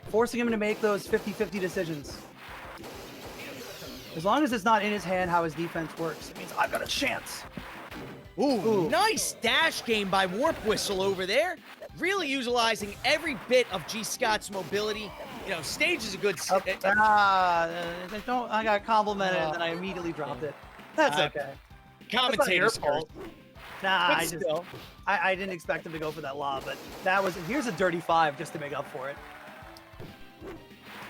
forcing him to make those 50-50 decisions. As long as it's not in his hand how his defense works, it means I've got a chance. Ooh, nice dash game by WarpWhistle over there. Really utilizing every bit of G. Scott's mobility. You know, stage is a good... I got complimented and then I immediately dropped it. That's okay. Commentator's fault. Nah, I didn't expect him to go for that lob, but here's a dirty 5 just to make up for it.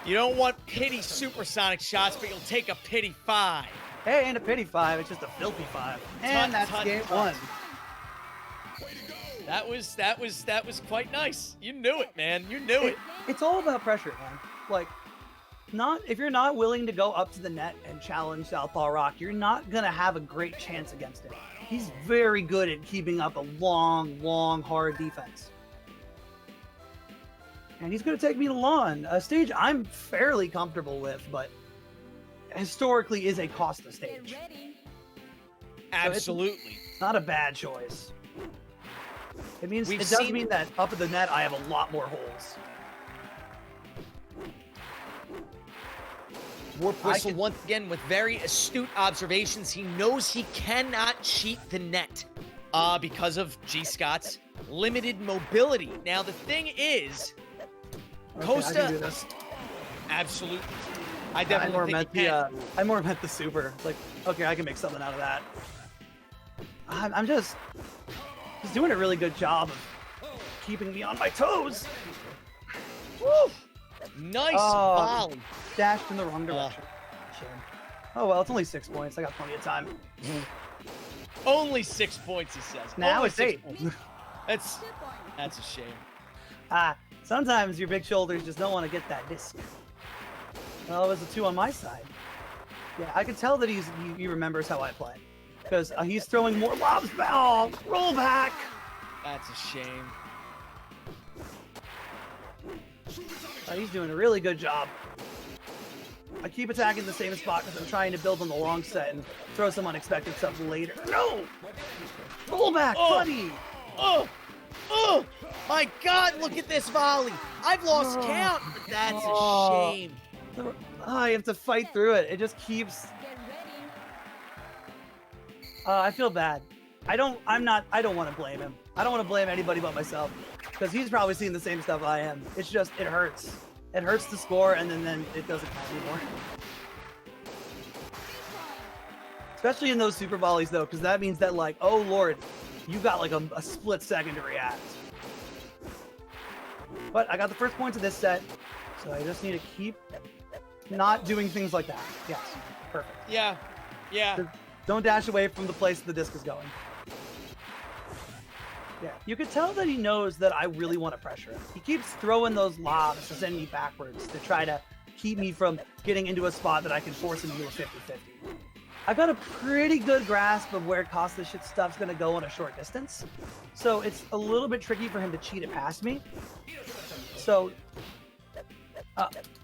You don't want pity supersonic shots, but you'll take a pity 5. Hey, ain't a pity 5, it's just a filthy 5. And that's game 1. That was quite nice. You knew it, man. You knew it. It's all about pressure, man. Like, if you're not willing to go up to the net and challenge SouthpawRock, you're not gonna have a great chance against it. He's very good at keeping up a long, hard defense. And he's going to take me to lawn, a stage I'm fairly comfortable with, but historically is a Costa stage. Get ready. Absolutely. It's not a bad choice. It means We've it does seen- mean that up at the net I have a lot more holes. WarpWhistle once again with very astute observations. He knows he cannot cheat the net because of G. Scott's limited mobility. Now the thing is, Okay, Costa, I can do this. Absolutely. I definitely think he can. I more meant the super. Like, okay, I can make something out of that. I'm just he's doing a really good job of keeping me on my toes. Woo! Nice volley. Dashed in the wrong direction. Shame. Oh well, it's only 6 points. I got plenty of time. Only 6 points, he says. Now Only it's 6 8. points. That's a shame. Sometimes your big shoulders just don't want to get that disc. Well, it was a 2 on my side. Yeah, I can tell that he remembers how I play. Because he's throwing more lobs back. Oh, roll back! That's a shame. He's doing a really good job. I keep attacking the same spot because I'm trying to build on the long set and throw some unexpected stuff later. No! Roll back, buddy! Oh! My God, look at this volley! I've lost count, but that's a shame. I have to fight through it. It just keeps... Get ready. I feel bad. I don't want to blame him. I don't want to blame anybody but myself. Because he's probably seeing the same stuff I am. It's just, it hurts. It hurts to score, and then it doesn't count anymore. Especially in those super volleys, though, because that means that, like, oh, Lord, you got, like, a split second to react. But I got the first points of this set, so I just need to keep not doing things like that. Yes, perfect. Yeah. Don't dash away from the place the disc is going. Yeah, you could tell that he knows that I really want to pressure him. He keeps throwing those lobs to send me backwards to try to keep me from getting into a spot that I can force him to do a 50-50. I've got a pretty good grasp of where Costa shit stuff's going to go on a short distance, so it's a little bit tricky for him to cheat it past me. So,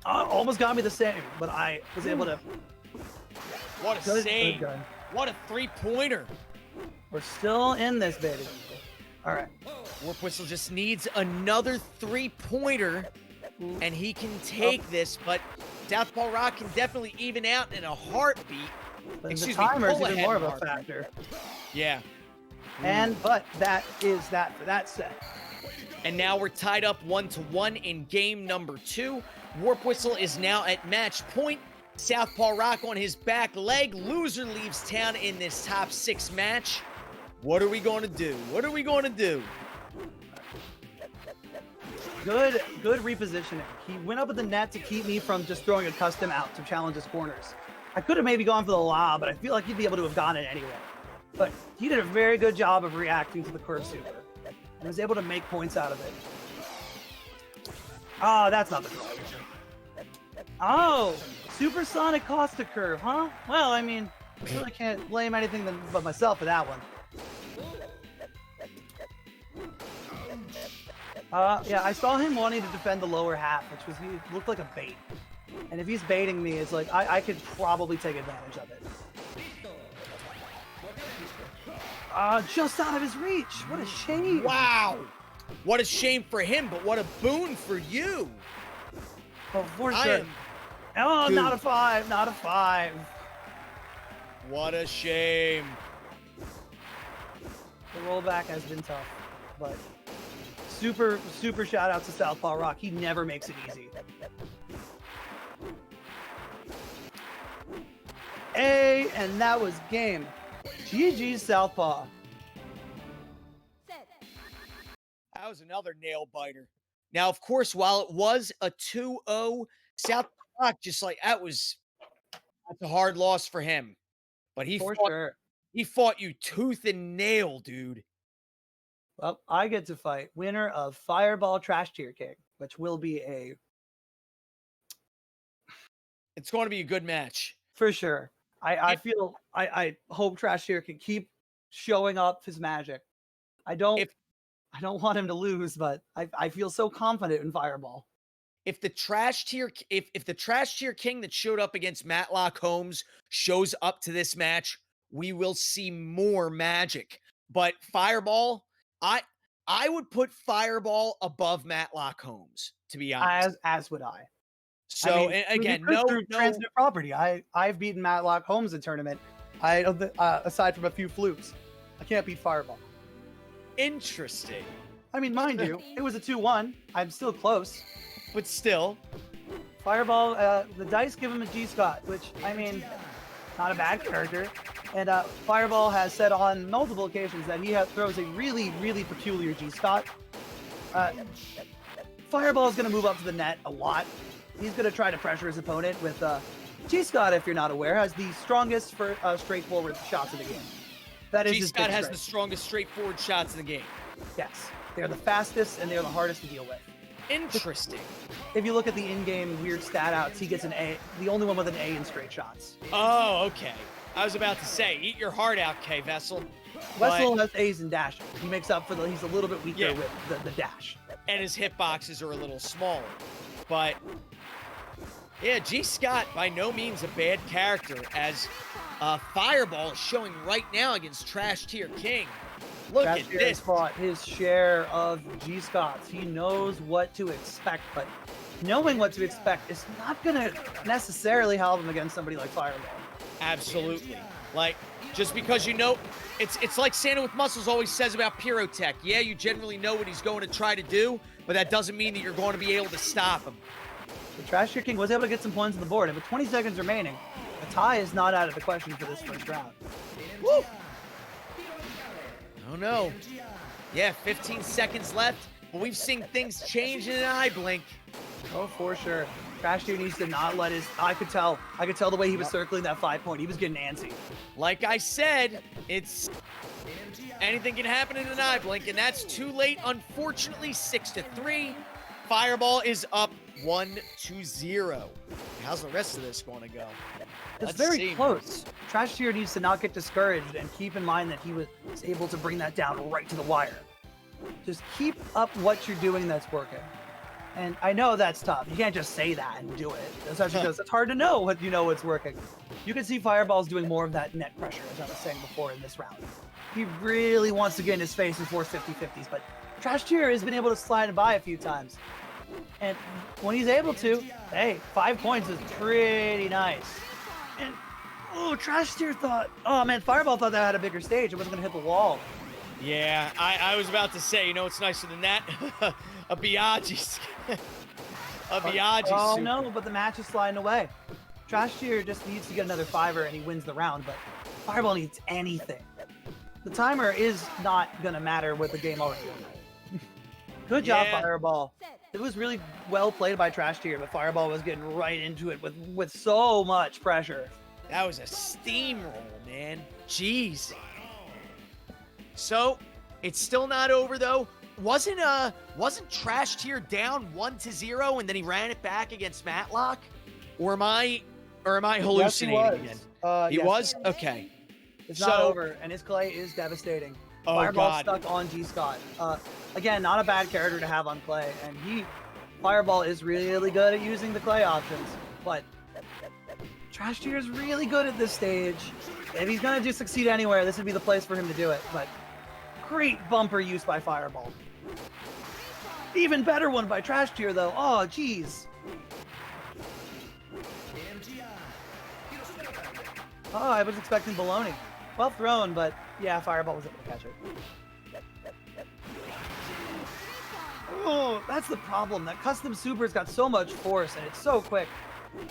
almost got me the same, but I was able to... What a save. Good. What a three-pointer. We're still in this, baby. All right. WarpWhistle just needs another three-pointer, and he can take this, but SouthpawRock can definitely even out in a heartbeat. But Excuse the me, timer is pull even ahead more of a heartbeat. factor. Yeah. But that is that for that set. And now we're tied up 1-1 in game number 2. WarpWhistle is now at match point. SouthpawRock on his back leg. Loser leaves town in this top 6 match. What are we going to do? What are we going to do? Good repositioning. He went up at the net to keep me from just throwing a custom out to challenge his corners. I could have maybe gone for the lob, but I feel like he'd be able to have gotten it anyway. But he did a very good job of reacting to the curve super and was able to make points out of it. Oh, that's not the draw. Oh, supersonic Costa curve, huh? Well, I mean, I really can't blame anything but myself for that one. Yeah, I saw him wanting to defend the lower half, which he looked like a bait. And if he's baiting me, it's like I could probably take advantage of it. Just out of his reach. What a shame. Wow. What a shame for him, but what a boon for you. Oh, for I sure. am- Oh, Dude. not a 5, not a 5. What a shame. The rollback has been tough, but super shout out to SouthpawRock. He never makes it easy. And that was game. GG Southpaw. Set. That was another nail biter. Now, of course, while it was a 2-0, SouthpawRock that's a hard loss for him. But he For fought, sure. he fought you tooth and nail, dude. Well, I get to fight winner of Fireball TrashTierKing, which will be It's going to be a good match. for sure. I hope TrashTier can keep showing up his magic. I don't want him to lose, but I feel so confident in Fireball. If the trash tier king that showed up against Matlock Holmes shows up to this match, we will see more magic. But Fireball, I would put Fireball above Matlock Holmes, to be honest. As would I. So I mean, and again, through transmit property. I've beaten Matlock Holmes in tournament. Aside from a few flukes, I can't beat Fireball. interesting, I mean, mind you, it was a 2-1. I'm still close. but still, Fireball, the dice give him a G Scott, which I mean, not a bad character. And Fireball has said on multiple occasions that he throws a really, really peculiar G Scott. Fireball is going to move up to the net a lot. He's going to try to pressure his opponent with G Scott. If you're not aware, has the strongest for straightforward shots in the game. That is G his Scott big has the strength. strongest straightforward shots in the game. Yes, they're the fastest and they're the hardest to deal with. Interesting. If you look at the in-game weird stat outs, he gets an A, the only one with an A in straight shots. Oh, okay. I was about to say, eat your heart out, K Vessel. Wessel has A's in dashing. He makes up for he's a little bit weaker Yeah. with the dash. And his hitboxes are a little smaller. But yeah, G Scott by no means a bad character, as Fireball is showing right now against TrashTierKing. Look at TrashTier has this. fought his share of G Scots. He knows what to expect, but knowing what to expect is not going to necessarily help him against somebody like Fireball. Absolutely. Like, just because you know, it's like Santa with Muscles always says about Pyrotech. Yeah, you generally know what he's going to try to do, but that doesn't mean that you're going to be able to stop him. The TrashTierKing was able to get some points on the board, and with 20 seconds remaining, a tie is not out of the question for this first round. Woo! Oh no. Yeah, 15 seconds left, but we've seen things change in an eye blink. Oh, for sure. TrashTier needs to not let his. I could tell the way he was circling that 5 point. He was getting antsy. Like I said, it's anything can happen in an eye blink, and that's too late. Unfortunately, 6-3. Fireball is up 1-0. How's the rest of this going to go? It's Let's very see. close. TrashTier needs to not get discouraged and keep in mind that he was able to bring that down right to the wire. Just keep up what you're doing that's working. And I know that's tough. You can't just say that and do it, especially because it's hard to know what's working. You can see Fireball's doing more of that net pressure, as I was saying before in this round. He really wants to get in his face and force 50-50s, but TrashTier has been able to slide by a few times. And when he's able to, hey, 5 points is pretty nice. And, TrashTier thought, Fireball thought that had a bigger stage. It wasn't going to hit the wall. Yeah, I was about to say, you know what's nicer than that? A Biaggi. A Biaggi Oh, suit. no, but the match is sliding away. TrashTier just needs to get another 5er and he wins the round, but Fireball needs anything. The timer is not going to matter with the game already over. Good job, Yeah. Fireball. It was really well played by TrashTier, but Fireball was getting right into it with so much pressure. That was a steamroll, man. Jeez. So it's still not over though. Wasn't Trash Tier down 1-0 and then he ran it back against Matlock? Or am I hallucinating again? He yes. was? Okay. It's not over, and his clay is devastating. Oh, Fireball God. stuck on G Scott. Again, not a bad character to have on clay, and Fireball is really good at using the clay options, but Trash Tier is really good at this stage. If he's gonna just succeed anywhere, this would be the place for him to do it. But great bumper use by Fireball. Even better one by Trash Tier though. Oh, jeez. Oh, I was expecting baloney. Well thrown, but yeah, Fireball was able to catch it. Oh, that's the problem. That custom super's got so much force and it's so quick.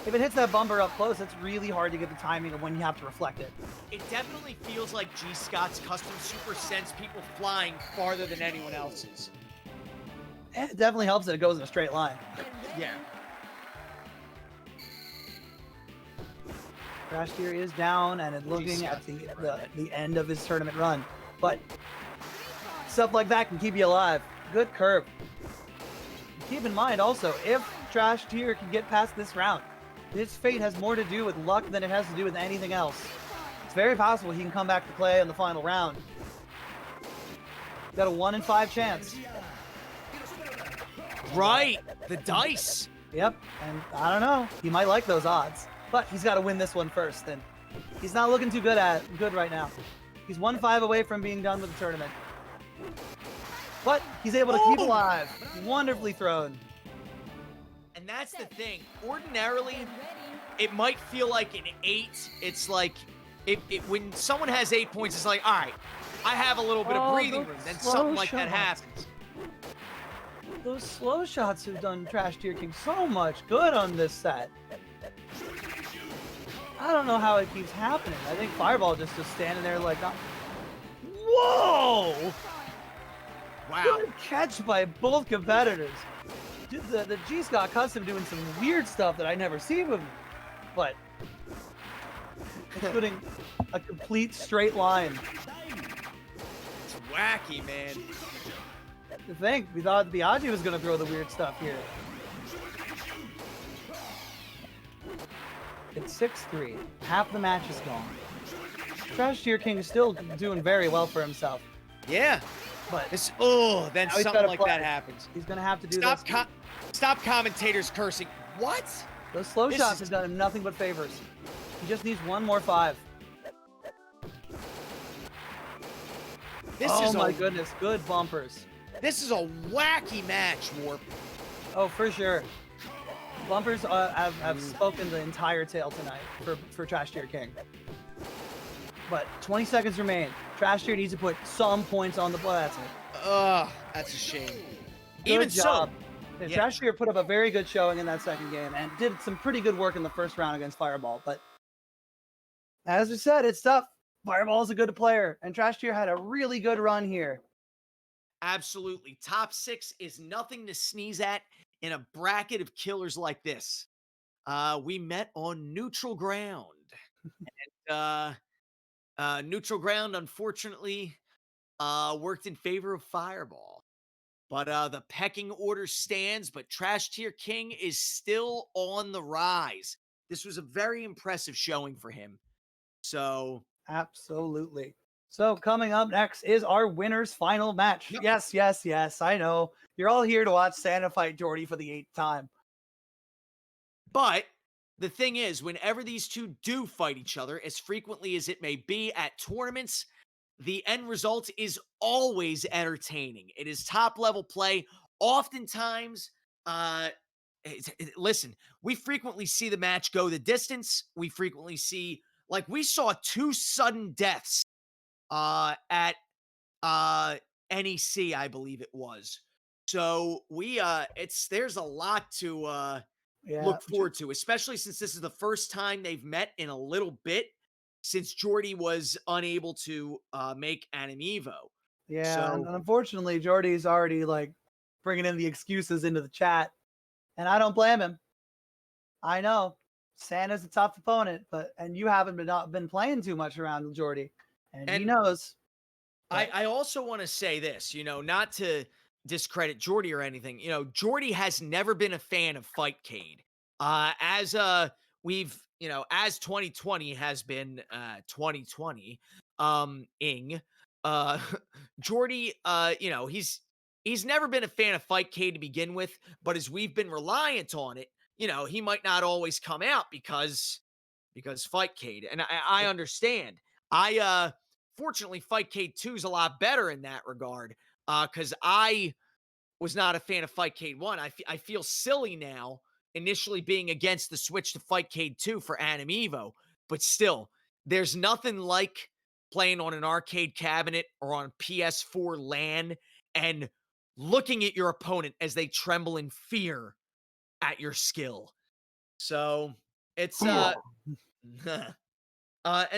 If it hits that bumper up close, it's really hard to get the timing of when you have to reflect it. It definitely feels like G Scott's custom super sends people flying farther than anyone else's. It definitely helps that it goes in a straight line. Yeah. Trash Tier is down and is looking at the end of his tournament run. But stuff like that can keep you alive. Good curve. Keep in mind also, if Trash Tier can get past this round, his fate has more to do with luck than it has to do with anything else. It's very possible he can come back to play in the final round. Got a 1 in 5 chance. Right. The dice. Yep, and I don't know. He might like those odds. But he's got to win this one first, and he's not looking too good right now. He's 1-5 away from being done with the tournament. But he's able to keep alive. Wonderfully thrown. And that's the thing. Ordinarily, it might feel like an 8. It's like, when someone has 8 points, it's like, all right, I have a little bit of breathing room. Then something like that happens. Those slow shots have done TrashTierKing so much good on this set. I don't know how it keeps happening. I think Fireball just standing there like, whoa! Wow. Good catch by both competitors. Dude, the G Scott custom doing some weird stuff that I never see with him, but including a complete straight line. It's wacky, man. To think, we thought Biaggi was going to throw the weird stuff here. It's 6-3. Half the match is gone. TrashTierKing is still doing very well for himself. Yeah. But then now he's something gotta like play. that happens. He's going to have to do Stop this. Stop commentators cursing. What? Those slow This shots is- have done him nothing but favors. He just needs one more 5. This Oh is my goodness, good bumpers. This is a wacky match, Warp. Oh, for sure. Bumpers have spoken the entire tale tonight for TrashTierKing. But 20 seconds remain. TrashTier needs to put some points on the board. That's it. Ugh, that's a shame. Good Even job. so, yeah. TrashTier put up a very good showing in that second game and did some pretty good work in the first round against Fireball. But as we said, it's tough. Fireball is a good player, and TrashTier had a really good run here. Absolutely. Top 6 is nothing to sneeze at in a bracket of killers like this. We met on neutral ground. And neutral ground, unfortunately, worked in favor of Fireball. But the pecking order stands, but TrashTierKing is still on the rise. This was a very impressive showing for him. So, Absolutely. So coming up next is our winner's final match. Yep. Yes, I know. You're all here to watch Santa fight Geordi for the 8th time. but the thing is, whenever these two do fight each other, as frequently as it may be at tournaments, the end result is always entertaining. It is top level play. Oftentimes, listen, we frequently see the match go the distance. We frequently see, like, we saw 2 sudden deaths at NEC, I believe it was. So there's a lot to look forward to, especially since this is the first time they've met in a little bit since Geordi was unable to make Anime Evo. Yeah, So- and unfortunately, Geordi's already like bringing in the excuses into the chat, and I don't blame him. I know Santa's a tough opponent, and you haven't been playing too much around Geordi, and he And- knows. I also want to say this, not to discredit Geordi or anything. Geordi has never been a fan of Fightcade. As as 2020 has been 2020, ing Geordi, he's never been a fan of Fightcade to begin with, but as we've been reliant on it, he might not always come out because Fightcade, and I understand. Fortunately, Fightcade 2 is a lot better in that regard, because I was not a fan of Fightcade 1. I feel silly now initially being against the switch to Fightcade 2 for Anim Evo, but still, there's nothing like playing on an arcade cabinet or on PS4 LAN and looking at your opponent as they tremble in fear at your skill. So it's and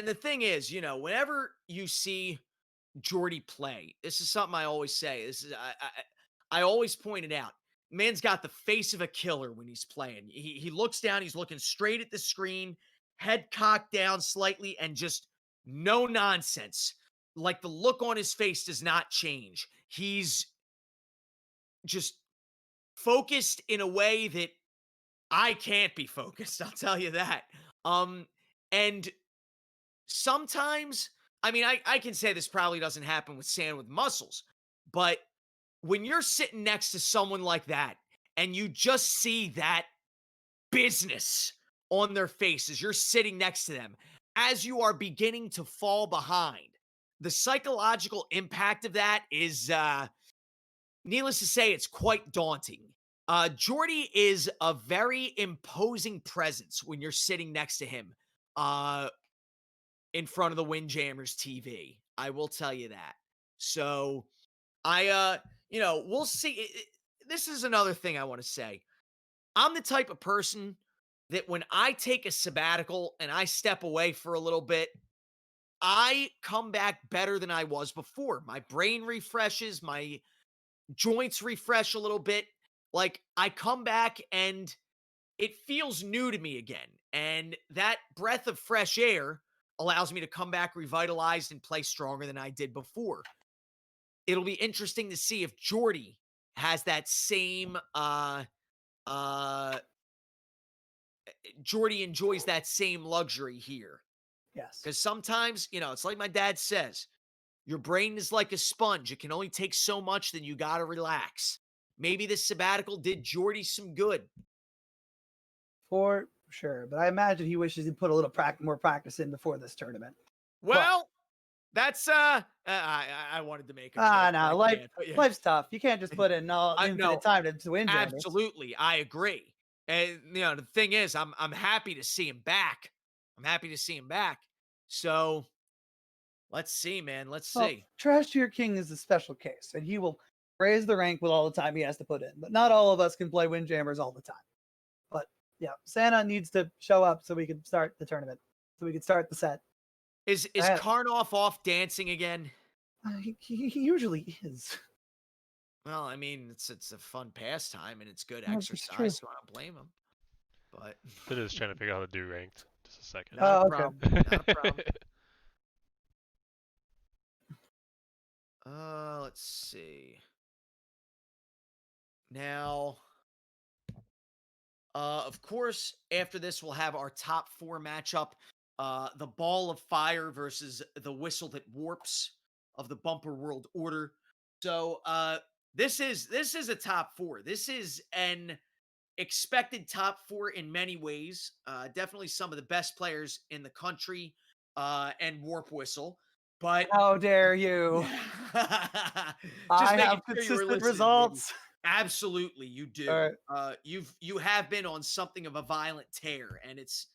the thing is, whenever you see Geordi play, this is something I always say. This is I always point it out. Man's got the face of a killer when he's playing. He looks down, he's looking straight at the screen, head cocked down slightly, and just no nonsense. Like the look on his face does not change. He's just focused in a way that I can't be focused. I'll tell you that. And sometimes, I mean, I can say this probably doesn't happen with Sand with Muscles, but when you're sitting next to someone like that and you just see that business on their faces, you're sitting next to them as you are beginning to fall behind, the psychological impact of that is, needless to say, it's quite daunting. Geordi is a very imposing presence when you're sitting next to him in front of the Windjammers TV. I will tell you that. So we'll see. This is another thing I want to say. I'm the type of person that when I take a sabbatical and I step away for a little bit, I come back better than I was before. My brain refreshes, my joints refresh a little bit. Like I come back and it feels new to me again. And that breath of fresh air allows me to come back revitalized and play stronger than I did before. It'll be interesting to see if Geordi has that same Geordi enjoys that same luxury here. Yes. Because sometimes, it's like my dad says, your brain is like a sponge. It can only take so much, then you got to relax. Maybe this sabbatical did Geordi some good. For sure. But I imagine he wishes he'd put a little more practice in before this tournament. Well, that's I wanted to make a no, life's tough. You can't just put in infinite time to win. Absolutely, I agree. And the thing is, I'm happy to see him back. So let's see, man. Let's see. TrashTierKing is a special case, and he will raise the rank with all the time he has to put in. But not all of us can play Windjammers all the time. But yeah, Santa needs to show up so we can start the tournament, so we can start the set. Is Karnoff off dancing again? He usually is. Well, I mean, it's a fun pastime and it's good exercise, so I don't blame him. But It is trying to figure out how to do ranked. Just a second. Not a problem. Not a problem. Let's see. Now, of course, after this, we'll have our top 4 matchup. The Ball of Fire versus the Whistle That Warps of the Bumper World Order. So, this is a top 4. This is an expected top 4 in many ways. Definitely some of the best players in the country, and WarpWhistle. But how dare you? I have consistent results. Baby. Absolutely, you do. Right. You have been on something of a violent tear, and it's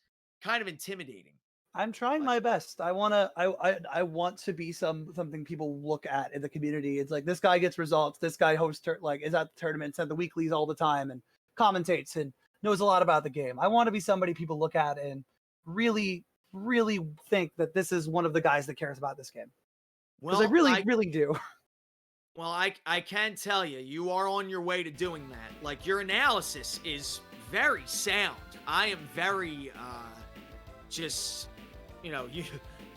kind of intimidating. I'm trying my best. I want to be something people look at in the community. It's like this guy gets results. This guy hosts is at the tournaments and the weeklies all the time and commentates and knows a lot about the game. I want to be somebody people look at and really, really think that this is one of the guys that cares about this game. Well, I really do. Well, I can tell you, you are on your way to doing that. Like, your analysis is very sound. I am very,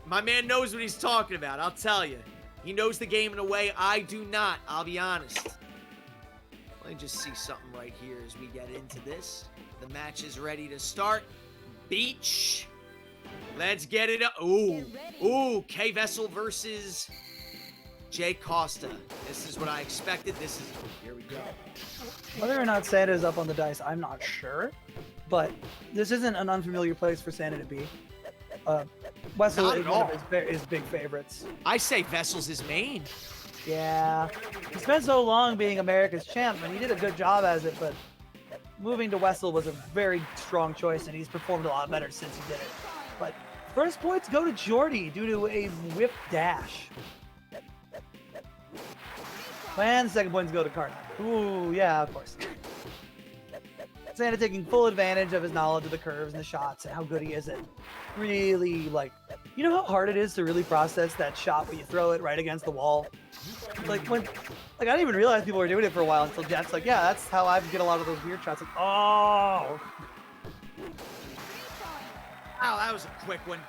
my man knows what he's talking about, I'll tell you. He knows the game in a way I do not, I'll be honest. Let me just see something right here as we get into this. The match is ready to start. Beach. Let's get it up. Ooh. Ooh, K Vessel versus Jay Costa. This is what I expected. Here we go. Whether or not Santa is up on the dice, I'm not sure. But this isn't an unfamiliar place for Santa to be. Wessel Not is at one all. of his big favorites. I say Vessel's his main. Yeah. He spent so long being America's champ, and he did a good job as it, but moving to Wessel was a very strong choice, and he's performed a lot better since he did it. But first points go to Geordi due to a whip dash. And second points go to Cardinal. Ooh, yeah, of course. Santa taking full advantage of his knowledge of the curves and the shots and how good he is at really, like, you know how hard it is to really process that shot when you throw it right against the wall? Like, I didn't even realize people were doing it for a while until Jeff's like, yeah, that's how I get a lot of those weird shots. Like, oh! Wow, that was a quick one.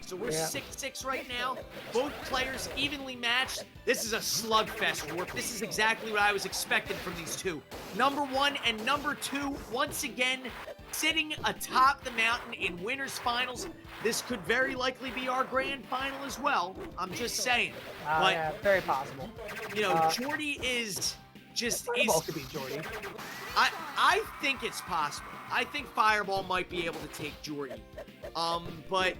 So we're Yeah. 6-6 right now. Both players evenly matched. This is a slugfest, Warp. This is exactly what I was expecting from these two. Number 1 and number 2, once again, sitting atop the mountain in winners finals. This could very likely be our grand final as well. I'm just saying. But, Yeah, very possible. you know, Geordi is just... Fireball could be Geordi. I think it's possible. I think Fireball might be able to take Geordi. But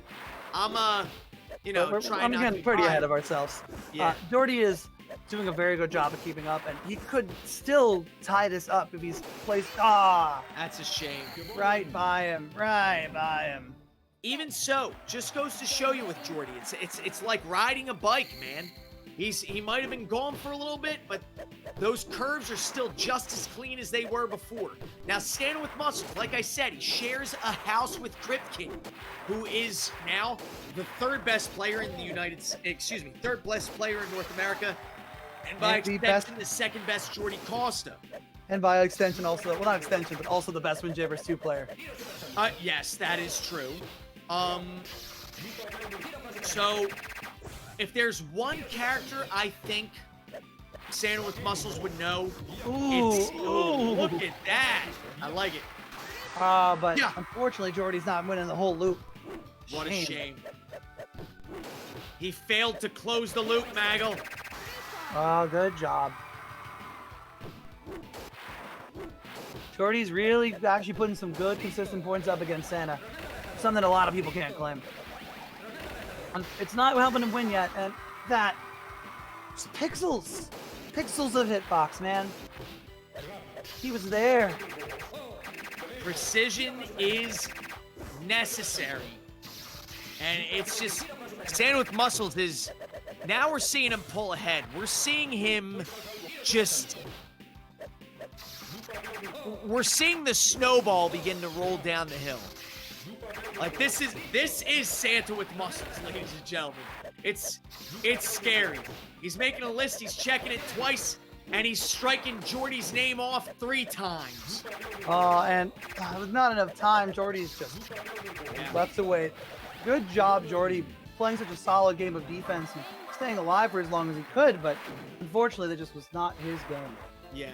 I'm trying I'm not getting to be pretty ahead biased. of ourselves. Yeah. Geordi is doing a very good job of keeping up, and he could still tie this up if he's placed That's a shame. right by him. Even so, just goes to show you with Geordi, it's like riding a bike, man. He might have been gone for a little bit, but those curves are still just as clean as they were before. Now, Santa with muscles, like I said, he shares a house with ClubSoda, who is now the third best player in third best player in North America, and by And the extension, the second best Geordi Costa. And by extension also, well, not extension, but also the best Windjammers 2 player. Yes, that is true. So, if there's one character I think Santa with muscles would know, look at that. I like it. But Yeah. unfortunately, Geordi's not winning the whole loop. What a shame. He failed to close the loop, Maggle. Oh, good job. Geordi's really actually putting some good, consistent points up against Santa. Something a lot of people can't claim. It's not helping him win yet, and that... Just pixels. Pixels of hitbox, man. He was there. Precision is necessary. And it's just... Santa with muscles is... Now we're seeing him pull ahead. We're seeing him just... We're seeing the snowball begin to roll down the hill. Like, this is Santa with muscles, ladies and gentlemen. It's scary. He's making a list, he's checking it twice, and he's striking Geordi's name off 3 times. And with not enough time, Geordi's just left to wait. Good job, Geordi, playing such a solid game of defense and staying alive for as long as he could, but unfortunately, that just was not his game. Yeah.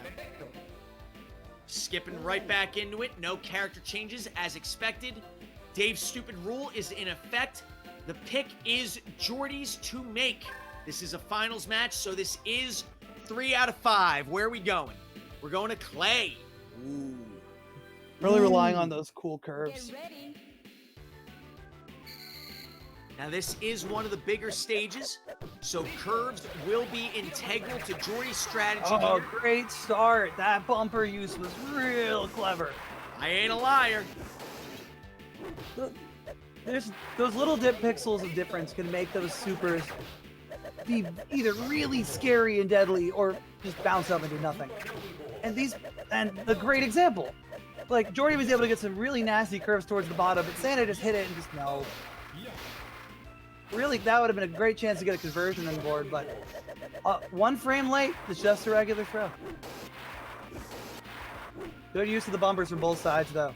Skipping right back into it. No character changes as expected. Dave's stupid rule is in effect. The pick is Geordi's to make. This is a finals match, so this is 3 out of 5. Where are we going? We're going to Clay. Ooh. Really relying on those cool curves. Get ready. Now, this is one of the bigger stages, so curves will be integral to Geordi's strategy Oh, here. great start. That bumper use was real clever. I ain't a liar. There's those little dip pixels of difference can make those supers be either really scary and deadly or just bounce up and do nothing. And the great example, like Geordi was able to get some really nasty curves towards the bottom, but Santa just hit it and just no. Really, that would have been a great chance to get a conversion on the board, but 1 frame late is just a regular throw. Good use of the bumpers from both sides, though.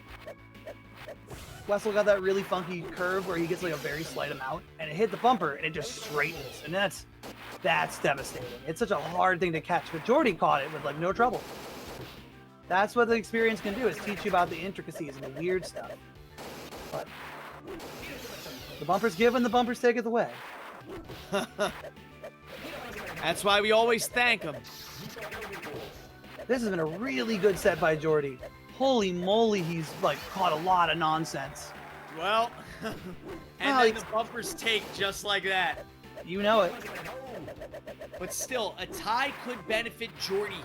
Wessel got that really funky curve where he gets like a very slight amount, and it hit the bumper, and it just straightens, and that's devastating. It's such a hard thing to catch, but Geordi caught it with like no trouble. That's what the experience can do, is teach you about the intricacies and the weird stuff. But the bumper's given, the bumper's taketh away. That's why we always thank him. This has been a really good set by Geordi. Holy moly, he's like caught a lot of nonsense. Well, and Well, then the bumpers take just like that. You know it. But still, a tie could benefit Geordi here.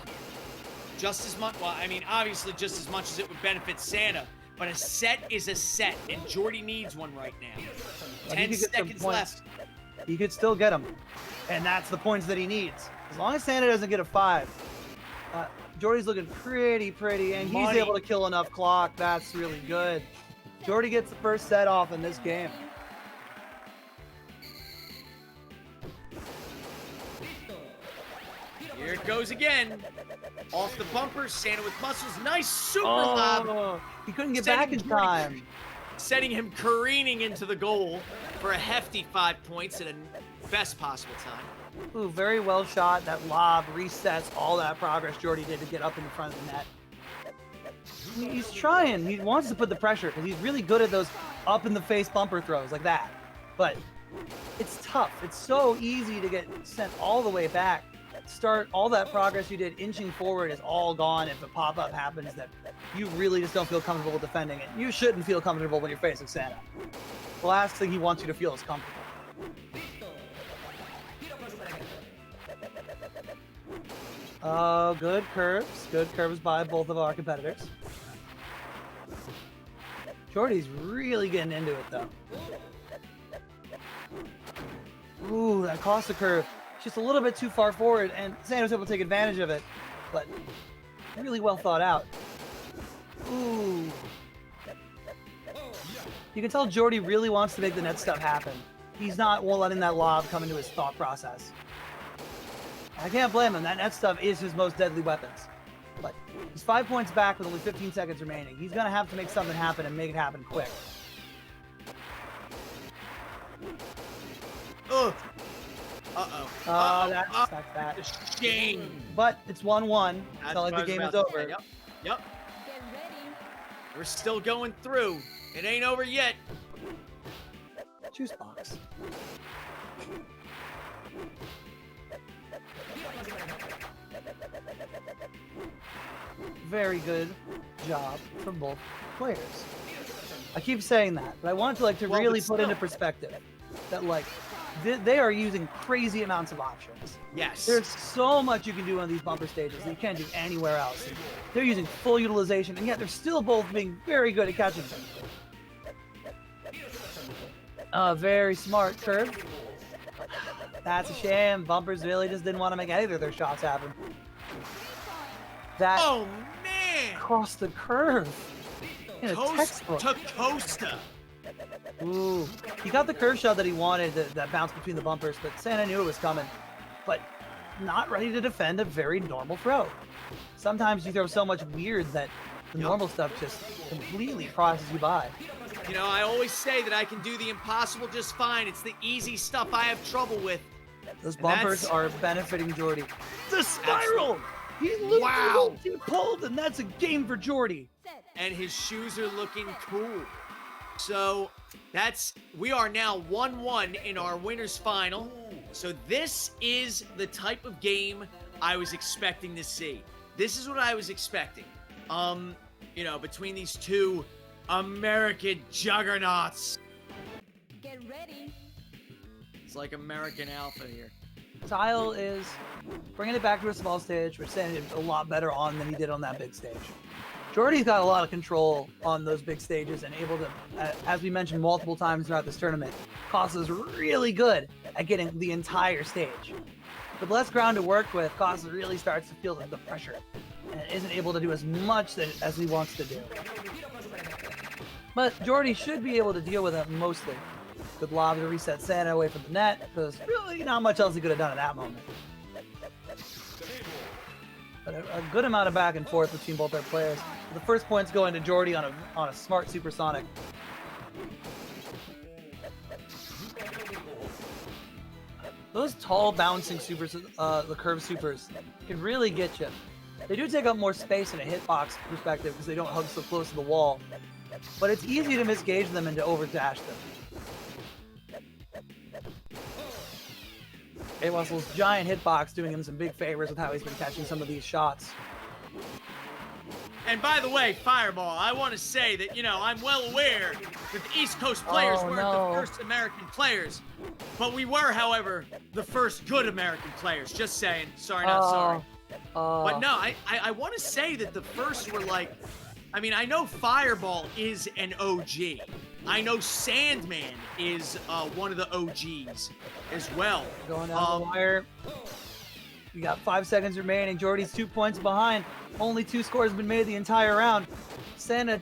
Just as much, well, I mean, obviously just as much as it would benefit Santa. But a set is a set, and Geordi needs one right now. Well, 10 seconds left. He could still get them. And that's the points that he needs. As long as Santa doesn't get a 5. Geordi's looking pretty, and he's able to kill enough clock. That's really good. Geordi gets the first set off in this game. Here it goes again. Off the bumper, Santa with muscles. Nice super lob. He couldn't get back in time. Setting him careening into the goal for a hefty 5 points at a best possible time. Ooh, very well shot. That lob resets all that progress Geordi did to get up in the front of the net. He's trying. He wants to put the pressure because he's really good at those up-in-the-face bumper throws like that. But it's tough. It's so easy to get sent all the way back. Start all that progress you did inching forward is all gone if a pop-up happens that you really just don't feel comfortable defending it. You shouldn't feel comfortable when you're facing Santa. The last thing he wants you to feel is comfortable. Good curves. Good curves by both of our competitors. Geordi's really getting into it, though. Ooh, that cost the curve. Just a little bit too far forward, and Santa was able to take advantage of it, but really well thought out. Ooh. You can tell Geordi really wants to make the net stuff happen. He's not letting that lob come into his thought process. I can't blame him. That net stuff is his most deadly weapons. But he's 5 points back with only 15 seconds remaining. He's going to have to make something happen and make it happen quick. Ugh. Uh-oh. That's that. Shame. But it's 1-1. It's not like the game is over. Yep. Get ready. We're still going through. It ain't over yet. Juice box. Very good job from both players. I keep saying that, but I want to Well, really but put into still. perspective that they are using crazy amounts of options. Yes. There's so much you can do on these bumper stages that you can't do anywhere else. And they're using full utilization, and yet they're still both being very good at catching them. Very smart curve. That's a shame. Bumpers really just didn't want to make either of their shots happen. That Oh, man. crossed the curve in a Coast textbook. to Costa. Ooh, he got the curve shot that he wanted, that bounce between the bumpers, but Santa knew it was coming. But not ready to defend a very normal throw. Sometimes you throw so much weird that the normal stuff just completely crosses you by. You know, I always say that I can do the impossible just fine. It's the easy stuff I have trouble with. Those And bumpers that's- are benefiting Geordi. The spiral! He looped, Wow. he pulled, and that's a game for Geordi. Set. And his shoes are looking cool. So we are now 1-1 in our winners final. So this is the type of game I was expecting to see. This is what I was expecting. Between these two American juggernauts. Get ready. It's like American Alpha here. Tile is bringing it back to a small stage, which Santa did a lot better on than he did on that big stage. Geordi's got a lot of control on those big stages and able to, as we mentioned multiple times throughout this tournament, Costa's really good at getting the entire stage. With less ground to work with, Costa really starts to feel the pressure and isn't able to do as much as he wants to do. But Geordi should be able to deal with it mostly. Good lob to reset Santa away from the net, because really not much else he could have done at that moment. But a good amount of back and forth between both our players. The first point's going to Geordi on a smart supersonic. Those tall bouncing supers, the curve supers, can really get you. They do take up more space in a hitbox perspective because they don't hug so close to the wall. But it's easy to misgauge them and to overdash them. WarpWhistle's giant hitbox doing him some big favors with how he's been catching some of these shots. And by the way, Fireball, I want to say that, I'm well aware that the East Coast players weren't the first American players. But we were, however, the first good American players. Just saying. Sorry, not sorry. But no, I want to say that the first were I know Fireball is an OG. I know Sandman is one of the OGs as well. Going down the wire. We got 5 seconds remaining. Geordi's 2 points behind. Only 2 scores have been made the entire round. Santa,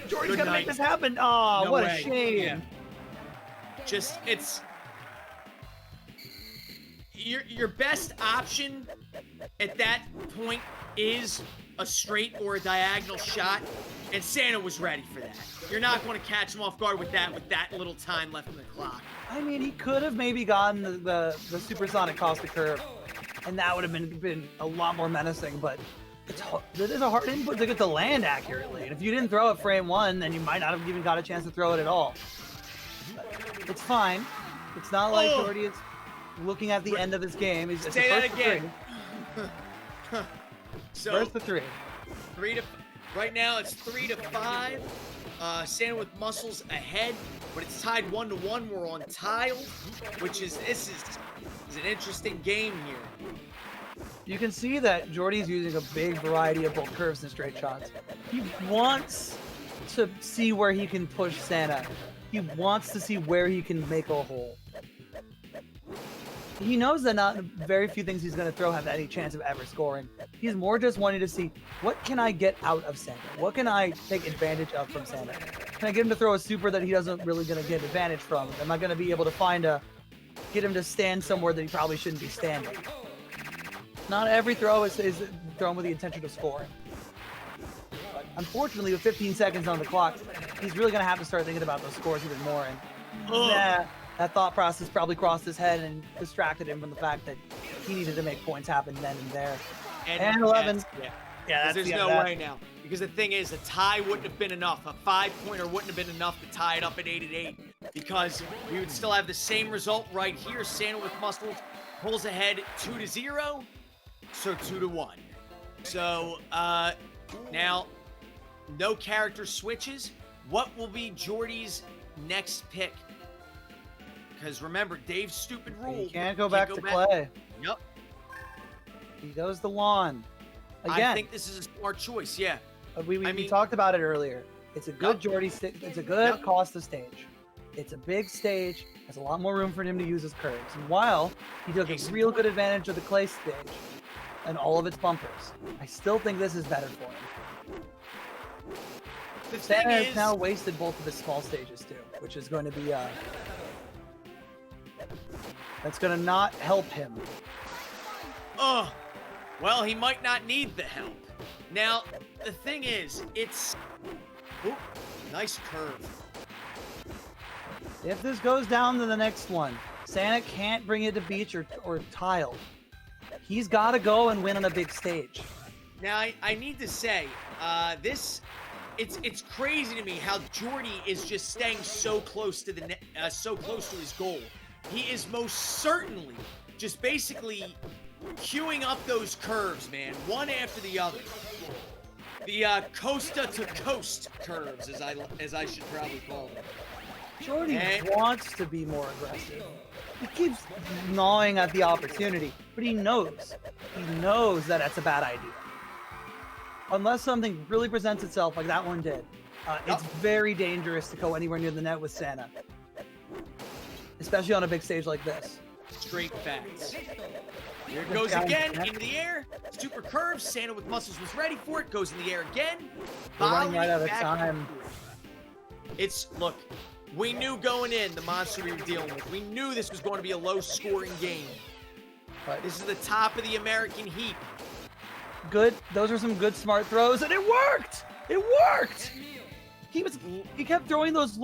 Geordi's gonna make this happen. Oh, No what way. a shame. Yeah. Just, it's your best option at that point is a straight or a diagonal shot, and Santa was ready for that. You're not going to catch him off guard with that little time left in the clock. I mean, he could have maybe gotten the supersonic Caustic Curve, and that would have been a lot more menacing, but it is a hard input to get to land accurately, and if you didn't throw it frame 1, then you might not have even got a chance to throw it at all. But it's fine. It's not like Geordi is looking at the end of his game. It's Say that again. So, First to 3. Right now it's 3-5. Santa with muscles ahead, but it's tied 1-1. We're on tile, which is this is an interesting game here. You can see that Geordi's using a big variety of both curves and straight shots. He wants to see where he can push Santa. He wants to see where he can make a hole. He knows that not very few things he's going to throw have any chance of ever scoring. He's more just wanting to see, what can I get out of Santa? What can I take advantage of from Santa? Can I get him to throw a super that he doesn't really going to get advantage from? Am I going to be able to get him to stand somewhere that he probably shouldn't be standing? Not every throw is thrown with the intention of scoring. But unfortunately, with 15 seconds on the clock, he's really going to have to start thinking about those scores even more. And that thought process probably crossed his head and distracted him from the fact that he needed to make points happen then and there. And 11. Yeah, there's no way now. Because the thing is, a tie wouldn't have been enough. A 5-pointer wouldn't have been enough to tie it up at 8-8. Because we would still have the same result right here. Santa with muscles pulls ahead 2-0. So 2-1. So now no character switches. What will be Geordi's next pick? Because remember, Dave's stupid rule. He can't go back to Clay. Yep. He goes the lawn. Again, I think this is a smart choice, yeah. We talked about it earlier. It's a good Geordi it's a good Costa stage. It's a big stage. There's a lot more room for him to use his curves. And while he took a real good advantage of the Clay stage and all of its bumpers, I still think this is better for him. Santa has now wasted both of his small stages too, which is going to be that's going to not help him. Well, he might not need the help. Now, the thing is, it's... Ooh, nice curve. If this goes down to the next one, Santa can't bring it to beach or tile. He's got to go and win on a big stage. Now, I need to say, it's crazy to me how Geordi is just staying so close to so close to his goal. He is most certainly just basically queuing up those curves, man, one after the other. The costa to coast curves, as I should probably call them. Geordi wants to be more aggressive. He keeps gnawing at the opportunity, but he knows that that's a bad idea. Unless something really presents itself like that one did, it's very dangerous to go anywhere near the net with Santa. Especially on a big stage like this. Straight facts. Here it goes again, into the air. Super curve. Santa with muscles was ready for it. Goes in the air again. We're running right out of time. Look, we knew going in the monster we were dealing with. We knew this was going to be a low-scoring game. Right. This is the top of the American heap. Good. Those were some good, smart throws, and it worked. It worked. He kept throwing those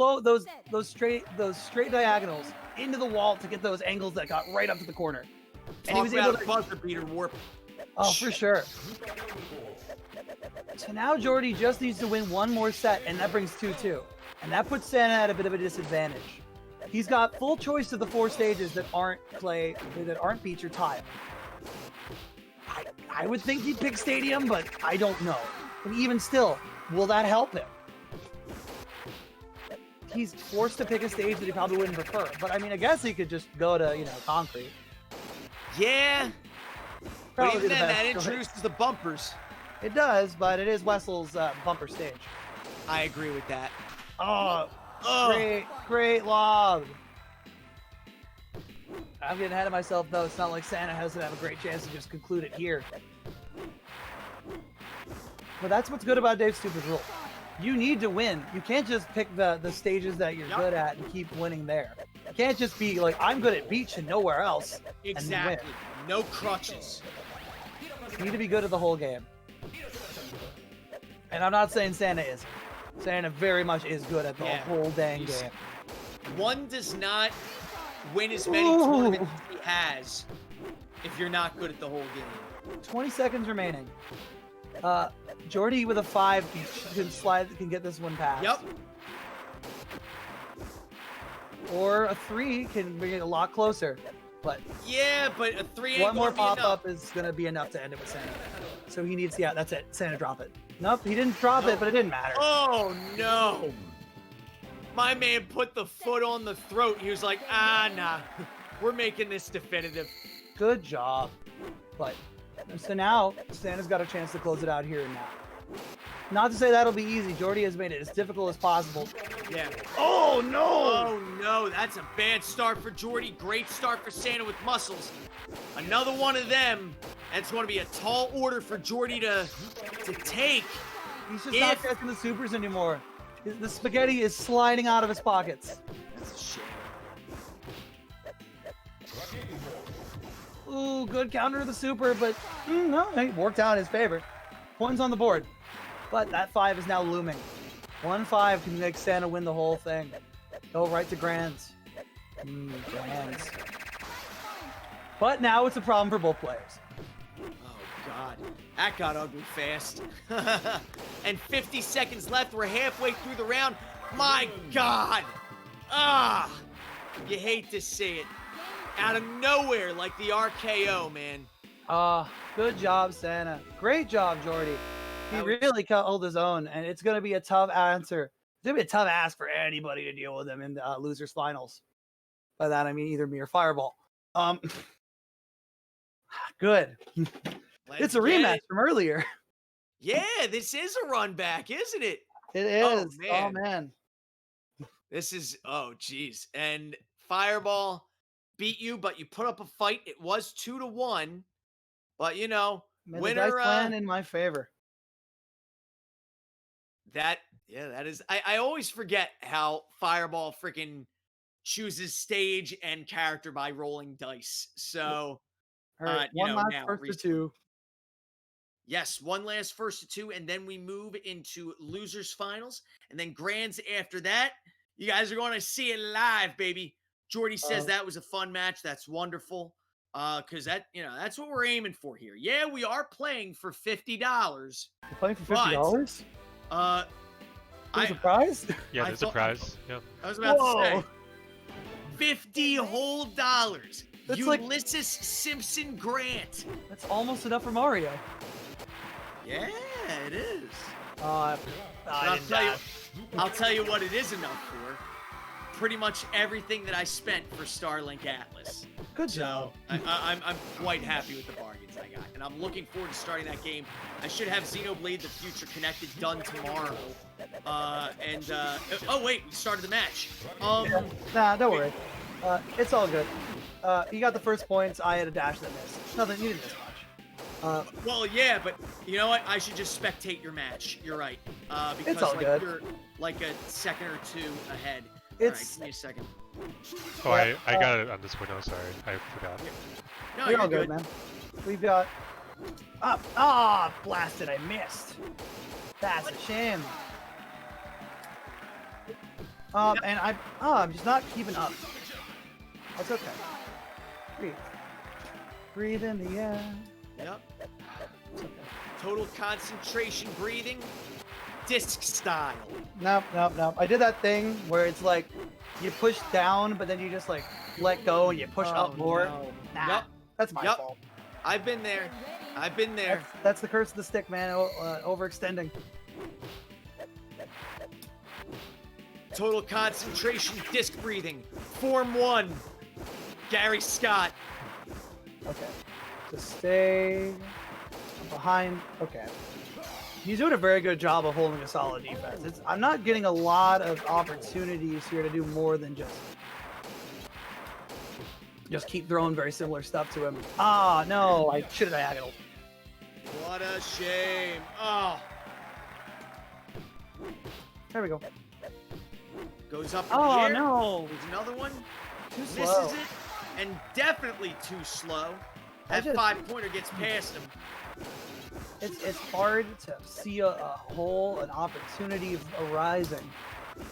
straight diagonals into the wall to get those angles that got right up to the corner. And he Talk was about able a to. buzzer beater warp. Oh, for sure. So now Geordi just needs to win one more set, and that brings 2-2. And that puts Santa at a bit of a disadvantage. He's got full choice of the 4 stages that aren't beach or tile. I would think he'd pick Stadium, but I don't know. And even still, will that help him? He's forced to pick a stage that he probably wouldn't prefer. But I mean, I guess he could just go to, concrete. Yeah. But Probably even the then, best that choice. introduces the bumpers. It does, but it is Whistle's bumper stage. I agree with that. Oh, Oh, great lob. I'm getting ahead of myself, though. It's not like Santa doesn't have a great chance to just conclude it here. But that's what's good about Dave's stupid rule. You need to win. You can't just pick the stages that you're good at and keep winning there. You can't just be like, I'm good at beach and nowhere else. exactly. No crutches. You need to be good at the whole game. And I'm not saying Santa is. Santa very much is good at the whole dang game. One does not win as many Ooh. tournaments as he has if you're not good at the whole game. 20 seconds remaining. Geordi with a 5 can get this one past. Yep. Or a 3 can bring it a lot closer. But Yeah, but a 3 ain't one more gonna be enough. pop-up is going to be enough to end it with Santa. So he needs, that's it. Santa, drop it. Nope, he didn't drop it, but it didn't matter. Oh, no. My man put the foot on the throat. He was like, nah. We're making this definitive. Good job. But, so now, Santa's got a chance to close it out here and now. Not to say that'll be easy. Geordi has made it as difficult as possible. Yeah. Oh, no! Oh, no. That's a bad start for Geordi. Great start for Santa with muscles. Another one of them. That's going to be a tall order for Geordi to take. He's just not catching the supers anymore. The spaghetti is sliding out of his pockets. That's a shame. Ooh, good counter to the super, but no, it worked out in his favor. Points on the board. But that 5 is now looming. 1-5 can make Santa win the whole thing. Go right to grands. Grands. But now it's a problem for both players. Oh, God. That got ugly fast. And 50 seconds left. We're halfway through the round. My God. You hate to see it. Out of nowhere, like the RKO, man. Good job, Santa. Great job, Geordi. He really held his own, and it's going to be a tough answer. It's going to be a tough ask for anybody to deal with him in the losers finals. By that, I mean either me or Fireball. Good. It's a rematch from earlier. Yeah, this is a run back, isn't it? It is. Oh, man. This is, geez. And Fireball beat you, but you put up a fight. It was 2-1. But, May winner, the dice land in my favor. that is, I always forget how Fireball freaking chooses stage and character by rolling dice. So, All right, one last first to 2. yes, one last first to 2, and then we move into losers finals, and then grands after that. You guys are going to see it live, baby. Geordi says that was a fun match. That's wonderful. Because that's what we're aiming for here. Yeah, we are playing for $50. You're playing for $50? There's a prize? Yeah, there's a prize. Yeah. I was about to say. 50 whole dollars. That's Ulysses Simpson Grant. That's almost enough for Mario. Yeah, it is. I'll I'll tell you what it is enough for. Pretty much everything that I spent for Starlink Atlas. Good job. So I'm quite happy with the bargains I got, and I'm looking forward to starting that game. I should have Xenoblade: The Future Connected done tomorrow. Oh wait, we started the match. Nah, don't worry. It's all good. You got the first points. I had a dash that missed. Nothing. You didn't miss much. Well, yeah, but you know what? I should just spectate your match. You're right. Because It's all good. You're like a second or two ahead. It's All right, give me a second. Oh, I got it on this window. Sorry, I forgot. No, You're you're all good, man. We've got. Blasted! I missed. That's a shame. And I'm just not keeping up. That's okay. Breathe. Breathe in the air. Yep. It's okay. Total concentration breathing. Disc style. Nope. I did that thing where it's like you push down, but then you just like let go and you push up more. No. Nah, Yep. that's my Yep. fault. I've been there. I've been there. That's the curse of the stick, man. Overextending. Total concentration disc breathing. Form 1. Gary Scott. Okay. Just stay behind. Okay. He's doing a very good job of holding a solid defense. I'm not getting a lot of opportunities here to do more than just keep throwing very similar stuff to him. Ah, no, I should have diagonal. What a shame. Oh. There we go. Goes up in the Oh, air. no. There's another one. Too slow. Misses it. And definitely too slow. I That just- 5-pointer gets past him. It's hard to see an opportunity arising.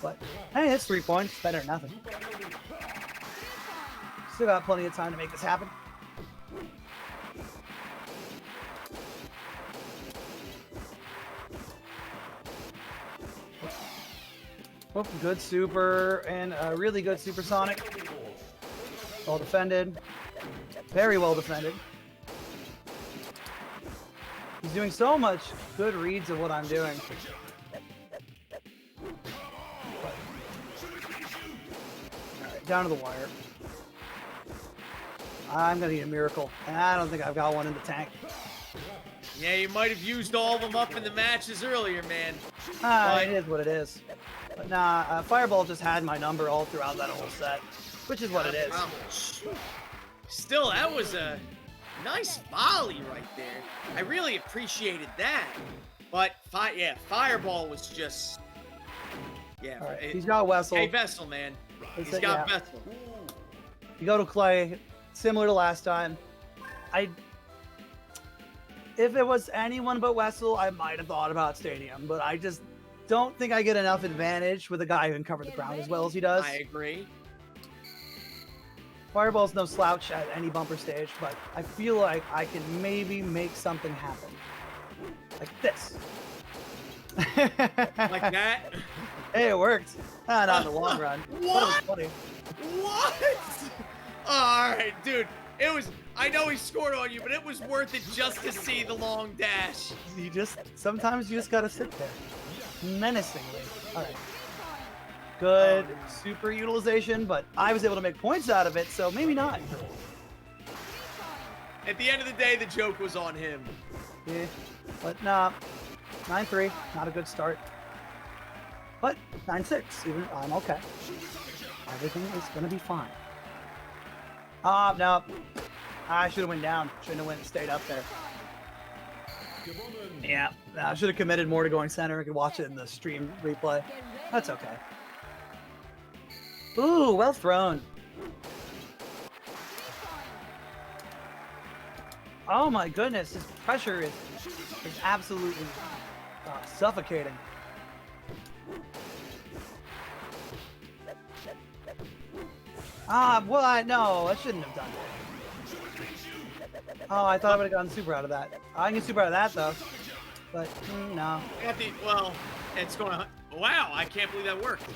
But, hey, it's 3 points. Better than nothing. Still got plenty of time to make this happen. Oh, good super and a really good supersonic. Well defended. Very well defended. He's doing so much good reads of what I'm doing. Alright, down to the wire. I'm gonna need a miracle. And I don't think I've got one in the tank. Yeah, you might have used all of them up in the matches earlier, man. It is what it is. But nah, Fireball just had my number all throughout that whole set, which is what it is. Still, that was a nice volley right there. I really appreciated that. But, Fireball was just... Yeah. All right, he's got Wessel. Hey, Vessel, man. He's got Vessel. You go to Clay, similar to last time. If it was anyone but Wessel, I might have thought about Stadium, but I just don't think I get enough advantage with a guy who can cover the ground as well as he does. I agree. Fireball's no slouch at any bumper stage, but I feel like I can maybe make something happen. Like this. Like that? Hey, it worked. Not in the long run. But it was funny. What? All right, dude. It was... I know he scored on you, but it was worth it just to see the long dash. Sometimes you just gotta sit there. Menacingly. All right. Good super utilization, but I was able to make points out of it, so maybe not. At the end of the day, the joke was on him. Yeah, but nah. 9-3, not a good start. But 9-6, even I'm okay. Everything is gonna be fine. No. I should have went down. Shouldn't have stayed up there. Yeah, I should have committed more to going center. I could watch it in the stream replay. That's okay. Ooh, well thrown. Oh my goodness, this pressure is absolutely suffocating. What? No, I shouldn't have done that. Oh, I thought I would have gotten super out of that. I can get super out of that though, but no. Well, it's going to... Wow, I can't believe that worked.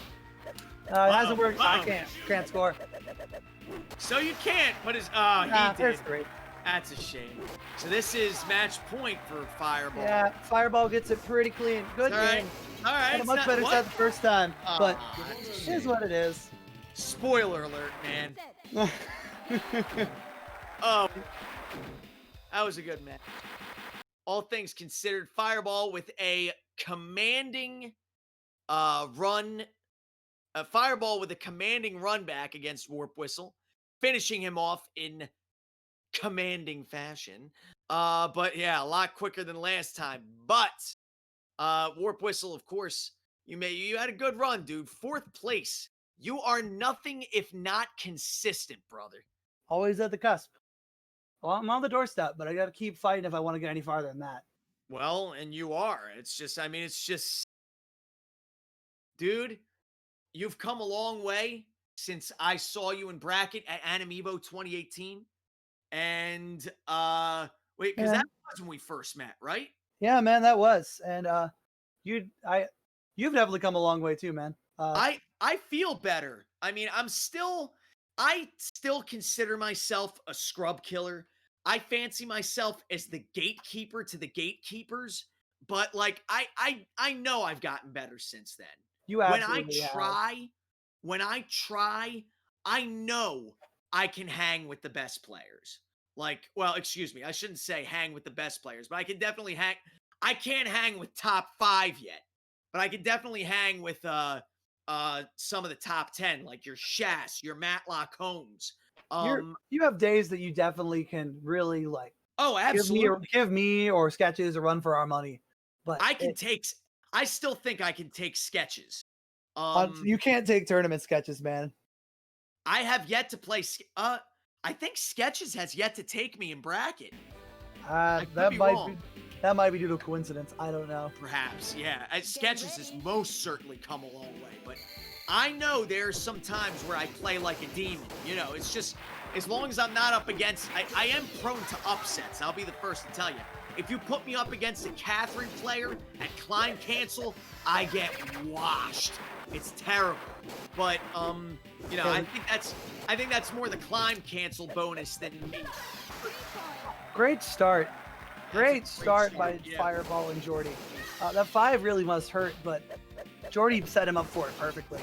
It hasn't worked. I can't score. So you can't, but he There's did. 3. That's a shame. So this is match point for Fireball. Yeah, Fireball gets it pretty clean. Good All right. game. All right. Had a much better set the first time, but that's it is what it is. Spoiler alert, man. Oh, that was a good match. All things considered, Fireball with a commanding run. Fireball with a commanding run back against WarpWhistle, finishing him off in commanding fashion. But yeah, a lot quicker than last time. But WarpWhistle, of course, you had a good run, dude. 4th place. You are nothing if not consistent, brother. Always at the cusp. Well, I'm on the doorstep, but I got to keep fighting if I want to get any farther than that. Well, and you are. Dude, you've come a long way since I saw you in bracket at Animibo 2018. And wait, because Yeah. that was when we first met, right? Yeah, man, that was. And you've definitely come a long way too, man. I feel better. I mean, I still consider myself a scrub killer. I fancy myself as the gatekeeper to the gatekeepers, but like I know I've gotten better since then. You When absolutely have. when I try, I know I can hang with the best players. Like, well, excuse me, I shouldn't say hang with the best players, but I can definitely hang. I can't hang with top 5 yet, but I can definitely hang with some of the top 10, like your Shas, your Matlock Holmes. You have days that you definitely can really like Oh, absolutely. give me or Sketches a run for our money. But I still think I can take Sketches. you can't take tournament Sketches, man. I have yet to play. I think Sketches has yet to take me in bracket. That might be due to coincidence. I don't know. Perhaps, yeah. Sketches has most certainly come a long way, but I know there's some times where I play like a demon. You know, it's just as long as I'm not up against. I am prone to upsets. I'll be the first to tell you. If you put me up against a Catherine player at Climb Cancel, I get washed. It's terrible. But you know, I think that's more the Climb Cancel bonus than me. Great start. Great start by yeah. Fireball and Geordi. That 5 really must hurt, but Geordi set him up for it perfectly.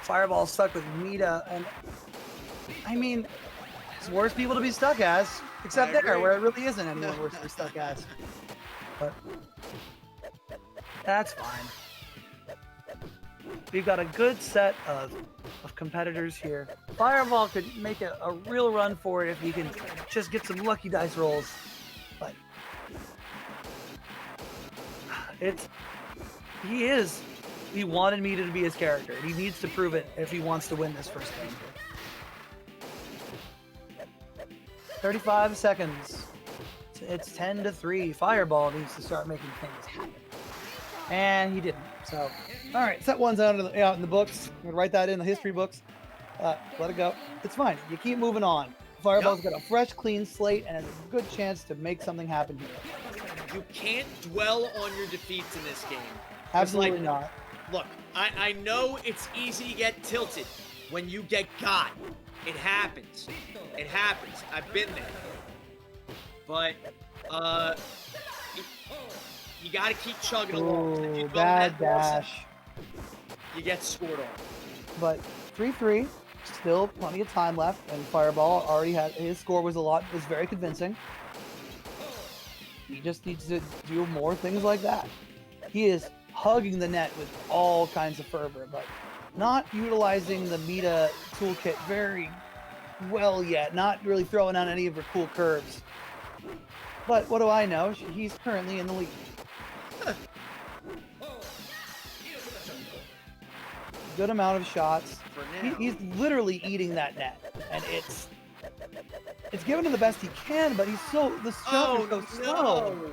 Fireball stuck with Mita, and I mean, it's worse people to be stuck as, except there, where it really isn't anyone worse to be stuck as. But that's fine. We've got a good set of competitors here. Fireball could make a real run for it if he can just get some lucky dice rolls. But he wanted me to be his character. He needs to prove it if he wants to win this first game. 35 seconds. It's 10-3. Fireball needs to start making things happen. And he didn't. So, all right, set 1's out in the books. I'm gonna write that in the history books. Let it go. It's fine. You keep moving on. Fireball's got a fresh, clean slate and has a good chance to make something happen here. You can't dwell on your defeats in this game. Absolutely not. Look, I know it's easy to get tilted when you get got. It happens. It happens. I've been there. But you got to keep chugging along. If you go Bad that dash. you get scored on. But 3-3, still plenty of time left, and Fireball already had his score was very convincing. He just needs to do more things like that. He is hugging the net with all kinds of fervor, but not utilizing the Mita toolkit very well yet. Not really throwing out any of her cool curves. But what do I know? He's currently in the lead. Good amount of shots. He's literally eating that net, and it's giving him the best he can, but the stroke is so slow.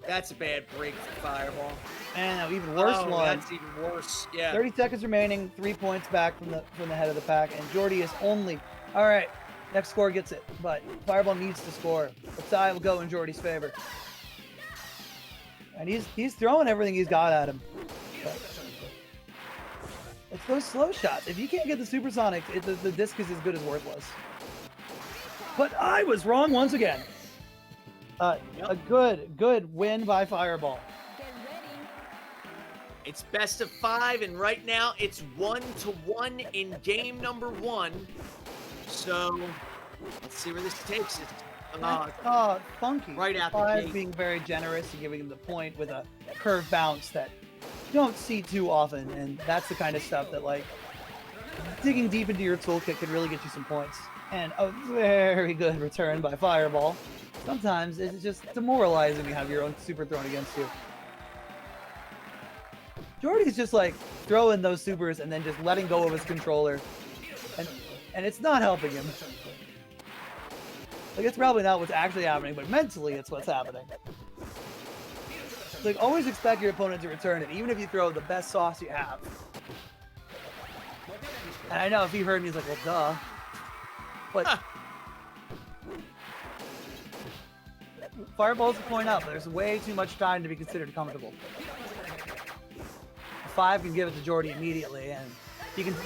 That's a bad break for Fireball. And an even worse one. That's even worse. Yeah. 30 seconds remaining, 3 points back from the head of the pack, and Geordi is only all right. Next score gets it, but Fireball needs to score. The tie will go in Geordi's favor, and he's throwing everything he's got at him. But it's those slow shots. If you can't get the supersonic, the disc is as good as worthless. But I was wrong once again. A good win by Fireball. Get ready. It's best of 5, and right now it's 1-1 in game number 1. So let's see where this takes us. Funky. Right out the 5 gate. being very generous and giving him the point with a curve bounce that you don't see too often, and that's the kind of stuff that, like, digging deep into your toolkit can really get you some points. And a very good return by Fireball. Sometimes it's just demoralizing to have your own super thrown against you. Geordi's just like throwing those supers and then just letting go of his controller, and it's not helping him. Like, it's probably not what's actually happening, but mentally it's what's happening. Like, always expect your opponent to return it, even if you throw the best sauce you have. And I know if he heard me, he's like, well, duh. But Fireball's the point up. There's way too much time to be considered comfortable. 5 can give it to Geordi immediately, and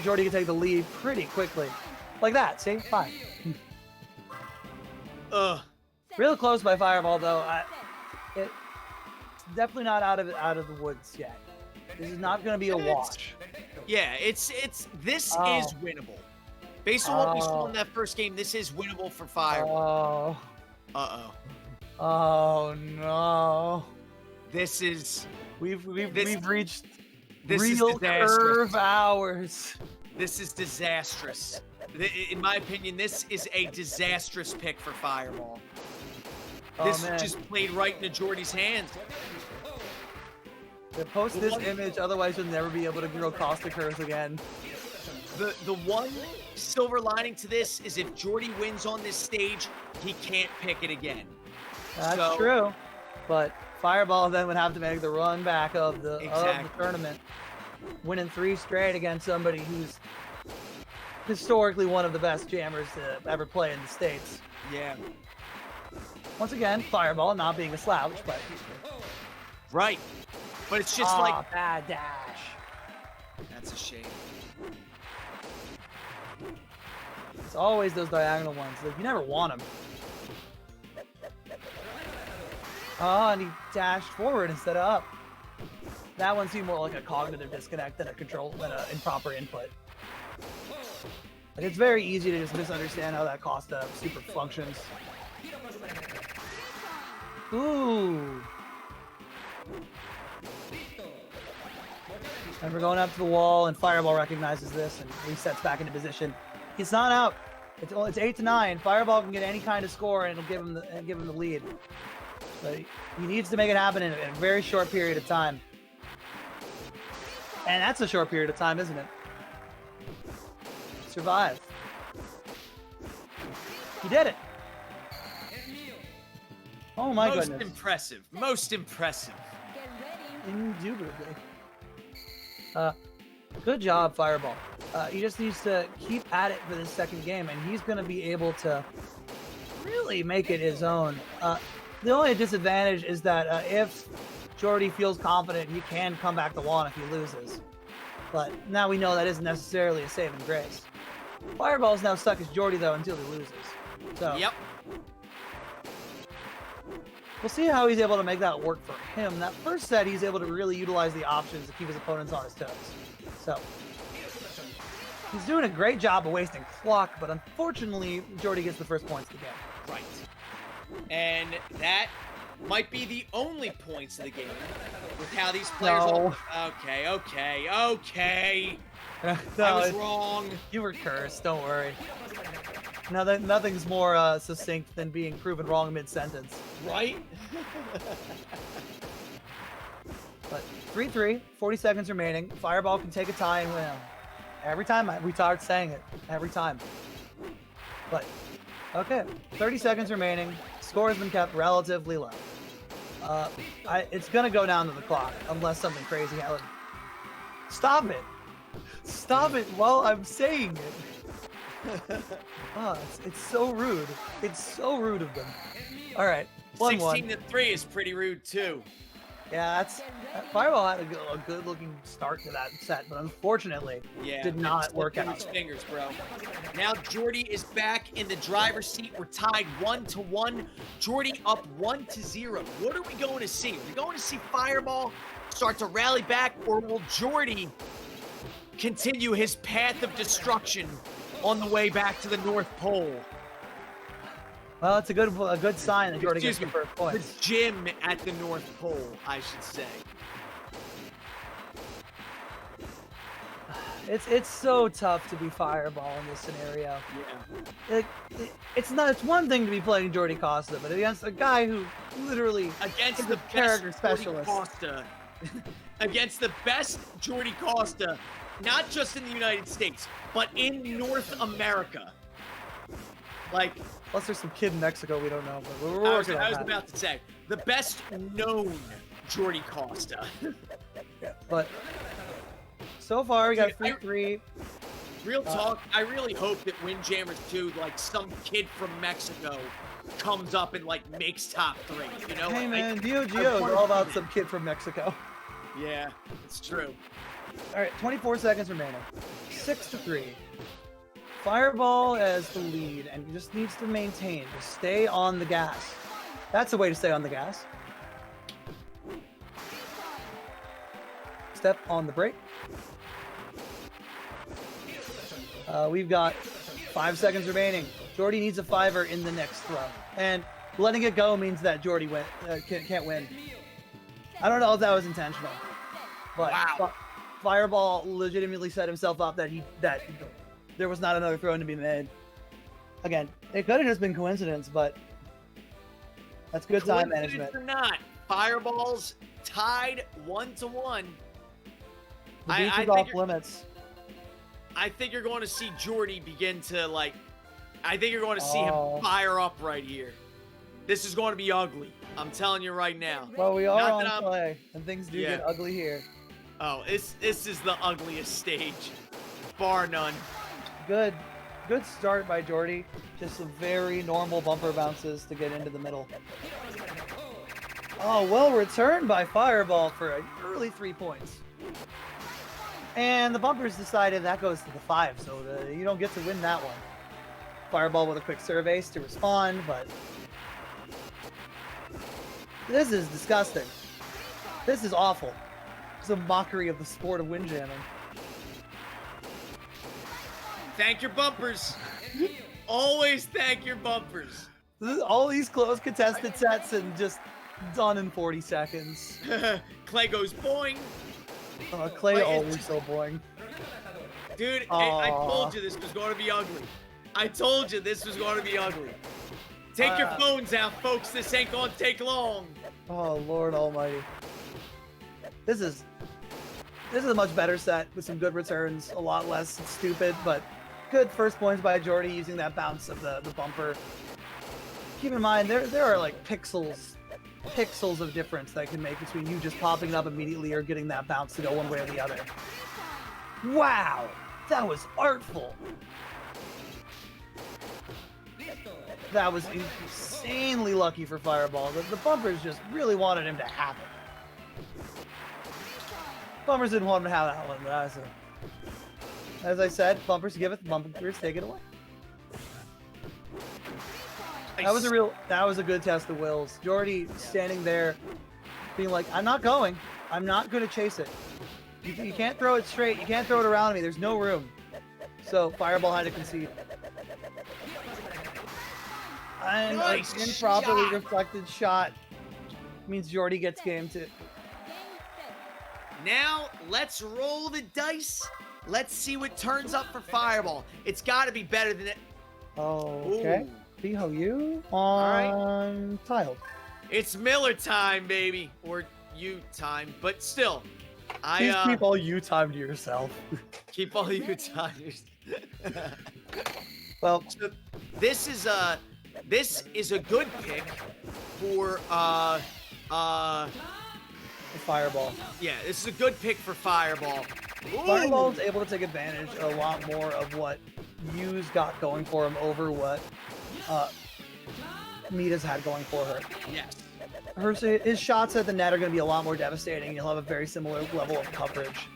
Geordi can take the lead pretty quickly. Like that, see? 5. Real close by Fireball, though. It's definitely not out of the woods yet. This is not going to be a wash. Yeah, this is winnable. Based on what we saw in that first game, this is winnable for Fireball. Uh-oh. Oh no. This is we've reached this real is disastrous. curve hours. This is disastrous. In my opinion, this is a disastrous pick for Fireball. This just played right into Geordi's hands. Yeah, post this image, otherwise you'll never be able to grow caustic curves again. The one silver lining to this is if Geordi wins on this stage, he can't pick it again. That's true. But Fireball then would have to make the run back of the tournament. Winning 3 straight against somebody who's historically one of the best jammers to ever play in the States. Yeah. Once again, Fireball not being a slouch, but... Right. But it's just like... bad dash. That's a shame. It's always those diagonal ones. Like, you never want them. Oh, and he dashed forward instead of up. That one seemed more like a cognitive disconnect than an improper input. Like, it's very easy to just misunderstand how that Costa super functions. Ooh. And we're going up to the wall, and Fireball recognizes this and resets back into position. It's not out. It's 8-9. Fireball can get any kind of score, and it'll give him the lead. But he needs to make it happen in a very short period of time. And that's a short period of time, isn't it? Survive. He did it. Oh my goodness. Most impressive. Most impressive. Get ready. Indubitably. Good job, Fireball. He just needs to keep at it for this second game, and he's going to be able to really make it his own. The only disadvantage is that if Geordi feels confident, he can come back to one if he loses. But now we know that isn't necessarily a saving grace. Fireball's now stuck as Geordi, though, until he loses. So Yep. we'll see how he's able to make that work for him. That first set, he's able to really utilize the options to keep his opponents on his toes. So he's doing a great job of wasting clock, but unfortunately, Geordi gets the first points of the game. Right. And that might be the only points of the game with how these players No. Okay. No, I was wrong. You were cursed, don't worry. Nothing's more succinct than being proven wrong mid-sentence. Right? But 3-3, 40 seconds remaining. Fireball can take a tie and win. Every time, we start saying it. Every time. But, okay. 30 seconds remaining. Score has been kept relatively low. It's going to go down to the clock unless something crazy happens. Stop it. Stop it while I'm saying it. Oh, it's so rude. It's so rude of them. All right. 1-1. 16-3 is pretty rude too. Yeah, Fireball had a good-looking start to that set, but unfortunately, did not work out. His fingers, bro. Now Geordi is back in the driver's seat. We're tied 1-1. Geordi up 1-0. What are we going to see? Are we going to see Fireball start to rally back, or will Geordi continue his path of destruction on the way back to the North Pole? Well, it's a good sign that Geordi gets the first The points. gym at the North Pole, I should say. It's so tough to be Fireball in this scenario. Yeah. It's one thing to be playing Geordi Costa, but against a guy who literally Against is the a character best specialist. Geordi Costa. Against the best Geordi Costa, not just in the United States, but in North America. Like, Plus, there's some kid in Mexico we don't know, but we're I was working on that. about to say, the best known Geordi Costa. But so far, we got 3-3. Real talk, I really hope that Windjammers 2, like some kid from Mexico comes up and like makes top 3, you know? Hey man, I Geo is wanna all see about that. some kid from Mexico. Yeah, it's true. All right, 24 seconds remaining. 6-3. Fireball as the lead, and he just needs to maintain. Just stay on the gas. That's the way to stay on the gas. Step on the brake. We've got 5 seconds remaining. Geordi needs a 5er in the next throw. And letting it go means that Geordi can't win. I don't know if that was intentional. But Wow. Fireball legitimately set himself up that there was not another throw to be made. Again, it could have just been coincidence, but that's good time Coincidence management. or not, Fireballs tied 1-1. The beach I is think off you're- limits. I think you're going to see Geordi begin to like. I think you're going to see Oh. him fire up right here. This is going to be ugly. I'm telling you right now. Well, we are Not on that I'm- play, and things do Yeah. get ugly here. Oh, this is the ugliest stage, bar none. Good start by Geordi. Just some very normal bumper bounces to get into the middle. Oh, well returned by Fireball for an early 3 points. And the bumpers decided that goes to the 5, so you don't get to win that one. Fireball with a quick serve ace to respond, but this is disgusting. This is awful. It's a mockery of the sport of windjamming. Thank your bumpers. Always thank your bumpers. All these close contested sets and just done in 40 seconds. Clay goes boing. Clay Like, always so boring. Dude, Aw. I told you this was going to be ugly. I told you this was going to be ugly. Take your phones out, folks. This ain't going to take long. Oh, Lord almighty. This is a much better set with some good returns, a lot less stupid, but good first points by Geordi using that bounce of the bumper. Keep in mind, there are like pixels of difference that can make between you just popping it up immediately or getting that bounce to go one way or the other. Wow, that was artful. That was insanely lucky for Fireball. The bumpers just really wanted him to have it. Bumpers didn't want him to have that one, but as I said, bumpers give it, bumpers take it away. That was a good test of wills. Geordi standing there being like, I'm not going to chase it. You can't throw it straight, you can't throw it around me, there's no room. So Fireball had to concede. And Nice an improperly shot. reflected shot means Geordi gets game 2. Now, let's roll the dice. Let's see what turns up for Fireball. It's got to be better than it. Oh, okay. Ooh. BHOU right. on tiled. It's Miller time, baby. Or you time. But still, Please keep all you time to yourself. keep all you time. Well, So this is a good pick for Fireball. yeah, this is a good pick for Fireball. Ooh. Fireball is able to take advantage a lot more of what Yu's got going for him over what Mita's had going for her. Yes. His shots at the net are going to be a lot more devastating. You'll have a very similar level of coverage.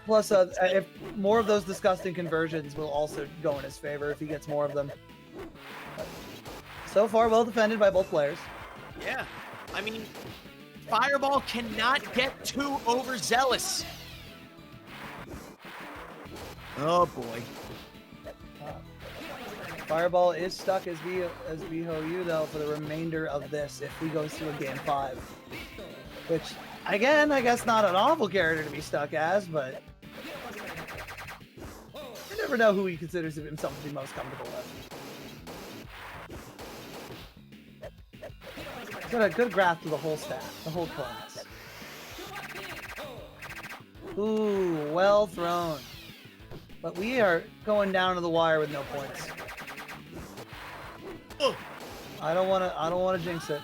Plus, if more of those disgusting conversions will also go in his favor if he gets more of them. But so far, well defended by both players. Yeah. I mean, Fireball cannot get too overzealous. Oh boy. Fireball is stuck as BHOU though for the remainder of this if he goes to a game 5. Which, again, I guess not an awful character to be stuck as, but you never know who he considers himself to be most comfortable with. He's got a good grasp of the whole staff, the whole class. Ooh, well thrown. But we are going down to the wire with no points. Ugh. I don't wanna jinx it.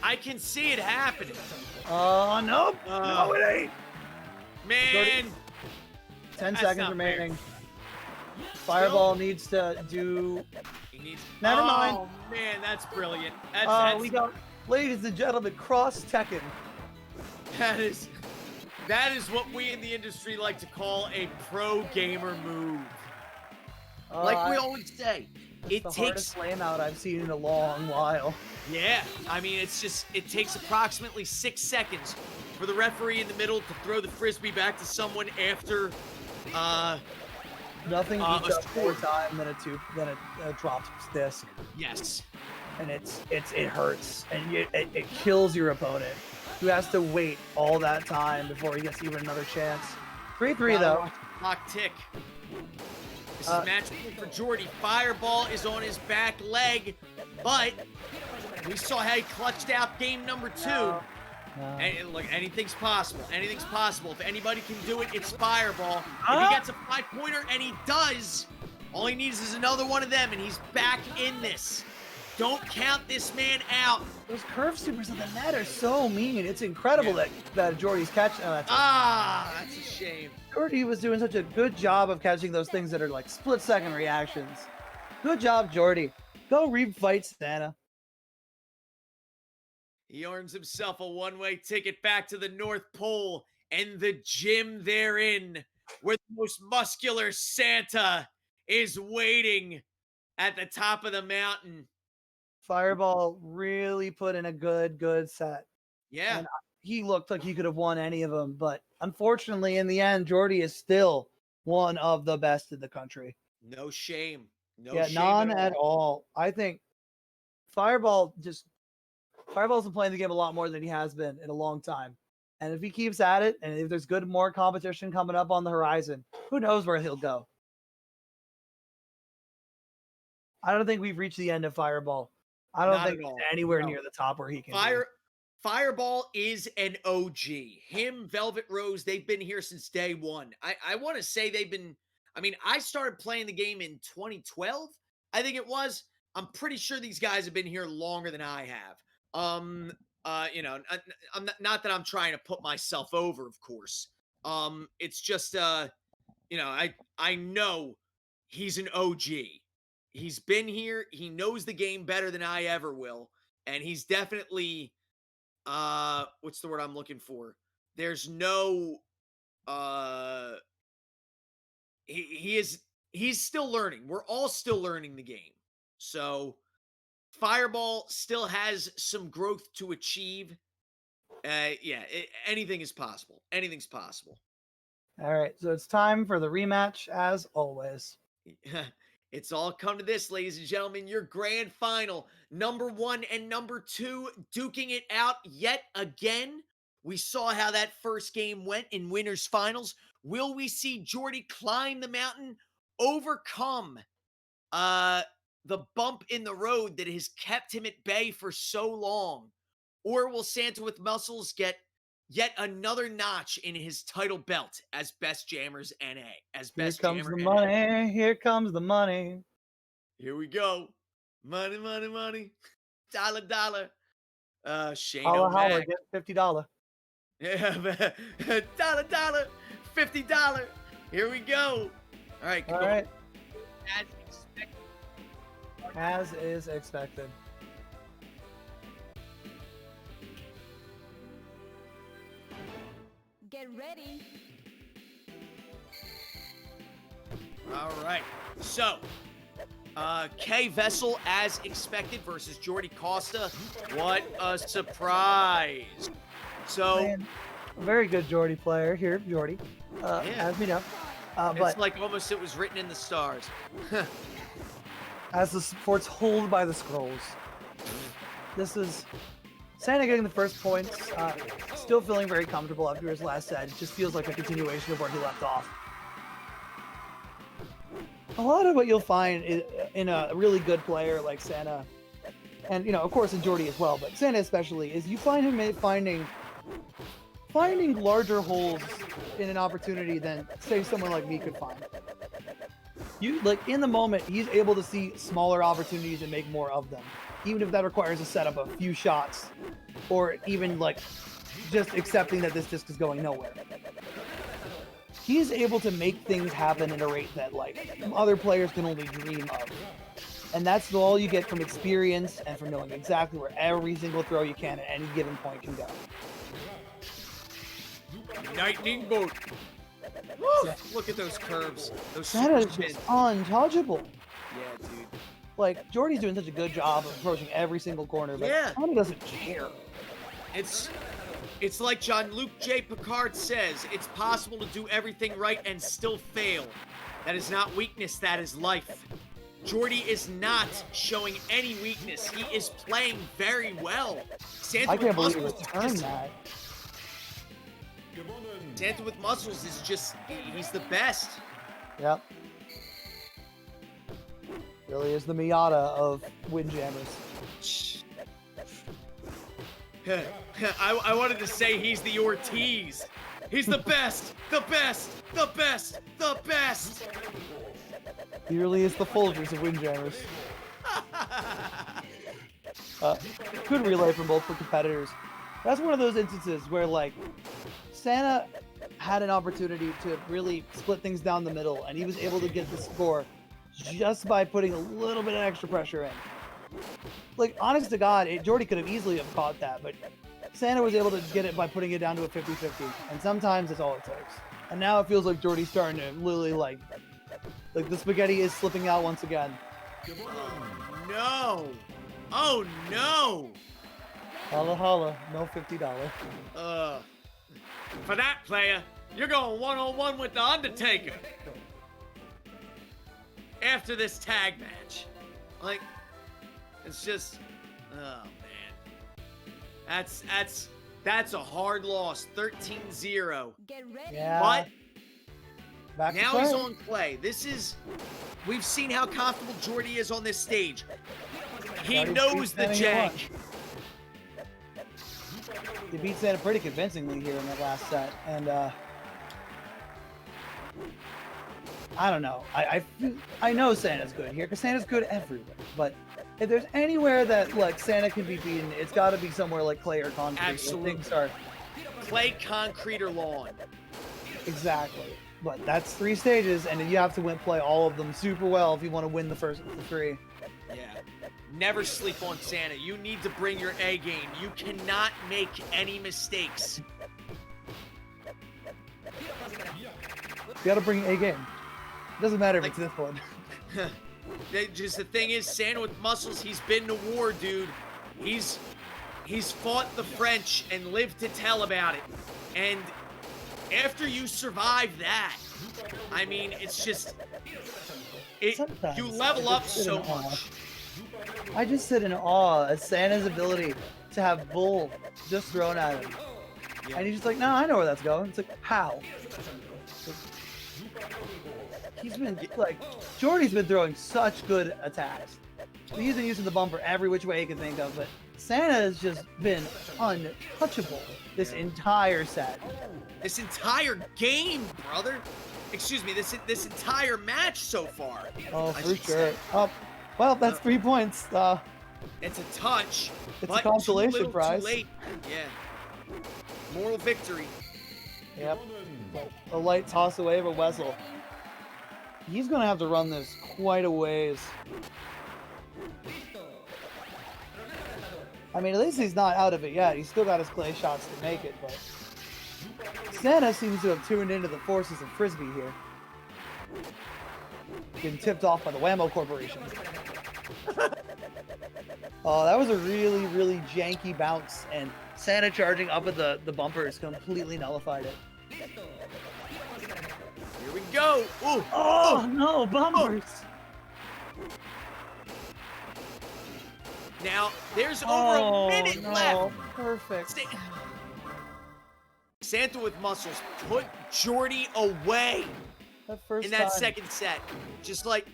I can see it happening. Oh nope! No, it ain't. Man, 10 That's seconds not fair. remaining. Fireball needs to do. He needs. Never mind. Oh man, that's brilliant. That's We got, ladies and gentlemen, cross Tekken. that is what we in the industry like to call a pro gamer move. Like we always say, it the takes. hardest lane out I've seen in a long while. Yeah, I mean, it takes approximately 6 seconds for the referee in the middle to throw the frisbee back to someone after. Nothing beats a up more time than a dropped disc, Yes. and it hurts, and it kills your opponent, who has to wait all that time before he gets even another chance. 3-3 though. Clock tick. This is match point for Geordi. Fireball is on his back leg, but we saw how he clutched out game number 2. No. And look, anything's possible. Anything's possible. If anybody can do it, it's Fireball. If Ah! he gets a 5-pointer, and he does, all he needs is another one of them, and he's back in this. Don't count this man out. Those curve supers in the net are so mean. It's incredible that Geordi's catching. That's That's a shame. Geordi was doing such a good job of catching those things that are like split-second reactions. Good job, Geordi. Go re-fight Santa. He earns himself a one-way ticket back to the North Pole and the gym therein, where the most muscular Santa is waiting at the top of the mountain. Fireball really put in a good set. Yeah. And he looked like he could have won any of them, but unfortunately, in the end, Geordi is still one of the best in the country. No shame. No Yeah, shame none at all. I think Fireball's been playing the game a lot more than he has been in a long time. And if he keeps at it, and if there's more competition coming up on the horizon, who knows where he'll go. I don't think we've reached the end of Fireball. I don't Not think at all. he's anywhere No. near the top where he can be. Fireball is an OG. Him, Velvet Rose, they've been here since day one. I want to say I started playing the game in 2012, I think it was. I'm pretty sure these guys have been here longer than I have. I'm not that I'm trying to put myself over, of course. It's just, I know he's an OG. He's been here. He knows the game better than I ever will. And he's definitely, what's the word I'm looking for? There's no, he's still learning. We're all still learning the game. So Fireball still has some growth to achieve. Anything is possible. Anything's possible. All right, so it's time for the rematch, as always. It's all come to this, ladies and gentlemen. Your grand final. Number 1 and number 2 duking it out yet again. We saw how that first game went in winners finals. Will we see Geordi climb the mountain, overcome the bump in the road that has kept him at bay for so long? Or will Santa with Muscles get yet another notch in his title belt as Best Jammers NA? Here comes the money. Here comes the money. Here we go. Money, money, money. Dollar, dollar. Shane Holla, holla, O'Mac. get $50. Yeah, dollar, dollar. $50. Here we go. All right. All right, As expected. as is expected. Get ready. All right. So, K Vessel as expected versus Geordi Costa. What a surprise. So, Man, a very good Geordi player here, Geordi, as we know. it's But like almost it was written in the stars. as the sports hold by the scrolls, this is Santa getting the first points. Still feeling very comfortable after his last set. It just feels like a continuation of where he left off. A lot of what you'll find in a really good player like Santa, and of course in Geordi as well, but Santa especially, is you find him finding larger holes in an opportunity than say someone like me could find. In the moment, he's able to see smaller opportunities and make more of them, even if that requires a setup of a few shots, or even just accepting that this disc is going nowhere. he's able to make things happen at a rate that like other players can only dream of. And that's all you get from experience and from knowing exactly where every single throw you can at any given point can go. Lightning bolt. Woo! Look at those curves. Those That super is spins. just untouchable. Yeah, dude. Like, Geordi's doing such a good job of approaching every single corner, but Yeah. Tony doesn't care. It's like Jean-Luc J. Picard says, it's possible to do everything right and still fail. That is not weakness, that is life. Geordi is not showing any weakness. He is playing very well. Santa I with can't believe he muscles is returned just, that. Santa with muscles is just, he's the best. Yep. Really is the Miata of Windjammers. I wanted to say he's the Ortiz. He's the best, the best, the best, the best. He really is the Folgers of Windjammers. Good relay from both the competitors. That's one of those instances where, like, Santa had an opportunity to really split things down the middle, and he was able to get the score just by putting a little bit of extra pressure in. Like, honest to God, Geordi could have easily have caught that, but Santa was able to get it by putting it down to a 50-50, and sometimes that's all it takes. And now it feels like Geordi's starting to literally, like the spaghetti is slipping out once again. No. Oh, no. Holla holla, no $50. For that player, you're going one-on-one with The Undertaker. After this tag match. Like, it's just, oh, man. That's a hard loss, 13-0. Get ready. Yeah. But Back to now Clay. he's on Clay. We've seen how comfortable Geordi is on this stage. He Geordi's knows the beat Santa jag. He beat Santa pretty convincingly here in that last set, and I don't know. I know Santa's good here because Santa's good everywhere, but if there's anywhere that like Santa can be beaten, it's got to be somewhere like clay or concrete. where Absolutely. things are Clay, concrete, or lawn. exactly. But that's 3 stages, and you have to play all of them super well if you want to win the first of the 3. Yeah. Never sleep on Santa. You need to bring your A game. You cannot make any mistakes. You got to bring a game. Doesn't matter if Like- it's this one. Just the thing is, Santa with muscles, he's been to war, dude. He's fought the French and lived to tell about it. And after you survive that, I mean, it's just, Sometimes you I level up just sit so in awe. much. I just sit in awe at Santa's ability to have bull just thrown at him. Yeah. And he's just like, no, I know where that's going. It's like, how? He's been, like, Geordi's been throwing such good attacks. He's been using the bumper every which way he can think of, but Santa has just been untouchable this entire set. This entire game, brother. Excuse me, this entire match so far. Oh, I for should sure. say. Oh, well, that's 3 points. It's a touch, It's a but consolation too little, prize. Too late. Yeah. Moral victory. Yep. A light toss away of a Wessel. He's going to have to run this quite a ways. I mean, at least he's not out of it yet. He's still got his clay shots to make it, but Santa seems to have tuned into the forces of Frisbee here. Getting tipped off by the Whammo Corporation. Oh, that was a really, really janky bounce, and Santa charging up at the bumpers completely nullified it. Here we go. Ooh. Oh, no, bumpers! Now, there's over a minute left. Perfect. Santa with muscles put Geordi away That first in that time. second set. Just like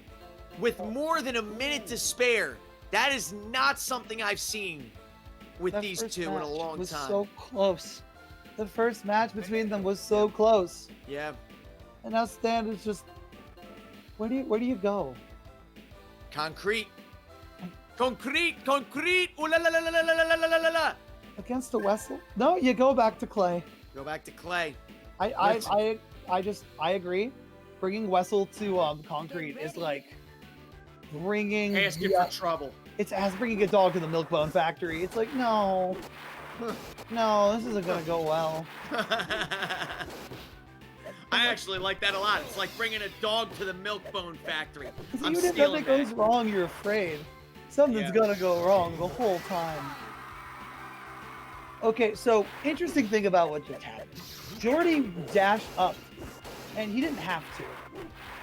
with more than a minute to spare. That is not something I've seen with That these first two in a match long was time. so close. The first match between them was so close. Yeah. And now Stan is just where do you go? Concrete. Concrete. Ooh la la la la la la la la la la. Against the Wessel? No, you go back to Clay. Go back to Clay. I agree. Bringing Wessel to concrete is like bringing Asking for trouble. it's as bringing a dog to the Milk-Bone factory. It's like no, this isn't gonna go well. I actually like that a lot. It's like bringing a dog to the Milk-Bone factory. I'm Even if stealing nothing that. goes wrong, you're afraid something's gonna go wrong the whole time. Okay, so interesting thing about what just happened. Geordi dashed up, and he didn't have to.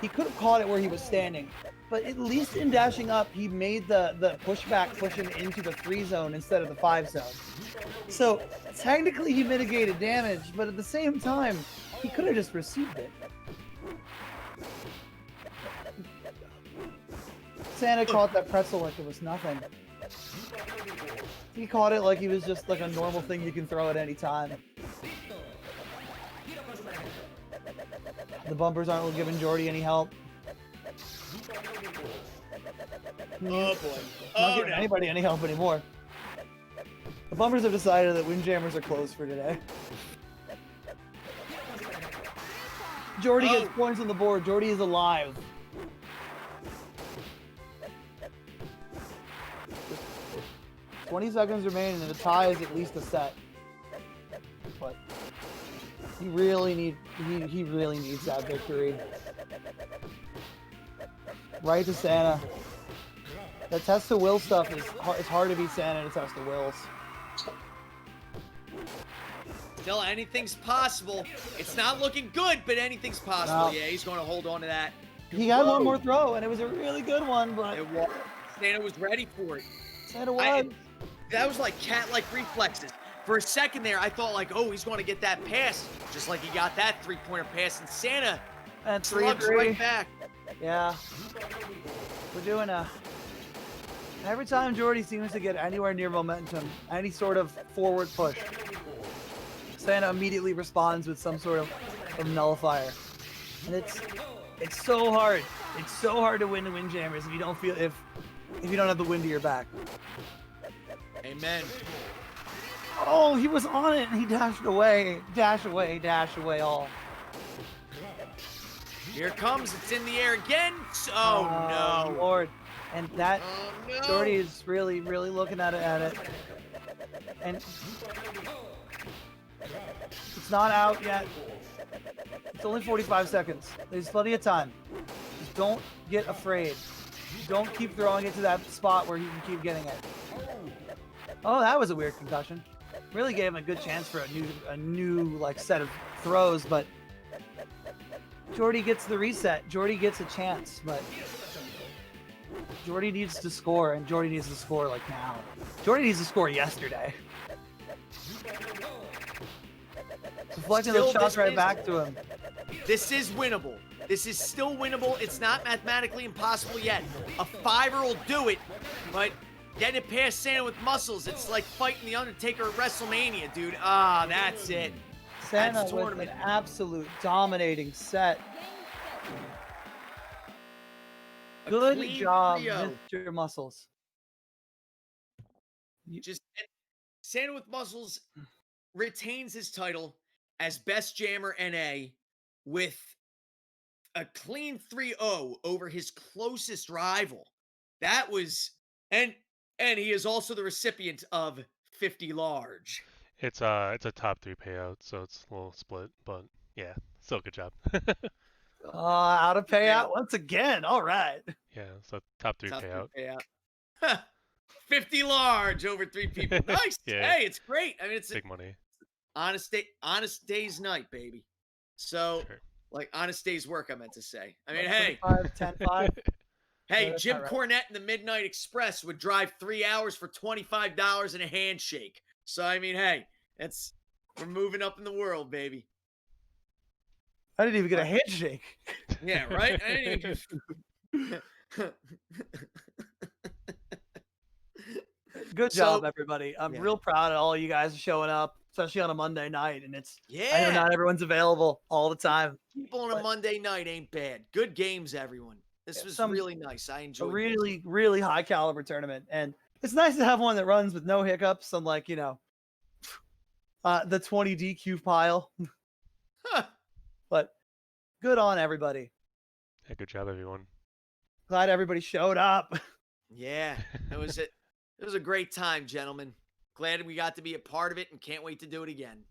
He could have caught it where he was standing, but at least in dashing up, he made the pushback push him into the 3 zone instead of the 5 zone. So technically he mitigated damage, but at the same time, he could have just received it. Santa caught that pretzel like it was nothing. He caught it like he was just like a normal thing you can throw at any time. The bumpers aren't giving Geordi any help. Oh boy. Not giving anybody any help anymore. The bumpers have decided that Windjammers are closed for today. Geordi gets points on the board. Geordi is alive. 20 seconds remaining, and the tie is at least a set. But he really needs that victory. Right to Santa. That test to will stuff it's hard to beat Santa to test to wills. Still, anything's possible. It's not looking good, but anything's possible. No. Yeah, he's going to hold on to that. He had one more throw, and it was a really good one, but It was. Santa was ready for it. Santa won. That was like cat-like reflexes. For a second there, I thought like, oh, he's going to get that pass, just like he got that 3-pointer pass, and Santa And slugs 3-3. right back. Yeah. We're doing every time Geordi seems to get anywhere near momentum, any sort of forward push, Santa immediately responds with some sort of nullifier. And it's so hard. It's so hard to win the Windjammers if you don't feel if you don't have the wind to your back. Amen. Oh, he was on it and he dashed away. Dash away all. Here it comes. It's in the air again. Oh, no. Lord. And that Oh, no. Geordi is really looking at it. And it's not out yet. It's only 45 seconds. There's plenty of time. Just don't get afraid. Don't keep throwing it to that spot where he can keep getting it. Oh, that was a weird concussion. Really gave him a good chance for a new like set of throws, but Geordi gets the reset. Geordi gets a chance, but Geordi needs to score, and Geordi needs to score like now. Geordi needs to score yesterday. Deflecting those shots right back to him. This is winnable. This is still winnable. It's not mathematically impossible yet. A 5er will do it, but getting it past Santa with muscles, it's like fighting The Undertaker at WrestleMania, dude. Ah, that's it. Santa That's with tournament. an absolute dominating set. A Good clean job, trio. Mr. Muscles. Just Santa with muscles retains his title as best jammer NA with a clean 3-0 over his closest rival. That was and he is also the recipient of 50 large. It's a top 3 payout, so it's a little split, but yeah, still good job. Out of payout once again. All right. Yeah, so top 3 Top three payout. payout. 50 large over 3 people. Nice. Yeah. Hey, it's great. I mean, it's Big money. honest day's night, baby. So, Sure. like honest day's work, I meant to say. I mean, hey, 10-5. hey, that's Jim not right. Cornette and the Midnight Express would drive 3 hours for $25 and a handshake. So, I mean, hey, we're moving up in the world, baby. I didn't even get a handshake. Yeah, right? I didn't even... Good So- job, everybody. I'm Yeah. real proud of all you guys showing up, especially on a Monday night. And I know Yeah, not everyone's available all the time. people on a but- Monday night ain't bad. Good games, everyone. This was some- really nice. I A enjoyed this. really high caliber tournament. And it's nice to have one that runs with no hiccups, unlike, the 20 DQ pile. But good on everybody. Yeah, good job, everyone. Glad everybody showed up. Yeah, it was a great time, gentlemen. Glad we got to be a part of it and can't wait to do it again.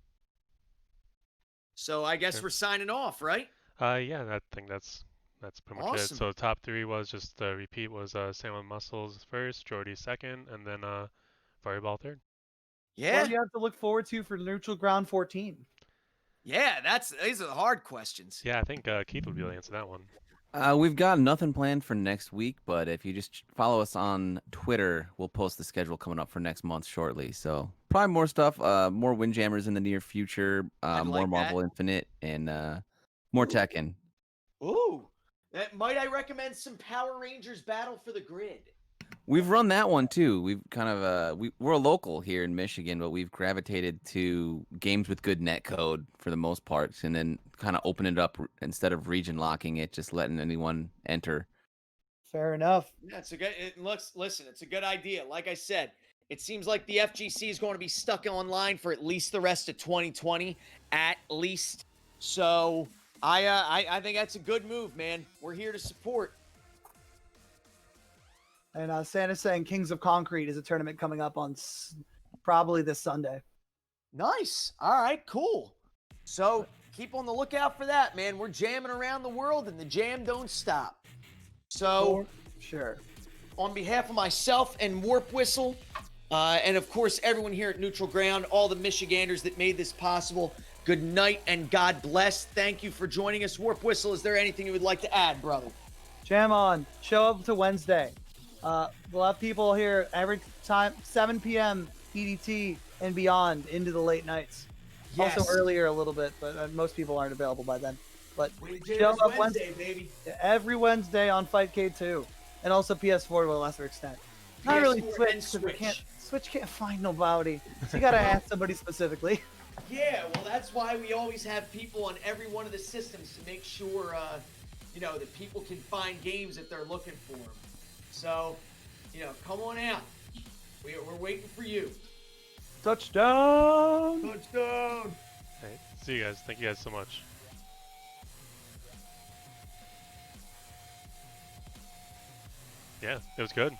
So I guess Sure. we're signing off, right? Yeah, I think that's pretty much it. Awesome. So top three was just repeat was Sam with Muscles first, Geordi second, and then Fireball third. What Yeah. do you have to look forward to for Neutral Ground 14? Yeah, these are the hard questions. Yeah, I think Keith would be able to answer that one. We've got nothing planned for next week, but if you just follow us on Twitter, we'll post the schedule coming up for next month shortly. So probably more stuff, more Windjammers in the near future, I'd more like Marvel that. Infinite, and more Tekken. Ooh. Might I recommend some Power Rangers Battle for the Grid? We've run that one too. We've kind of we're a local here in Michigan, but we've gravitated to games with good net code for the most part, and then kind of open it up instead of region locking it, just letting anyone enter. Fair enough. That's a good. Listen, it's a good idea. Like I said, it seems like the FGC is going to be stuck online for at least the rest of 2020, at least. So I think that's a good move, man. We're here to support. And Santa's saying Kings of Concrete is a tournament coming up on probably this Sunday. Nice. All right, cool. So keep on the lookout for that, man. We're jamming around the world, and the jam don't stop. So, sure. On behalf of myself and WarpWhistle, and of course everyone here at Neutral Ground, all the Michiganders that made this possible, good night and God bless. Thank you for joining us. WarpWhistle, is there anything you would like to add, brother? Jam on. Show up to Wednesday. We'll have people here every time, 7 p.m. EDT and beyond into the late nights. Yes. Also earlier a little bit, but most people aren't available by then. But Windjammers show up Wednesday, baby. every Wednesday on Fight K2, and also PS4 to a lesser extent. Not really PS4 Switch, and because Switch. Switch can't find nobody. So you gotta ask somebody specifically. Yeah, well, that's why we always have people on every one of the systems to make sure, that people can find games if they're looking for them. So, come on out. We're waiting for you. Touchdown! Touchdown! Hey, see you guys. Thank you guys so much. Yeah, it was good.